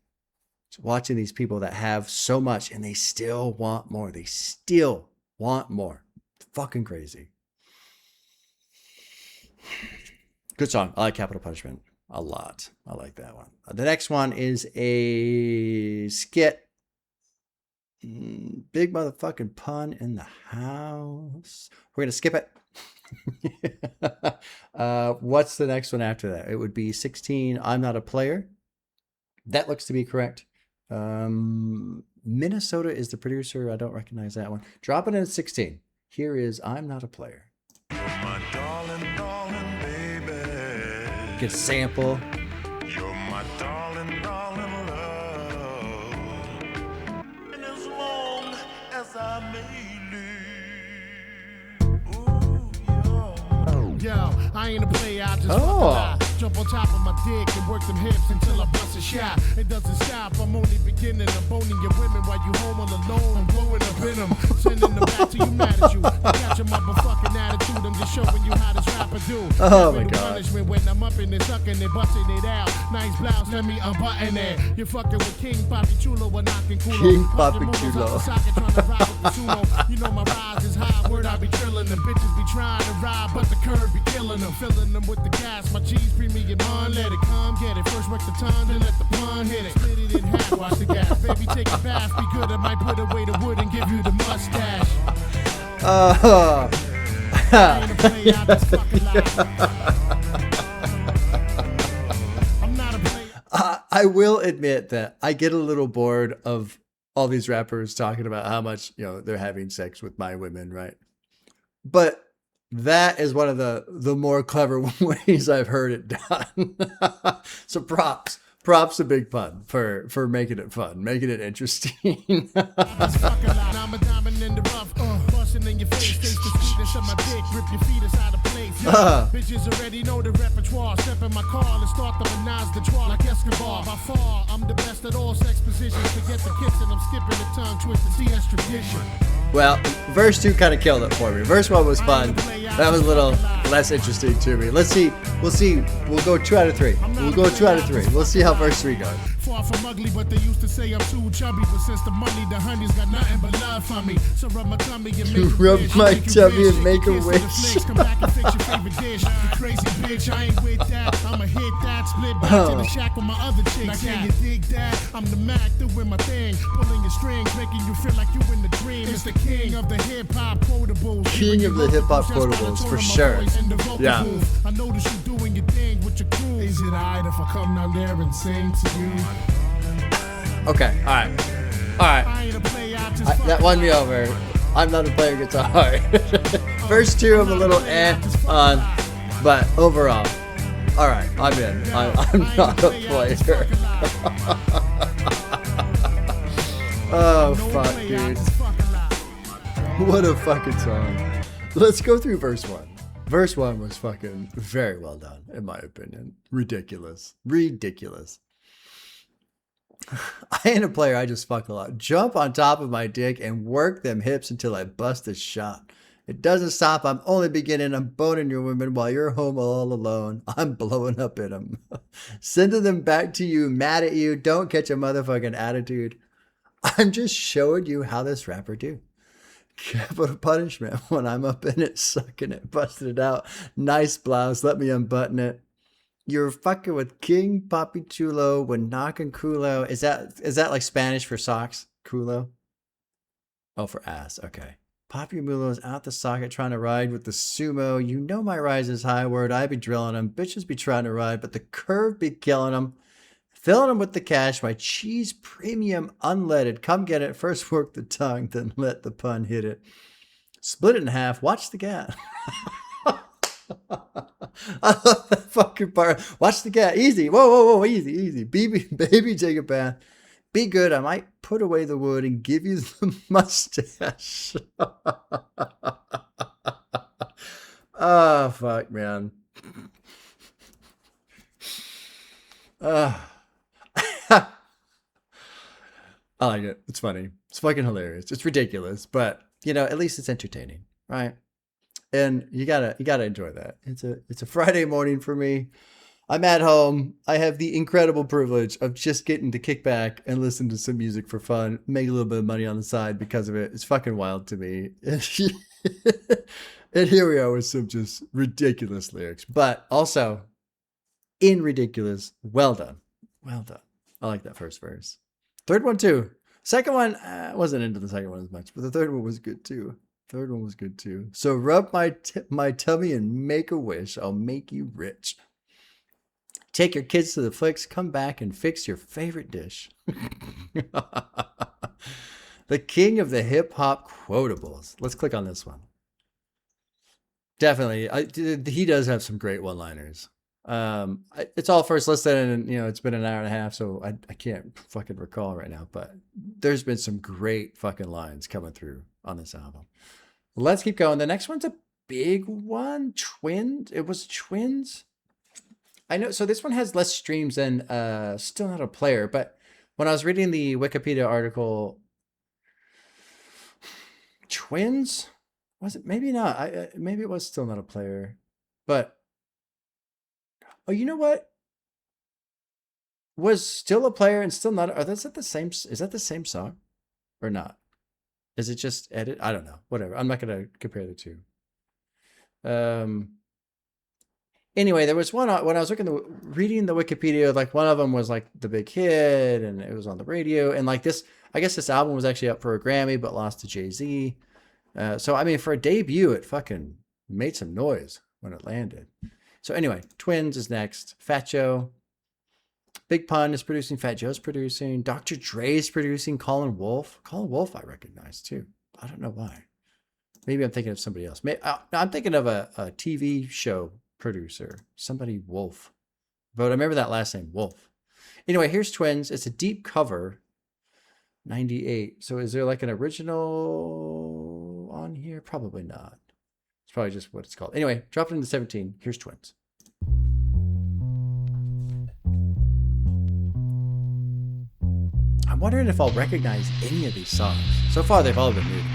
Watching these people that have so much and they still want more. They still Want more. Fucking crazy. Good song. I like Capital Punishment a lot. I like that one. The next one is a skit. Big motherfucking pun in the house. We're going to skip it. What's the next one after that? It would be 16, I'm Not a Player. That looks to be correct. Minnesota is the producer. I don't recognize that one. Drop it in at 16. Here is I'm Not a Player. My darling, darling baby. Get a sample. You're my darling, darling love. And as long as I may live. Ooh, Yo, I ain't a player, I just fuck a lot. Jump on top of my dick and work them hips until I bust a shot. It doesn't stop, I'm only beginning. I'm boning your women while you home all alone. I'm blowing up in them, sending them back to you mad at you. Got your motherfucking attitude, I'm just showing you how this rapper do. Oh my God. Punishment when I'm up in it, sucking it, busting it out. Nice blouse, let me unbutton it. You're fucking with King Papi Chulo, we're knocking culo. King Papi Chulo. You know my rise is high, word I be drilling them. Bitches be trying to ride, but the curve be killing them. Filling them with the gas, my G's premium on, let it come, get it. First work the tongue, then let the pun hit it. Split it in half, watch the gas. Baby, take a bath, be good. I might put away the wood and give you the mustache. I ain't a player, I just fucking lie. I'm not a player. I will admit that I get a little bored of all these rappers talking about how much, they're having sex with my women, right? But that is one of the more clever ways I've heard it done. So props to Big Pun for making it fun, making it interesting. I'm a diamond in the rough, busting in your face, taste the sweetness of my dick, rip your feet inside a plate. Bitches already know the repertoire. Step in my car and start the menage the trois like Escobar. By far, I'm the best at all sex positions. Forget the kissing, I'm skipping the tongue twisted CS tradition. Well, verse 2 kind of killed it for me. Verse 1 was fun. That was a little less interesting to me. Let's see. We'll see. We'll go 2 out of 3. We'll see how verse 3 goes. Far from ugly, but they used to say I'm too chubby. But since the money, the honey's got nothing but love for me. So rub my tummy and make a Rub wish. my Make a tummy wish. and make a Kiss for the wish. flicks. Come back and fix your favorite dish. You crazy bitch, I ain't with that. I'ma hit that, split back to the shack with my other chicks. Now can you dig that? I'm the Mac doing my thing, pulling your strings, making you feel like you in the dream. It's the king of the hip hop quotables. King of the hip hop quotables, for sure. Yeah. I notice you doing your thing with your crew. Is it alright if I come down there and sing to you? Okay, all right. I ain't a player, I just That won me over. I'm not a player guitar. First 2 I'm a little on, but overall, all right, I'm in. I'm not a player. Oh, fuck, dude. What a fucking song. Let's go through verse 1. Verse 1 was fucking very well done, in my opinion. Ridiculous. I ain't a player, I just fuck a lot. Jump on top of my dick and work them hips until I bust a shot. It doesn't stop, I'm only beginning. I'm boning your women while you're home all alone. I'm blowing up in them. Sending them back to you, mad at you. Don't catch a motherfucking attitude. I'm just showing you how this rapper do. Capital punishment when I'm up in it, sucking it, busting it out. Nice blouse, let me unbutton it. You're fucking with King Papi Chulo when knocking culo. Is that like Spanish for socks? Culo? Oh, for ass. Okay. Papi Mulo's out the socket trying to ride with the sumo. You know my rise is high word. I be drilling them. Bitches be trying to ride, but the curve be killing them. Filling them with the cash. My cheese premium unleaded. Come get it. First work the tongue, then let the pun hit it. Split it in half. Watch the gas. I love that fucking part. Watch the cat. Easy. Whoa. Easy. Baby, take a bath. Be good. I might put away the wood and give you the mustache. Oh, fuck, man. I like it. It's funny. It's fucking hilarious. It's ridiculous, but at least it's entertaining, right? And you gotta enjoy that. It's a Friday morning for me. I'm at home. I have the incredible privilege of just getting to kick back and listen to some music for fun, make a little bit of money on the side because of it. It's fucking wild to me. And here we are with some just ridiculous lyrics, but also in ridiculous. Well done. Well done. I like that first verse. Third one too. Second one, I wasn't into the second one as much, but the third one was good too. Third one was good too. So rub my tummy and make a wish. I'll make you rich. Take your kids to the flicks. Come back and fix your favorite dish. The king of the hip hop quotables. Let's click on this one. Definitely, he does have some great one-liners. It's all first listen, and it's been an hour and a half, so I can't fucking recall right now. But there's been some great fucking lines coming through on this album. Let's keep going. The next one's a big one. Twinz. It was Twinz. I know. So this one has less streams than Still Not a Player. But when I was reading the Wikipedia article, Twinz. Was it? Maybe not. Maybe it was Still Not a Player. But, oh, you know what? Was Still a Player and Still Not, is that the same song? Or not? Is it just edit? I don't know. Whatever. I'm not going to compare the two. Anyway, there was one, when I was reading the Wikipedia, like one of them was like the big hit and it was on the radio. And like this, I guess this album was actually up for a Grammy, but lost to Jay-Z. So, I mean, for a debut, it fucking made some noise when it landed. So anyway, Twinz is next. Fat Joe. Big Pun is producing. Fat Joe's producing. Dr. Dre's producing. Colin Wolf. Colin Wolf I recognize too. I don't know why. Maybe I'm thinking of somebody else. I'm thinking of a TV show producer. Somebody Wolf. But I remember that last name, Wolf. Anyway, here's Twinz. It's a deep cover. 98. So is there like an original on here? Probably not. It's probably just what it's called. Anyway, drop it into 17. Here's Twinz. I'm wondering if I'll recognize any of these songs. So far, they've all been new to me.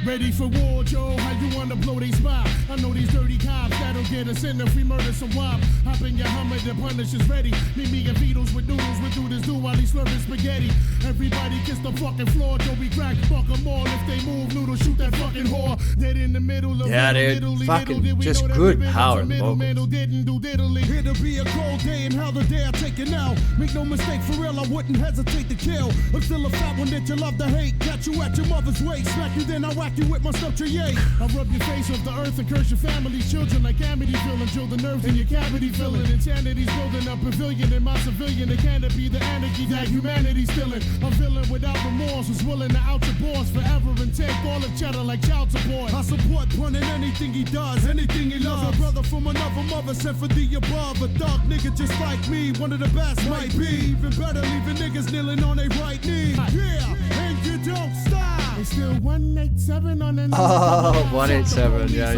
Ready for war, Joe? How you wanna blow they spot? I know these dirty cops that'll get us in if we murder some wop. Hop in your Hummer, the punish is ready. Meet me and Beatles with noodles, we do this do while he's slurping spaghetti. Everybody kiss the fucking floor, Joe, we crack, fuck them all. If they move, noodles, shoot that fucking whore. Dead in the middle of dude, fucking just good power in the vocals. Didn't do diddly. Here to be a cold day and how the day I take it now. Make no mistake, for real, I wouldn't hesitate to kill. I'm still a fat one that you love to hate. Catch you at your mother's waist, smack you then I whack you with my stuff to yay. I rub your face off the earth and curse your family's children like Amityville and drill the nerves in your cavity filling. Insanity's building a pavilion in my civilian. It can't be the anarchy that humanity's stealing. A villain without remorse who's willing to out your boss forever and take all the cheddar like child support. I support Pun in anything he does, anything he loves. A brother from another mother sent for the above. A thug nigga just like me, one of the best might be. Even better, leaving niggas kneeling on their right knee. Yeah, and you don't stop. It's still 187 on the Oh, 187. Yeah.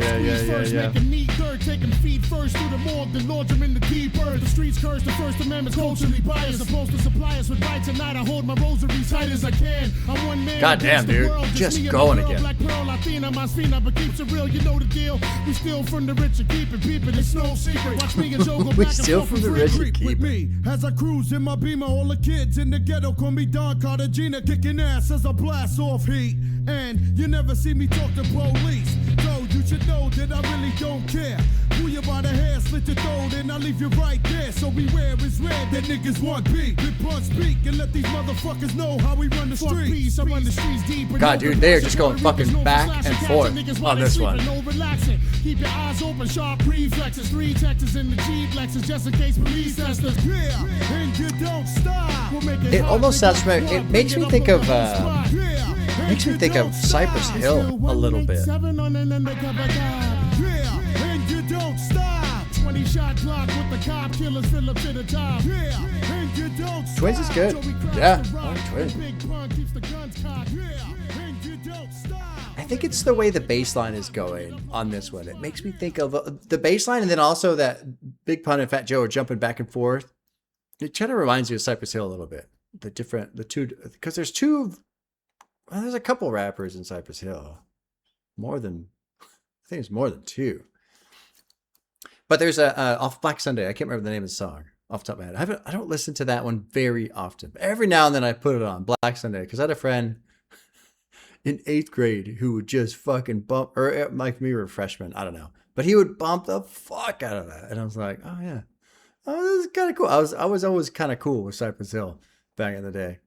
Making me third, taking feet first through the morgue, then launch them in the deep earth. The streets curse, the First Amendment's culturally biased. Supposed to supply us with rights, tonight I hold my rosary tight as I can. I'm one man. Goddamn, dude. Just going again. Black Pearl, Latina, my spina, but keeps it real, you know the deal. We steal from the rich and keep it peeping, it's no secret. Watch me and Joe go We back steal and from forth the with rich Free and Creek keep with me. As I cruise in my Beamer, all the kids in the ghetto call me Don Cartagena, kicking ass as I blast off heat. And you never see me talk to police. So you should know that I really don't care. Pull you by the hair, slit your throat, and I leave you right there. So beware, it's red that niggas want beat. Big Pun speak and let these motherfuckers know how we run the streets. I run the streets deep. God, dude, they are just going fucking back and forth on this one. No relaxing. Keep your eyes open, sharp reflexes. 3 Texas in the Jeep Lexus, just in case police test us. Yeah, and you don't stop. We'll make It almost sounds familiar. It makes me think of Cypress Hill a little bit. Twinz is good. Yeah, I like Twinz. I think it's the way the bass line is going on this one. It makes me think of the bass line, and then also that Big Pun and Fat Joe are jumping back and forth. It kind of reminds you of Cypress Hill a little bit. The two, because there's two. Well, there's a couple rappers in Cypress Hill. I think it's more than 2. But there's a off Black Sunday. I can't remember the name of the song off the top of my head. I don't listen to that one very often. But every now and then I put it on Black Sunday because I had a friend in 8th grade who would just fucking bump, or like me, were a freshman. I don't know, but he would bump the fuck out of that, and I was like, oh yeah, oh, this is kind of cool. I was always kind of cool with Cypress Hill back in the day.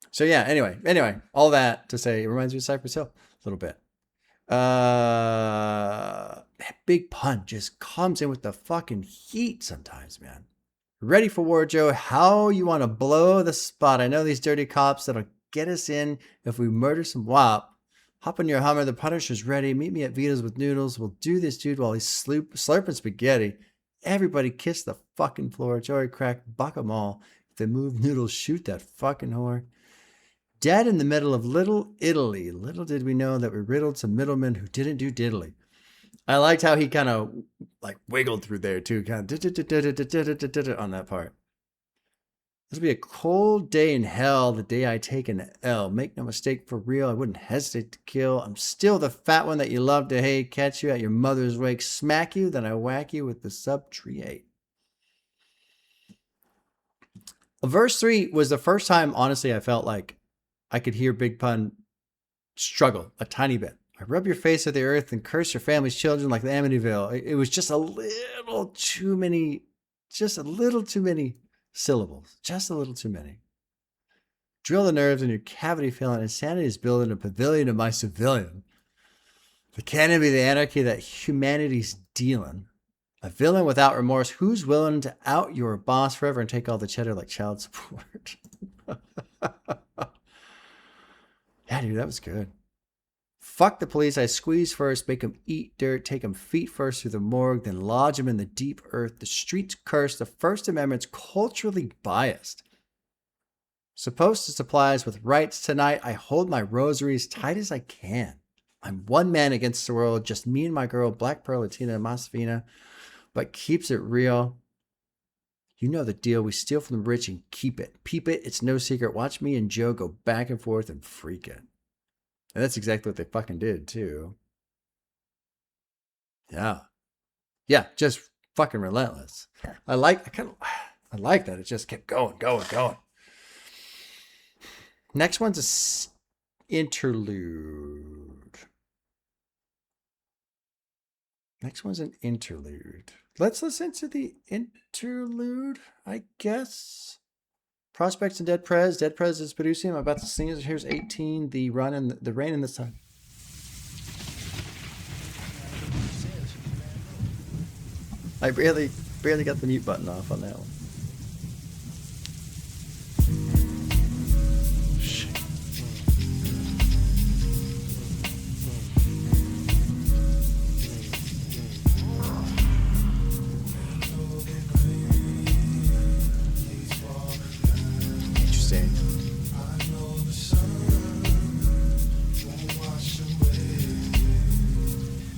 So yeah. Anyway, all that to say, it reminds me of Cypress Hill a little bit. That Big Pun just comes in with the fucking heat sometimes, man. Ready for war, Joe? How you want to blow the spot? I know these dirty cops that'll get us in if we murder some wop. Hop on your Hummer, the Punisher's ready. Meet me at Vito's with noodles. We'll do this, dude, while he's slurping spaghetti. Everybody kiss the fucking floor. Joey crack, buck 'em all. If they move noodles, shoot that fucking whore. Dead in the middle of Little Italy. Little did we know that we riddled some middlemen who didn't do diddly. I liked how he kind of like wiggled through there too, kind of on that part. This will be a cold day in hell, the day I take an L. Make no mistake, for real, I wouldn't hesitate to kill. I'm still the fat one that you love to hate. Catch you at your mother's wake, smack you, then I whack you with the sub-3-8. Verse 3 was the first time, honestly, I felt like I could hear Big Pun struggle a tiny bit. I rub your face at the earth and curse your family's children like the Amityville. It was just a little too many syllables. Just a little too many. Drill the nerves in your cavity feeling. Insanity is building a pavilion of my civilian. The cannon be the anarchy that humanity's dealing. A villain without remorse. Who's willing to out your boss forever and take all the cheddar like child support? Yeah, dude, that was good. Fuck the police. I squeeze first, make them eat dirt, take them feet first through the morgue, then lodge them in the deep earth. The streets cursed. The First Amendment's culturally biased. Supposed to supply us with rights tonight. I hold my rosary as tight as I can. I'm one man against the world, just me and my girl, Black Pearl, Latina, and Masfina, but keeps it real. You know the deal. We steal from the rich and keep it. Peep it. It's no secret. Watch me and Joe go back and forth and freak it. And that's exactly what they fucking did, too. Yeah. Yeah, just fucking relentless. I like that. It just kept going. Next one's a interlude. Next one's an interlude. Let's listen to the interlude, I guess. Prospects and Dead Prez. Dead Prez is producing. I'm about to sing it. Here's 18. The Run and the Rain and the Sun. I barely got the mute button off on that one.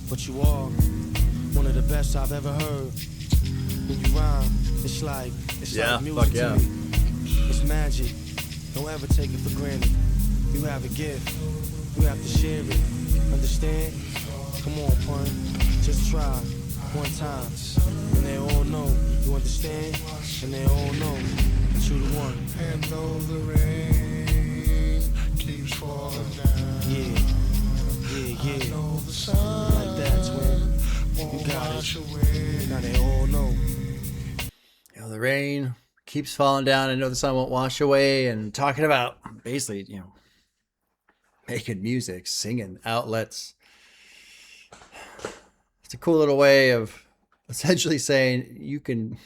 But you are one of the best I've ever heard. When you rhyme, it's like music to me. It's magic. Don't ever take it for granted. You have a gift. You have to share it. Understand? Come on, pun. Just try one time. And they all know. You understand? And they all know that you the one. And though the rain keeps falling down. Yeah. I know the sun like that, twin. You got it. Away. Now they all know. You know, the rain keeps falling down. I know the sun won't wash away. And talking about basically, making music, singing outlets. It's a cool little way of essentially saying you can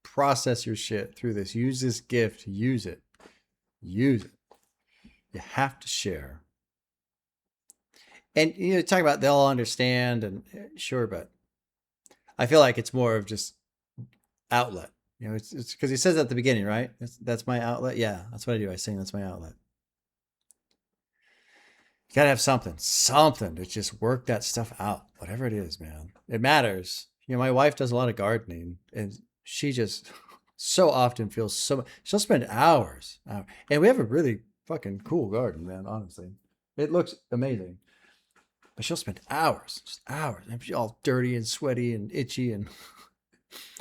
process your shit through this. Use this gift. Use it. You have to share. And, talking about they'll understand and sure, but I feel like it's more of just outlet. It's because he says at the beginning, right? That's my outlet. Yeah, that's what I do. I sing. That's my outlet. You got to have something to just work that stuff out. Whatever it is, man. It matters. My wife does a lot of gardening and she just so often feels she'll spend hours. And we have a really fucking cool garden, man, honestly. It looks amazing. But she'll spend hours, just hours, and she's all dirty and sweaty and itchy, and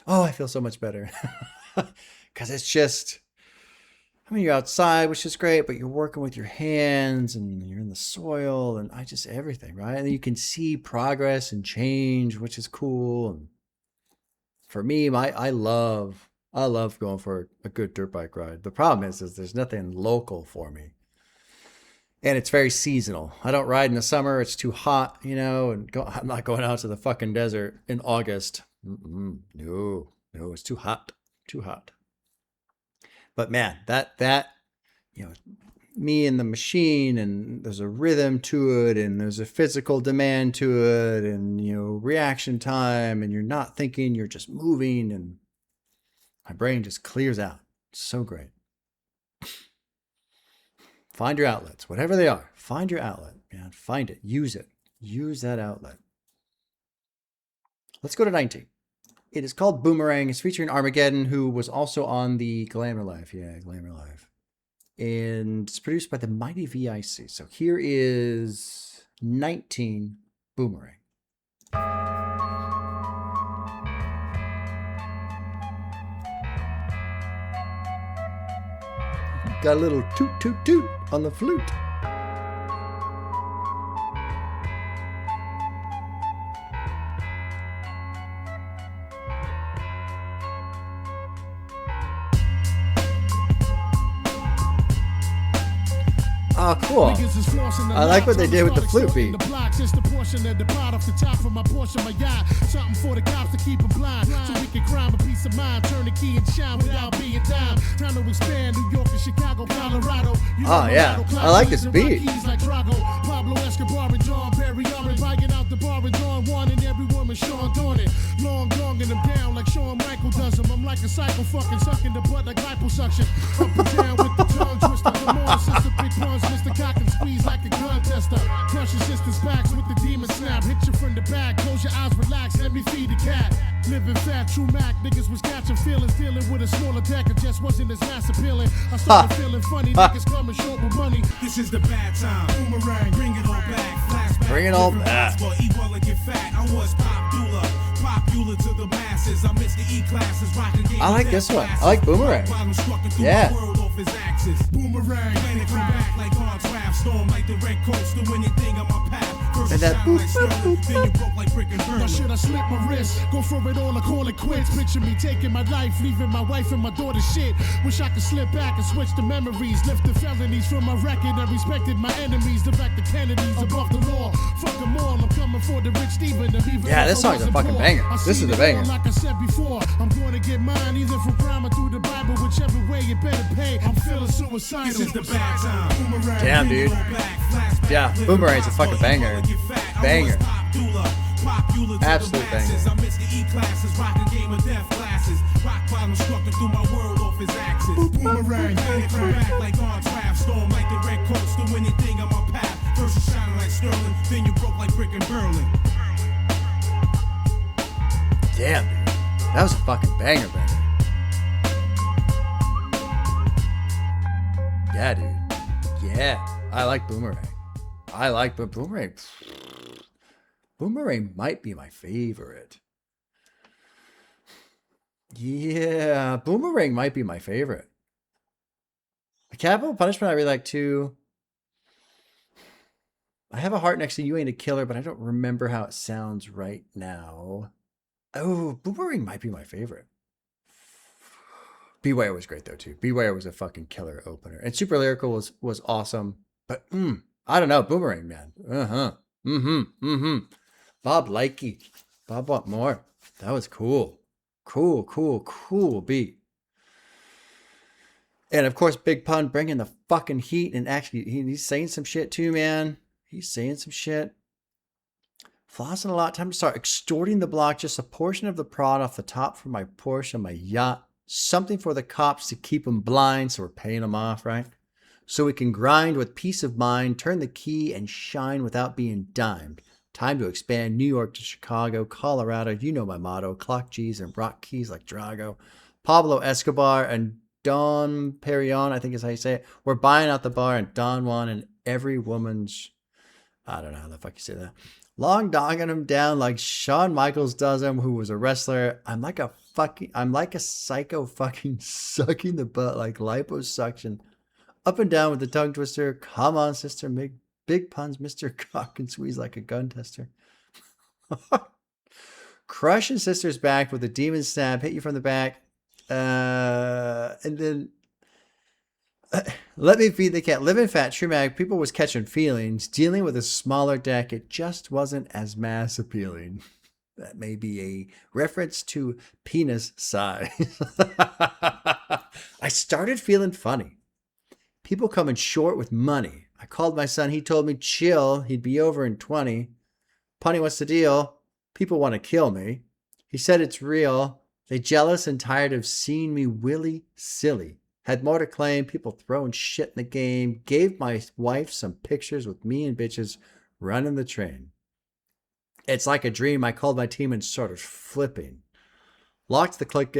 oh, I feel so much better. Because it's just, I mean, you're outside, which is great, but you're working with your hands and you're in the soil and everything, right? And you can see progress and change, which is cool. And for me, I love going for a good dirt bike ride. The problem is there's nothing local for me. And it's very seasonal. I don't ride in the summer. It's too hot, and I'm not going out to the fucking desert in August. No, it's too hot. Too hot. But man, that me and the machine, and there's a rhythm to it, and there's a physical demand to it, and reaction time, and you're not thinking, you're just moving, and my brain just clears out. It's so great. Find your outlets, whatever they are. Find your outlet, man. Find it. Use it. Use that outlet. Let's go to 19. It is called Bommerang. It's featuring Armageddon, who was also on the Glamour Life. Yeah, Glamour Life. And it's produced by the Mighty VIC. So here is 19, Bommerang. Got a little toot toot toot on the flute. Oh, cool. I like what they did with the flute beat. Just a portion of the pot off the top of my portion, my yacht. Something for the cops to keep them blind, so we can crime a piece of mind, turn the key and shine without being dime. Time to expand New York and Chicago, Colorado. Oh yeah, I like this beat. Like Drago, Pablo Escobar and John Perry, buying out the bar and Dawn Juan and every woman Sean doing it. Long donging them down like Shawn Michael does them. I'm like a cycle fucking sucking the butt like liposuction. Up and down with the tongue twister. Come on, sister, big puns, Mr. Cock and squeeze like a gun tester. Crush your sister's backs with the demon snap. Hit you from the back, close your eyes, relax, let me feed the cat. Living fat, true Mac, niggas was catching feelings, dealing with a smaller deck, it just wasn't as mass appealing. I started feeling funny, niggas coming short with money. This is the bad time. Boomerang, bring it all back. Flashback. Bring it all back. Eat well and get fat. I was popular to the masses. I missed the E classes, rocking games. I like this one. I like Bommerang. Yeah. Boomerang, and it come back like on draft storm, like the red coast, do anything on my path. First And that shine like Sterling, then you broke like brick and burn. Now should I slip my wrist? Go for it all or call it quits? Picture me taking my life, leaving my wife and my daughter shit. Wish I could slip back and switch the memories, lift the felonies from my record. I respected my enemies, direct the Kennedys above the law. Fuck them all, I'm coming for the rich Steven. Yeah, this song's a fucking banger. This is a banger. Like I said before, I'm going to get mine either from crime or through the Bible, whichever way it better pay. I'm feeling suicidal. This is the bad time. Boomerang, damn, dude. Yeah, Bommerang's a fucking banger. Banger. Absolute banger. I missed the E classes, rocking game of death classes. Rock bottom strucking through my world off his axis. Boomerang, and it come back like on draft storm, like the red coast, do anything on my path. First you shining like Sterling, then you broke like brick and Berlin. Damn, dude. That was a fucking banger. Yeah, dude. Yeah. I like Bommerang. Bommerang. Bommerang might be my favorite. Yeah, Bommerang might be my favorite. Capital Punishment I really like too. I have a heart next to You Ain't a Killer, but I don't remember how it sounds right now. Oh, Bommerang might be my favorite. Beware was great though too. Beware was a fucking killer opener. And Super Lyrical was awesome. But I don't know, Bommerang, man. Bob Likey. Bob want more. That was cool. Cool beat. And of course, Big Pun bringing the fucking heat, and actually he's saying some shit too, man. He's saying some shit. Flossing a lot. Time to start extorting the block. Just a portion of the prod off the top for my Porsche and my yacht. Something for the cops to keep them blind, so we're paying them off, right? So we can grind with peace of mind, turn the key, and shine without being dimed. Time to expand New York to Chicago, Colorado. You know my motto. Clock G's and rock keys like Drago. Pablo Escobar and Don Perignon, I think is how you say it. We're buying out the bar, and Don Juan and every woman's I don't know how the fuck you say that. Long dogging him down like Shawn Michaels does him, who was a wrestler. I'm like a psycho fucking sucking the butt like liposuction. Up and down with the tongue twister. Come on, sister. Make big puns, Mr. Cock and squeeze like a gun tester. Crushing sister's back with a demon stab. Hit you from the back. And then let me feed the cat. Living fat, true mag. People was catching feelings. Dealing with a smaller deck. It just wasn't as mass appealing. That may be a reference to penis size. I started feeling funny. People coming short with money. I called my son. He told me chill. He'd be over in 20. Punny, what's the deal? People want to kill me. He said it's real. They jealous and tired of seeing me willy silly. Had more to claim. People throwing shit in the game. Gave my wife some pictures with me and bitches running the train. It's like a dream. I called my team and started flipping. Locked the clip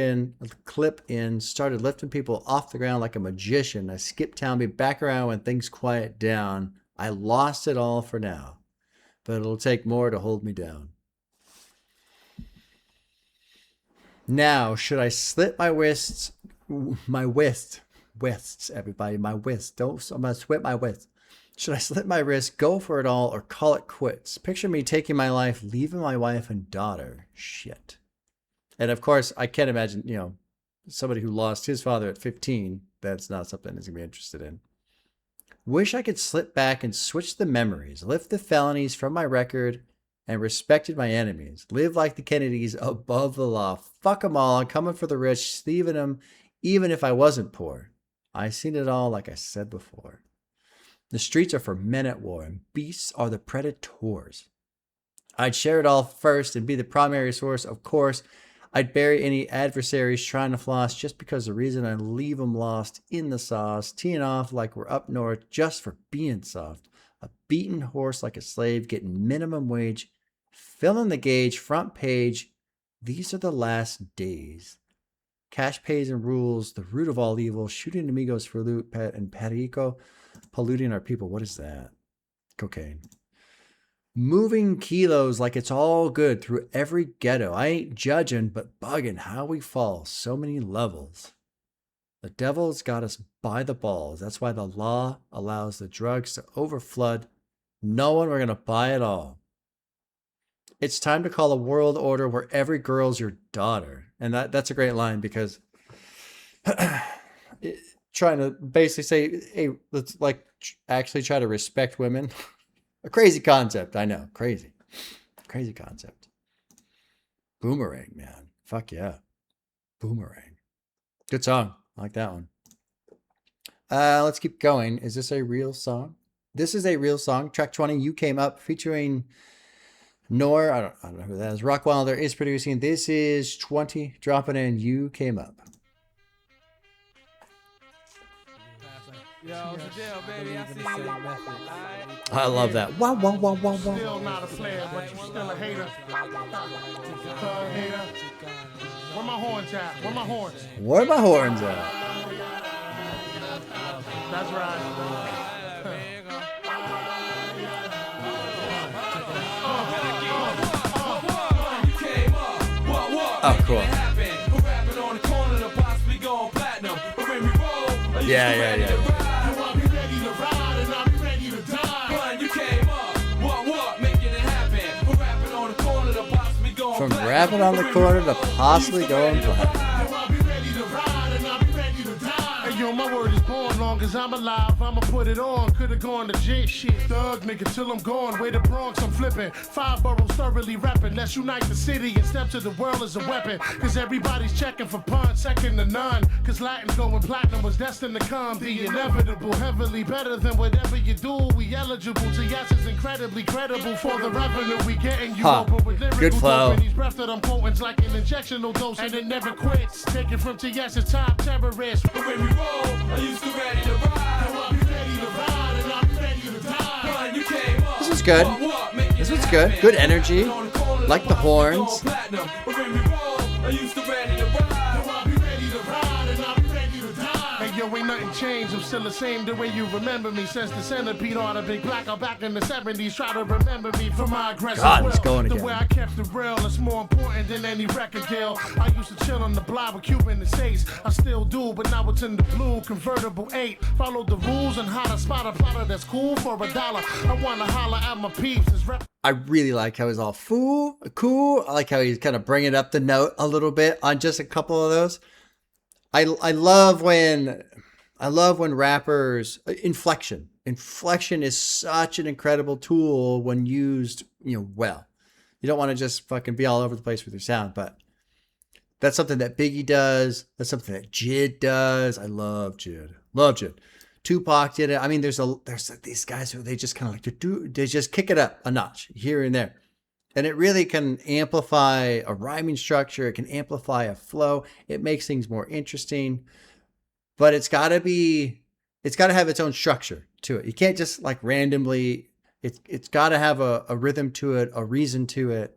in, started lifting people off the ground like a magician. I skipped town, be back around when things quiet down. I lost it all for now, but it'll take more to hold me down. Now, should I slit my wrists? Everybody, my wrists. I'm gonna sweat my wrists. Should I slit my wrist, go for it all, or call it quits? Picture me taking my life, leaving my wife and daughter. Shit. And of course, I can't imagine, somebody who lost his father at 15. That's not something he's going to be interested in. Wish I could slip back and switch the memories, lift the felonies from my record, and respected my enemies. Live like the Kennedys, above the law. Fuck them all. I'm coming for the rich, thieving them, even if I wasn't poor. I seen it all, like I said before. The streets are for men at war, and beasts are the predators. I'd share it all first and be the primary source, of course. I'd bury any adversaries trying to floss just because the reason I leave them lost in the sauce, teeing off like we're up north just for being soft. A beaten horse like a slave, getting minimum wage, filling the gauge, front page. These are the last days. Cash pays and rules, the root of all evil, shooting amigos for loot, and Perico, polluting our people. What is that? Cocaine. Moving kilos like it's all good through every ghetto. I ain't judging, but bugging how we fall so many levels. The devil's got us by the balls. That's why the law allows the drugs to overflood. Knowing we're going to buy it all. It's time to call a world order where every girl's your daughter. And that's a great line because trying to basically say, hey, let's actually try to respect women. A crazy concept, I know. Crazy. Crazy concept. Bommerang, man. Fuck yeah. Bommerang. Good song. I like that one. Let's keep going. Is this a real song? This is a real song. Track 20, You Came Up, featuring Nor. I don't know who that is. Rockwilder is producing. This is 20, dropping in You Came Up. Yo, it's a deal, baby. I see you. I love that. Wow, wow, wow, wow, wow. Still not a player, but you still a hater. Hater. Where my horns at? Where my horns? Where my horns at? That's right. Oh, cool. Yeah. From rapping on the corner to possibly going platinum. Yo, my word is born, long as I'm alive, I'ma put it on. Could've gone to jail, shit, thug nigga, till I'm gone. Way to Bronx, I'm flipping. 5 boroughs thoroughly repping. Let's unite the city and step to the world as a weapon. Cause everybody's checking for puns, second to none. Cause Latin's going platinum was destined to come. The inevitable, heavily better than whatever you do. We eligible to yes is incredibly credible for the revenue we getting. You open with lyrical. Good flow. These breath that I'm quoting's like an injectional dose and it never quits. Take it from TS to top terrorist. But when we roll, I used to ready to ride. Now I'll be ready to ride and I'll be ready to die. You came up. This is good. This was good. Good energy. Like the horns. But when we roll, I used to ready to ride. Now I'll be ready to ride and I'll be ready to die. Hey yo, ain't nothing changed. I'm still the same the way you remember me. Since the centipede on a big black, I'm back in the 70s. Try to remember me from my aggressive God, it's will. going The again. way I kept it real is more important than any record deal. I used to chill on the block with Cuban and States. I still do, but now it's in the blue convertible 8. Follow the rules and how to spot a plotter that's cool for $1. I wanna holler at my peeps. It's rep- I really like how he's all cool. I like how he's kind of bringing up the note a little bit on just a couple of those. I love when rappers inflection is such an incredible tool when used, well. You don't want to just fucking be all over the place with your sound, but that's something that Biggie does. That's something that Jid does. I love Jid. Tupac did it. I mean, there's these guys who they just kind of they just kick it up a notch here and there. And it really can amplify a rhyming structure. It can amplify a flow. It makes things more interesting. But it's got to have its own structure to it. You can't just like randomly, it's got to have a rhythm to it, a reason to it.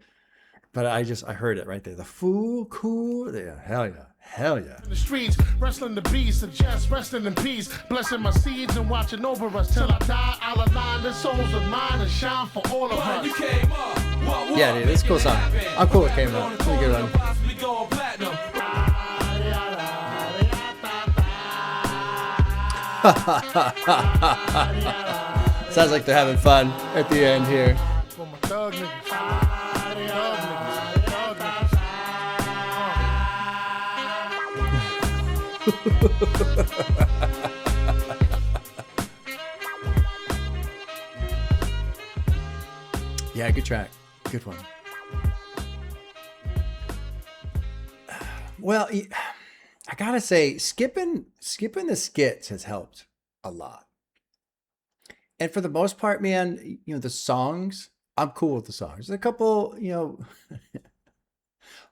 But I heard it right there. The fool, cool. Yeah, hell yeah. in the streets, wrestling the beast, suggest resting in peace, blessing my seeds and watching over us till I die. I'll align the souls of mine and shine for all of us. Yeah, dude, it's a cool song. I'm cool with Came Up. It's a good one. Sounds like they're having fun at the end here. For my thug niggas. Thug niggas. Yeah, good track. Good one. Well, I gotta say, skipping the skits has helped a lot. And for the most part, man, the songs, I'm cool with the songs. There's a couple,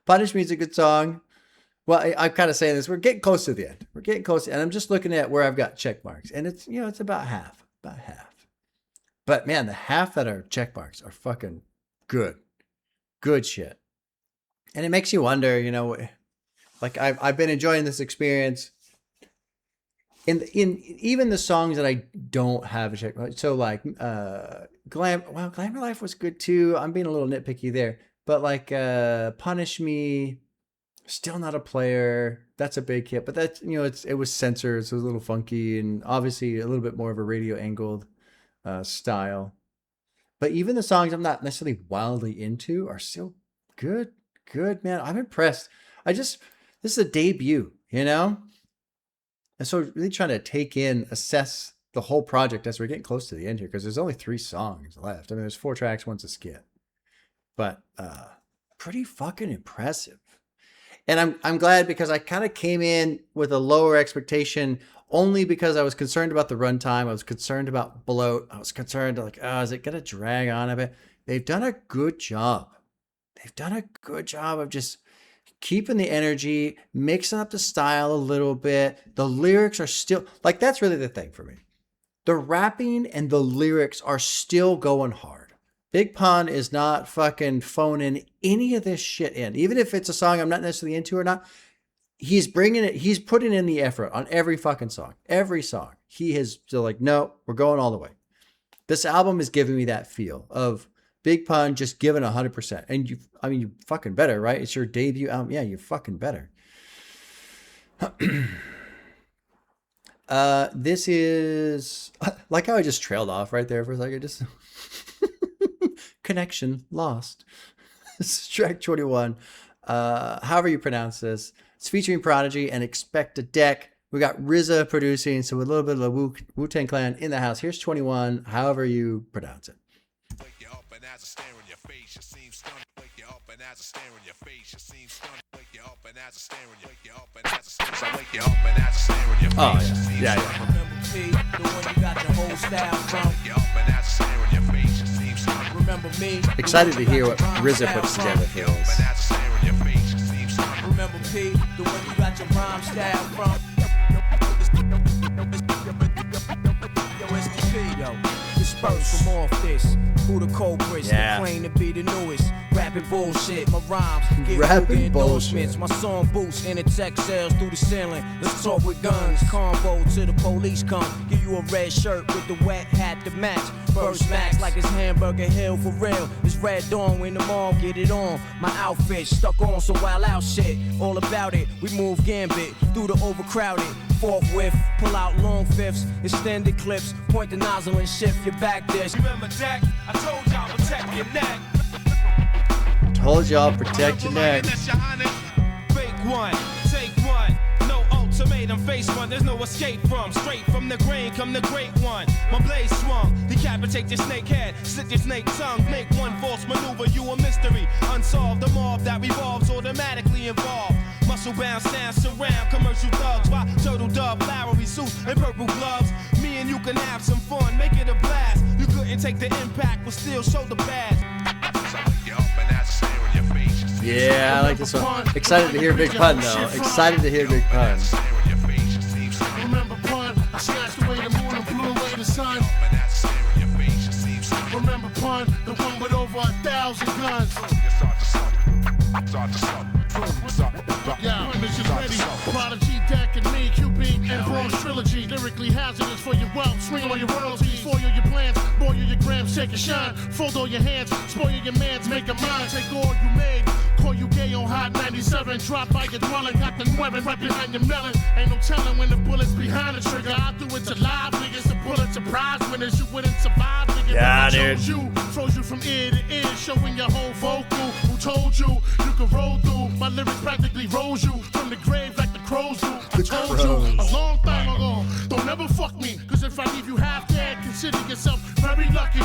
Punish Me is a good song. Well, I'm kind of saying this. We're getting close to the end. And I'm just looking at where I've got check marks. And it's, it's about half. But man, the half that are check marks are fucking good. Good shit. And it makes you wonder, like I've been enjoying this experience. In even the songs that I don't have a check mark. So like Glamour Life was good too. I'm being a little nitpicky there. But like Punish Me, still not a player. That's a big hit. But that's it was censored, so it was a little funky and obviously a little bit more of a radio angled style. But even the songs I'm not necessarily wildly into are still good, man. I'm impressed. This is a debut, And so really trying to assess the whole project as we're getting close to the end here, because there's only 3 songs left. I mean, there's 4 tracks, one's a skit. But pretty fucking impressive. And I'm glad, because I kind of came in with a lower expectation only because I was concerned about the runtime. I was concerned about bloat. I was concerned is it going to drag on a bit? They've done a good job. Of just keeping the energy, mixing up the style a little bit. The lyrics are still, that's really the thing for me. The rapping and the lyrics are still going hard. Big Pun is not fucking phoning any of this shit in. Even if it's a song I'm not necessarily into or not, he's bringing it, he's putting in the effort on every fucking song. Every song. He has still no, we're going all the way. This album is giving me that feel of Big Pun just giving 100%. And you fucking better, right? It's your debut album. Yeah, you fucking better. This is like how I just trailed off right there for a second. Just connection lost. This is track 21. However you pronounce this. It's featuring Prodigy and Expect a Deck. We got RZA producing, so a little bit of the Wu-Tang Clan in the house. Here's 21, however you pronounce it. Wake you up and as I stare in your face, you seem stunning. Wake you up and as I stare in your face, you seem stunning. Wake you up and as I stare in your face, wake you up and as I stare. So wake you up and as I stare in your face. Oh you seem yeah. stunning. Remember me, the one you got the whole style from. Wake you up and as I stare in your face, you seem stunning. Remember me. Excited to hear what RZA puts together for Wake you up and this. as I stare in your face, you seem stunning. Remember P, the one you got your rhyme style from. Yo, it's the P, yo. Disperse from off this. Who the culprits? Yeah. They claim to be the newest. Rapping bullshit. My rhymes get Rapping through the endorsements. My song boosts and the tech sales through the ceiling. Let's talk with guns. Combo to the police come. Give you a red shirt with the wet hat to match. First max like it's Hamburger Hill for real. It's Red Dawn when the mall get it on. My outfit stuck on some wild out shit. All about it. We move gambit through the overcrowded. Fourth whiff, pull out long fifths, extended clips, point the nozzle and shift your back dish. Remember Jack? I told y'all protect your neck. Told y'all protect your neck. Fake one, take one. No ultimatum, face one. There's no escape from. Straight from the grain, come the great one. My blade swung, decapitate your snake head, slit your snake tongue. Make one false maneuver, you a mystery. Unsolved, the mob that revolves automatically involved. Muscle bound sound surround commercial thugs. Why turtle dove, flowery suits, and purple gloves. Me and you can have some fun, make it a blast. You couldn't take the impact, but still show the badge. Yeah, I like this one. Excited to hear Big Pun though. Excited to hear Big Pun. Remember Pun? I snatched away the moon and blew away the sun. Remember Pun? The one with over 1,000 guns. Yeah, mission ready. Prodigy, Deck, and me, QB, and Bronze Trilogy. Lyrically hazardous for your wealth. Swing on your royalties. Foil your plans. Boil your grams. Shake and shine. Fold all your hands. Spoil your mans. Make a mind. Take all you made. Call you gay on Hot 97. Drop by your dwelling. Got the weapon right behind your melon. Ain't no telling when the bullet's behind the trigger. I do it to live niggas. The bullet's a prize winners. You wouldn't survive, nigga. Yeah, Never dude. chose you. Froze you from ear to ear. Showing your whole vocal. Who told you you could roll through? My lyrics practically rose you from the grave like the crows do. I told you a long time ago. Don't ever fuck me. Cause if I leave you half dead, consider yourself very lucky.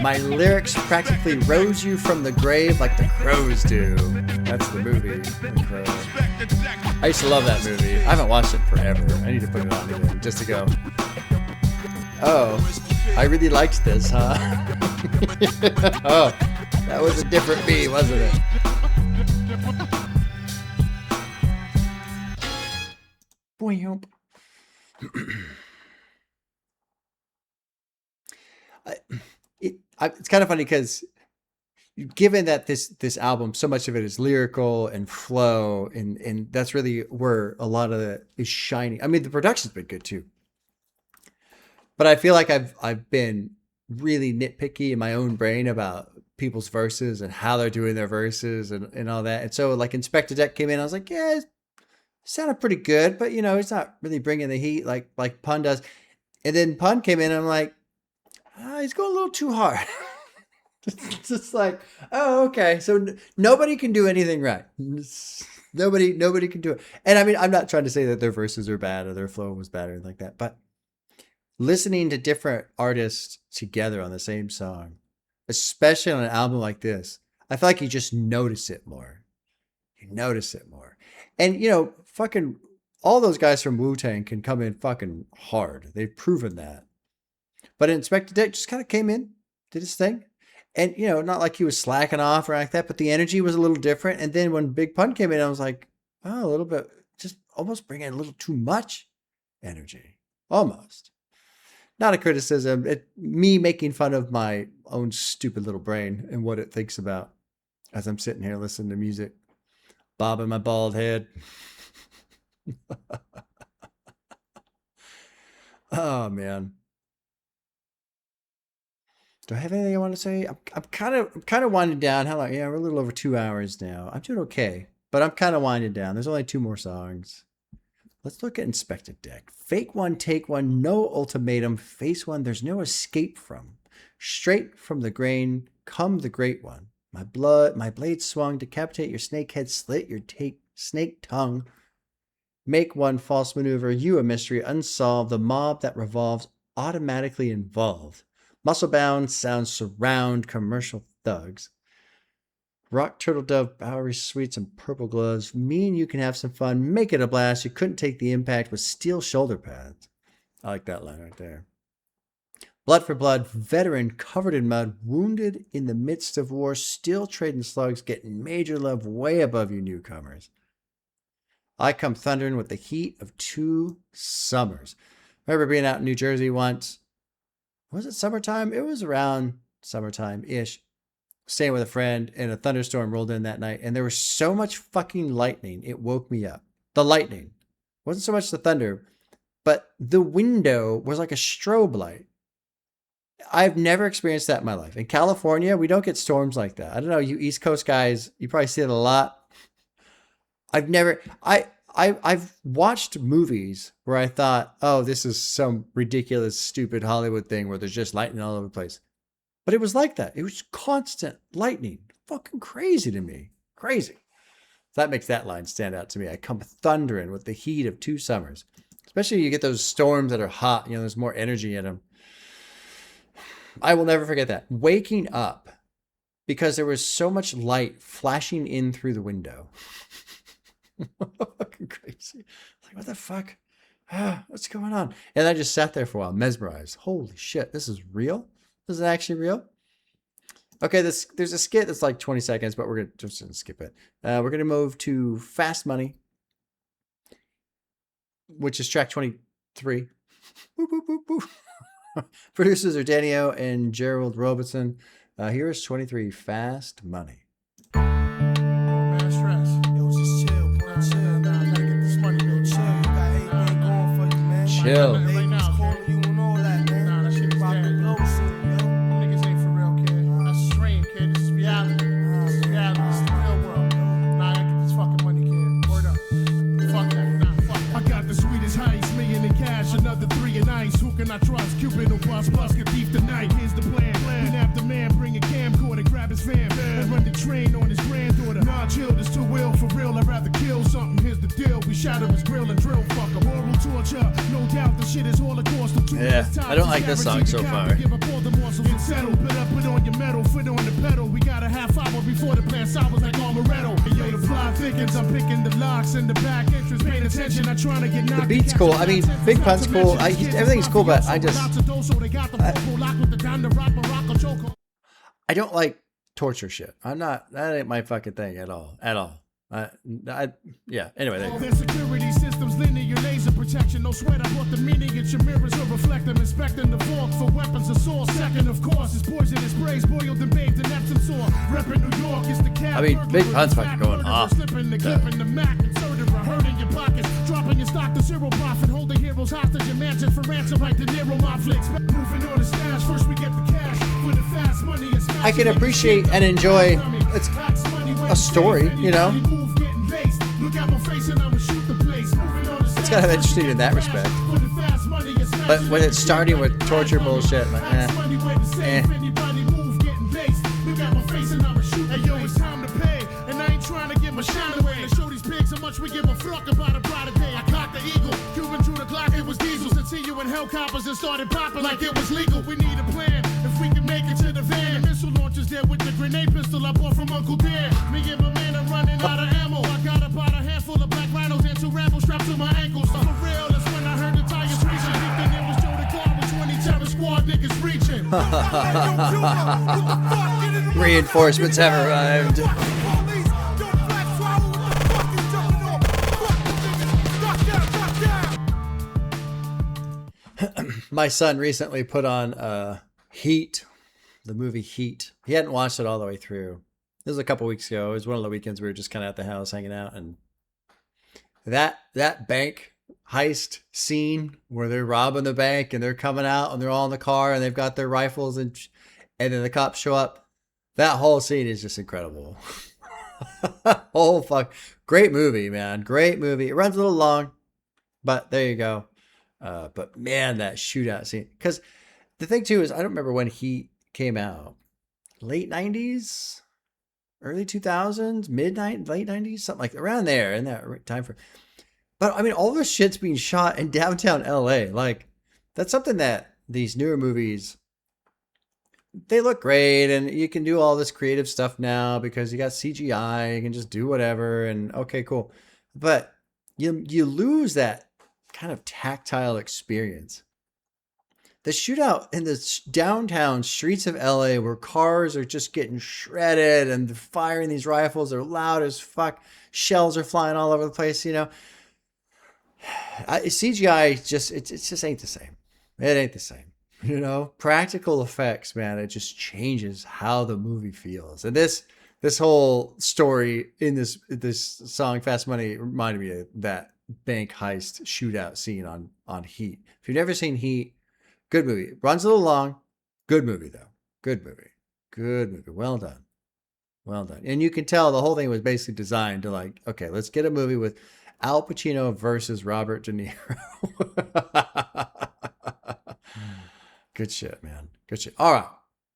My lyrics practically rose you from the grave like the crows do. That's the movie, The Crow. I used to love that movie. I haven't watched it forever. I need to put it on again just to go, oh, I really liked this, huh? Oh, that was a different me, wasn't it? Boing. It's kind of funny because given that this album, so much of it is lyrical and flow, and that's really where a lot of it is shining. I mean, the production's been good too, but I feel like I've been really nitpicky in my own brain about people's verses and how they're doing their verses and all that. And so like Inspector Deck came in, I was like, yeah, it sounded pretty good, but you know, it's not really bringing the heat like Pun does. And then Pun came in, and I'm like, he's going a little too hard. It's just like, oh, okay. So nobody can do anything right. Nobody can do it. And I mean, I'm not trying to say that their verses are bad or their flow was bad or anything like that, but listening to different artists together on the same song, especially on an album like this, I feel like you just notice it more. You notice it more. And, you know, fucking all those guys from Wu-Tang can come in fucking hard. They've proven that. But Inspector Deck just kind of came in, did his thing. And, you know, not like he was slacking off or like that, but the energy was a little different. And then when Big Pun came in, I was like, oh, a little bit, just almost bringing a little too much energy. Almost. Not a criticism. Me making fun of my own stupid little brain and what it thinks about as I'm sitting here listening to music, bobbing my bald head. Oh, man. Do I have anything I want to say? I'm kind of winding down. How long? Yeah, we're a little over 2 hours now. I'm doing okay, but I'm kind of winding down. There's only 2 more songs. Let's look at Inspector Deck. Fake one, take one, no ultimatum. Face one, there's no escape from. Straight from the grain, come the great one. My blade swung, decapitate your snake head, slit your snake tongue. Make one false maneuver, you a mystery unsolved. The mob that revolves automatically involved. Muscle-bound sounds surround commercial thugs. Rock Turtle Dove, Bowery Sweets, and Purple Gloves. Me and you can have some fun. Make it a blast. You couldn't take the impact with steel shoulder pads. I like that line right there. Blood for blood, veteran covered in mud, wounded in the midst of war, still trading slugs, getting major love way above you newcomers. I come thundering with the heat of 2 summers. Remember being out in New Jersey once. Was it summertime? It was around summertime-ish. staying with a friend, and a thunderstorm rolled in that night, and there was so much fucking lightning, it woke me up. The lightning. Wasn't so much the thunder, but the window was like a strobe light. I've never experienced that in my life. In California, we don't get storms like that. I don't know, you East Coast guys, you probably see it a lot. I've watched movies where I thought, oh, this is some ridiculous, stupid Hollywood thing where there's just lightning all over the place. But it was like that. It was constant lightning. Fucking crazy to me. Crazy. That makes that line stand out to me. I come thundering with the heat of 2 summers. Especially you get those storms that are hot. There's more energy in them. I will never forget that. Waking up because there was so much light flashing in through the window. Fucking crazy. Like, what the fuck? What's going on? And I just sat there for a while, mesmerized. Holy shit, this is real? This is actually real? Okay, there's a skit that's like 20 seconds, but we're going to just skip it. We're going to move to Fast Money, which is track 23. Boop, boop, boop, boop. Producers are Danio and Gerald Robertson. Here is 23, Fast Money. Man, stress. Yo, just chill, bro. Chill. Nah, I gotta get this money, yo. Chill. You got 8 men going for you, man. Chill. Ladies calling you and all that, man. Nah, that shit is dead. Niggas ain't for real, kid. That's a dream, kid. This is reality. This is reality. This is the real world. Nah, I gotta get this fucking money, kid. Word up. Fuck that. Nah, fuck that. I got the sweetest heist, million in cash, another 3 in ice. Who can I trust? Cupid or bust get thief tonight. Here's the plan. Kidnap the man, bring a camcorder, grab his fam, and run the train on his granddaughter. Nah, chill, this too ill for real. I'd rather kill something. Here's the deal. We shatter his grill and drill fuck him. Oral torture. No doubt the shit is Holocaust. Yeah, I don't like this song so far. Give up all the morsels and settle. Put on your metal, foot on the pedal. We got a half hour before the plan sours like Amaretto. And yo, the plot thickens. I'm picking the locks in the back entrance. Paying attention. I'm trying to get knocked. The beat's cool. I mean, Big Pun's cool. Everything's cool, but I don't like torture shit. That ain't my fucking thing at all. Yeah. Anyway, there you go. Their security systems, linear laser protection. No sweat, I brought the meaning at your mirrors or reflect them. Inspecting the vault for weapons assault. Second, of course, is poisonous sprays boiled and bathed in Epsom salt. Reppin' New York is the cap. I mean, Big Pun's fucking going off. Slipping the clip in the Mac, inserted a hurt in your pockets. Dropping your stock to zero profit. Holding heroes hostage in mansion for ransom like De Niro mob flicks. Moving on the stash, first we get the cash. For the fast money, I can appreciate and enjoy it's a story, you know. It's kind of interesting in that respect. But when it's starting with torture bullshit, like, eh. We give a fuck about a brighter day. I caught the eagle. Cuban drew the Glock. It was diesels. And see you in helicopters and started popping like it was legal. We need a plan if we can make it to the van. The missile launchers there with the grenade pistol I bought from Uncle Dan. Me and my man are running out of ammo. I got about a handful of black rhinos and 2 rambles strapped to my ankles. For real, that's when I heard the tires screeching. Thinking it was Joe the car with 20 terror squad niggas reaching. Reinforcements have arrived. My son recently put on Heat, the movie Heat. He hadn't watched it all the way through. This was a couple weeks ago. It was one of the weekends we were just kind of at the house hanging out, and that bank heist scene where they're robbing the bank and they're coming out and they're all in the car and they've got their rifles and then the cops show up. That whole scene is just incredible. Oh fuck, great movie, man, great movie. It runs a little long, but there you go. But man, that shootout scene. Because the thing too is, I don't remember when Heat came out. Late 90s, early 2000s, late 90s, something like around there in that time frame. But I mean, all this shit's being shot in downtown LA. Like, that's something that these newer movies, they look great, and you can do all this creative stuff now because you got CGI. You can just do whatever, and okay, cool. But you lose that kind of tactile experience. The shootout in the downtown streets of LA where cars are just getting shredded and they're firing these rifles, they're loud as fuck, shells are flying all over the place, you know. CGI just, it just ain't the same. It ain't the same. You know, practical effects, man, it just changes how the movie feels. And this whole story in this song Fast Money reminded me of that bank heist shootout scene on Heat. If you've never seen Heat, good movie. Runs a little long. Good movie though. Good movie. Good movie. Well done. Well done. And you can tell the whole thing was basically designed to like, okay, let's get a movie with Al Pacino versus Robert De Niro. Good shit, man. Good shit. All right.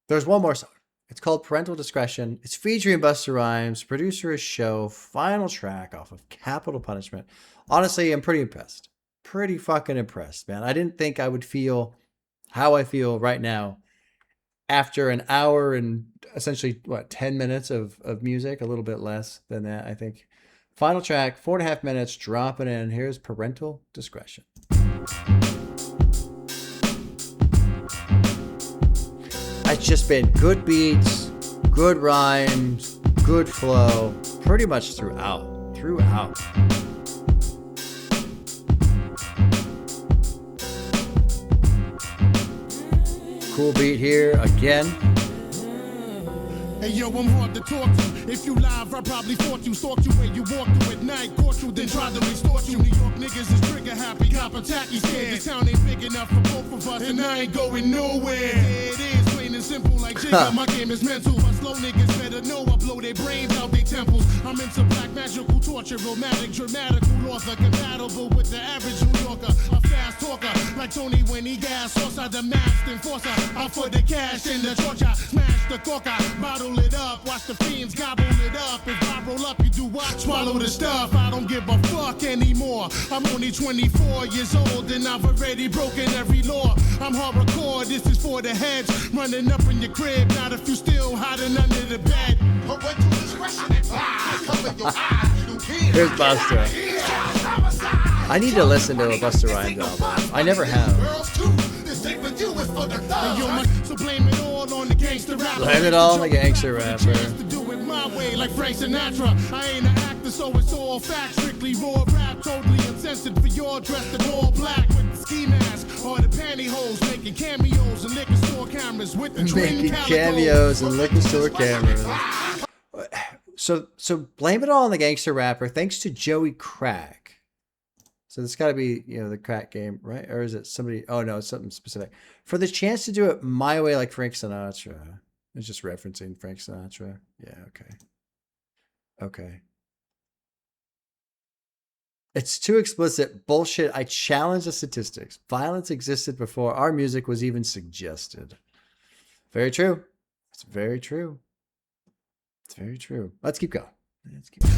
There's one more song. It's called Parental Discretion. It's featuring Busta Rhymes. Producer is Show. Final track off of Capital Punishment. Honestly, I'm pretty impressed. Pretty fucking impressed, man. I didn't think I would feel how I feel right now after an hour and essentially, 10 minutes of music? A little bit less than that, I think. Final track, 4.5 minutes, dropping in. Here's Parental Discretion. It's just been good beats, good rhymes, good flow, pretty much throughout. Cool beat here again. Hey yo, I'm hard to talk to. If you live, I probably fought you, stalked you where you walked through at night, caught you, then tried to extort you. New York niggas is trigger happy, cop attacky scared. The town ain't big enough for both of us, and I ain't going nowhere. There it is, plain and simple like Jigga. My game is mental, but slow niggas better know I blow their brains out their temples. I'm into black magical torture, romantic, dramatical author, compatible with the average New Yorker. A fast talker, like Tony when he gas, sauce out the masked enforcer. I for the cash in the torture, smash the coca, bottle it up, watch the fiends gobble it up. If I roll up, you do what? Swallow the stuff. I don't give a fuck anymore. I'm only 24 years old and I've already broken every law. I'm hardcore, this is for the heads. Running up in your crib, not if you still hiding under the bed. Here's Busta. I need to listen to a Busta Rhymes album. I never have. So blame it all on the gangster rapper. Blame it all on the gangster rapper. To do it my way, like Frank Sinatra. I ain't an actor, so it's all fact. Strictly raw rap, totally uncensored for your dressed in all black with the ski mask or the pantyhose, making cameos and liquor store cameras with the twin cameos and liquor store cameras. So blame it all on the gangster rapper. Thanks to Joey Crack. So it's got to be, the crack game, right? Or is it somebody? Oh, no, it's something specific. For the chance to do it my way like Frank Sinatra. It's just referencing Frank Sinatra. Yeah, okay. Okay. It's too explicit. Bullshit. I challenge the statistics. Violence existed before our music was even suggested. Very true. It's very true. It's very true. Let's keep going.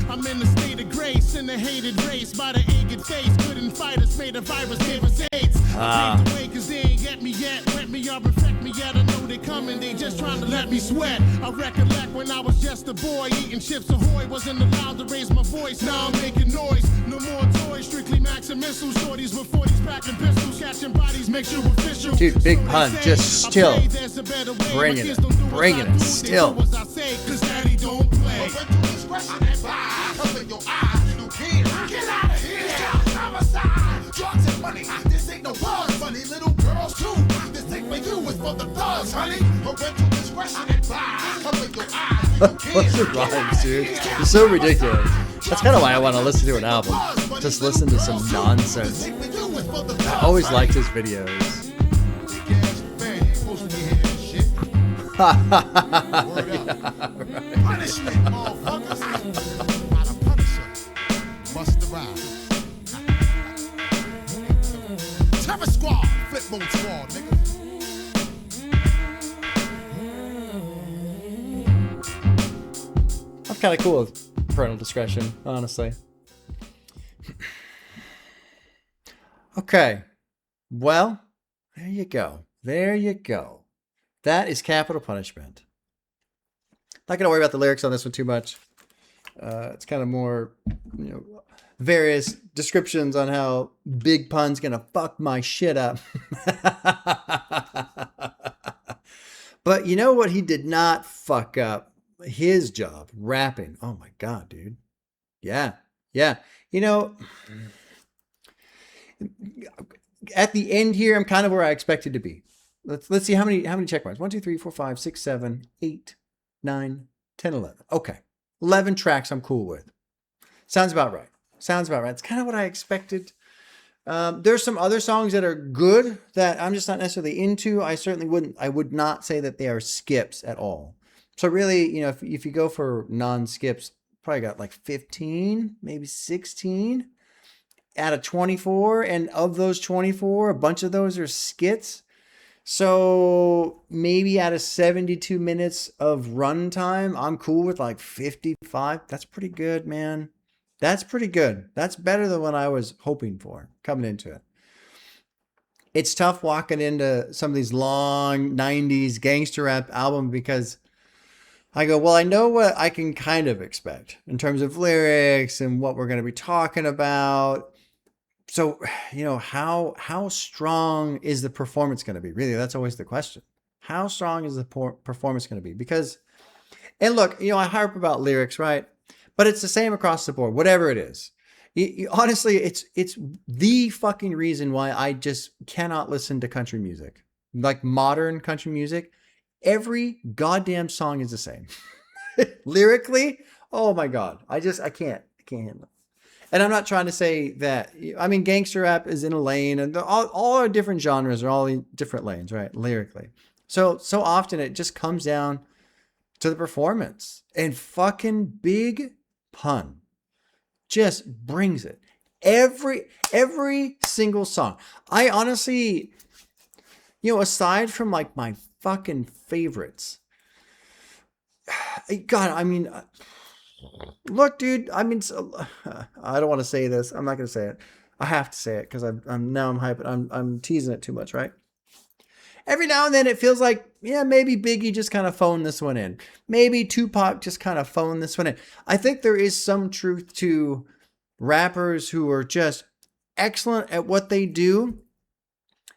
I'm in a state of grace in a hated race by the aged face. Couldn't fight us, made a virus, gave us AIDS. I paved the way cause they ain't get me yet. Wet me or infect me yet. I know they coming, they just trying to let me sweat. I recollect when I was just a boy eating chips ahoy. Wasn't allowed to raise my voice, now I'm making noise. No more toys, strictly max and missiles. Shorties with 40s packing pistols, catching bodies, makes you official. Dude, Big Pun just still bringing it, still. Cause daddy don't play. Your eyes, you can't get out of here. Homicide, drugs and money. This ain't no buzz, funny little girls too. This ain't for you, it's for the thugs, honey. Parental discretion advised. Cover your eyes. What's the rhymes, dude? It's so ridiculous. That's kind of why I want to listen to an album. Just listen to some nonsense. I always liked his videos. Yeah, right. Punishment, motherfuckers. Busta Rhymes. Terror Squad, Flip Mode Squad, nigga. I'm kind of cool with Parental Discretion, honestly. Okay. Well, there you go. There you go. That is Capital Punishment. Not going to worry about the lyrics on this one too much. It's kind of more, various descriptions on how Big Pun's going to fuck my shit up. But you know what? He did not fuck up his job, rapping. Oh my God, dude. Yeah. Yeah. At the end here, I'm kind of where I expected to be. Let's see how many check marks. 1, 2, 3, 4, 5, 6, 7, 8, 9, 10, 11. Okay. 11 tracks I'm cool with. Sounds about right. It's kind of what I expected. There's some other songs that are good that I'm just not necessarily into. I would not say that they are skips at all. So really, if you go for non-skips, probably got like 15, maybe 16 out of 24. And of those 24, a bunch of those are skits. So maybe out of 72 minutes of runtime, I'm cool with like 55. That's pretty good, man. That's pretty good. That's better than what I was hoping for coming into it. It's tough walking into some of these long 90s gangster rap albums because I go, well, I know what I can kind of expect in terms of lyrics and what we're going to be talking about. So, how strong is the performance going to be? Really, that's always the question. How strong is the performance going to be? Because, and look, I harp about lyrics, right? But it's the same across the board, whatever it is. Honestly, it's the fucking reason why I just cannot listen to country music. Like modern country music, every goddamn song is the same. Lyrically, oh my God. I can't handle it. And I'm not trying to say that, gangster rap is in a lane and all our different genres are all in different lanes, right? Lyrically. So often it just comes down to the performance, and fucking Big Pun just brings it. Every single song. I honestly, aside from like my fucking favorites, God, look, dude, I don't want to say this. I'm not going to say it. I have to say it because I'm hyping. I'm teasing it too much, right? Every now and then it feels like, maybe Biggie just kind of phoned this one in. Maybe Tupac just kind of phoned this one in. I think there is some truth to rappers who are just excellent at what they do,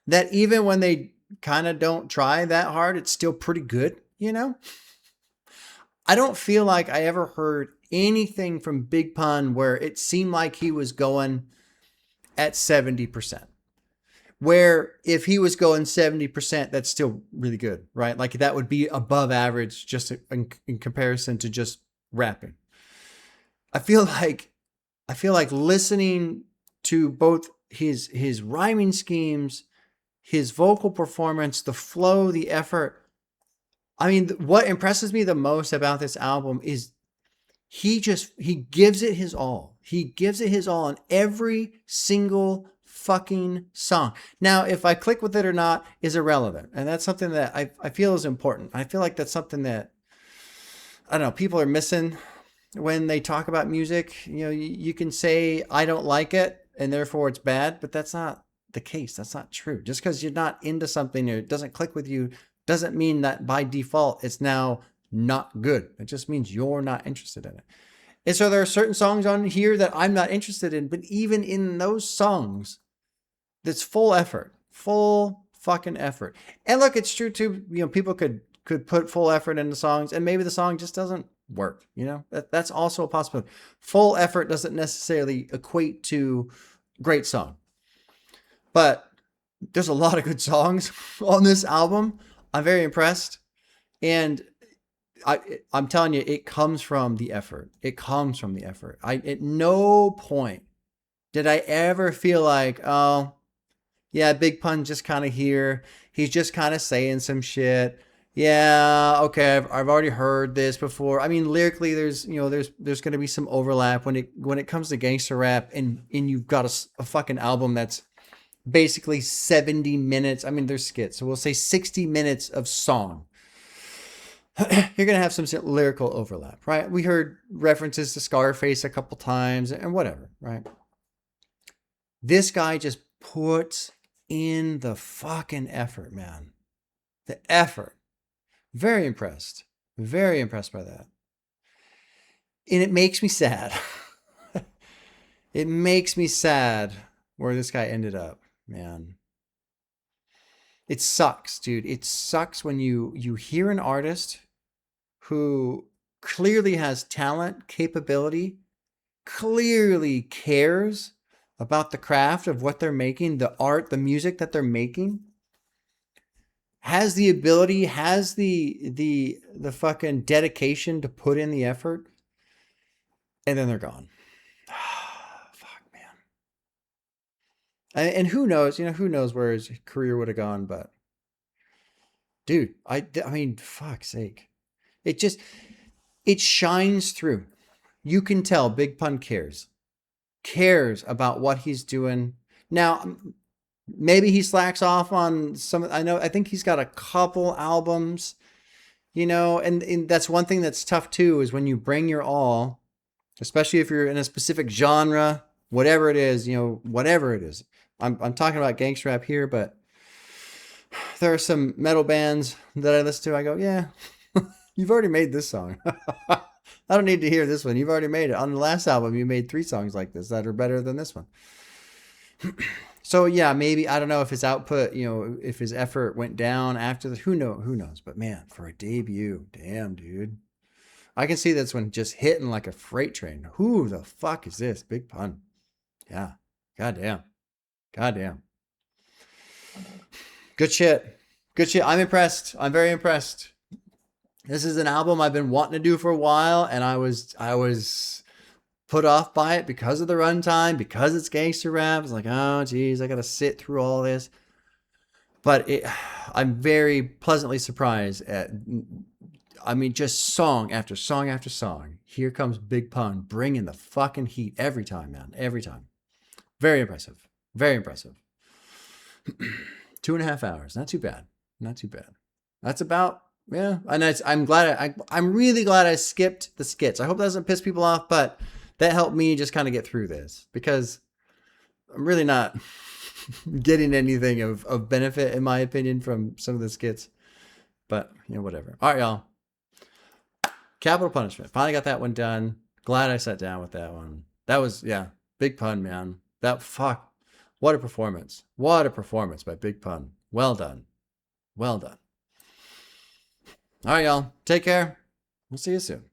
that even when they kind of don't try that hard, it's still pretty good, I don't feel like I ever heard anything from Big Pun where it seemed like he was going at 70%. Where if he was going 70%, that's still really good, right? Like that would be above average just in comparison to just rapping. I feel like listening to both his rhyming schemes, his vocal performance, the flow, the effort. What impresses me the most about this album is he gives it his all. He gives it his all on every single fucking song. Now, if I click with it or not is irrelevant. And that's something that I feel is important. I feel like that's something that, I don't know, people are missing when they talk about music. You can say, I don't like it and therefore it's bad, but that's not the case. That's not true. Just because you're not into something or it doesn't click with you doesn't mean that by default it's now not good. It just means you're not interested in it. And so there are certain songs on here that I'm not interested in, but even in those songs, that's full effort, full fucking effort. And look, it's true too. People could put full effort into songs and maybe the song just doesn't work. That's also a possibility. Full effort doesn't necessarily equate to great song, but there's a lot of good songs on this album. I'm very impressed. And I'm telling you, it comes from the effort. It comes from the effort. At no point did I ever feel like, oh, yeah, Big Pun just kind of here. He's just kind of saying some shit. Yeah, okay, I've already heard this before. Lyrically, there's going to be some overlap when it comes to gangster rap, and you've got a fucking album that's basically 70 minutes. There's skits, so we'll say 60 minutes of song. You're going to have some lyrical overlap, right? We heard references to Scarface a couple times and whatever, right? This guy just puts in the fucking effort, man. The effort. Very impressed. Very impressed by that. And it makes me sad. It makes me sad where this guy ended up, man. It sucks, dude. It sucks when you hear an artist who clearly has talent, capability, clearly cares about the craft of what they're making, the art, the music that they're making, has the ability, has the fucking dedication to put in the effort, and then they're gone. Fuck, man. And who knows, who knows where his career would have gone, but dude, I mean, fuck's sake. It shines through. You can tell Big Pun cares about what he's doing. Now, maybe he slacks off on I think he's got a couple albums, and that's one thing that's tough too, is when you bring your all, especially if you're in a specific genre, whatever it is, whatever it is. I'm talking about gangster rap here, but there are some metal bands that I listen to. I go, yeah, you've already made this song. I don't need to hear this one. You've already made it. On the last album, you made 3 songs like this that are better than this one. So yeah, maybe, I don't know if his output, if his effort went down after who knows? But man, for a debut, damn, dude. I can see that's when just hitting like a freight train. Who the fuck is this? Big Pun. Yeah. Goddamn. Good shit. I'm impressed. I'm very impressed. This is an album I've been wanting to do for a while, and I was put off by it because of the runtime, because it's gangster rap. It's like, oh geez, I gotta sit through all this. But I'm very pleasantly surprised at, just song after song after song. Here comes Big Pun bringing the fucking heat every time, man. Every time. Very impressive. Very impressive. 2.5 hours. Not too bad. That's about, yeah. And I'm really glad I skipped the skits. I hope that doesn't piss people off, but that helped me just kind of get through this, because I'm really not getting anything of benefit, in my opinion, from some of the skits. But, whatever. All right, y'all. Capital Punishment. Finally got that one done. Glad I sat down with that one. That was, yeah, Big Pun, man. What a performance. What a performance by Big Pun. Well done. All right, y'all. Take care. We'll see you soon.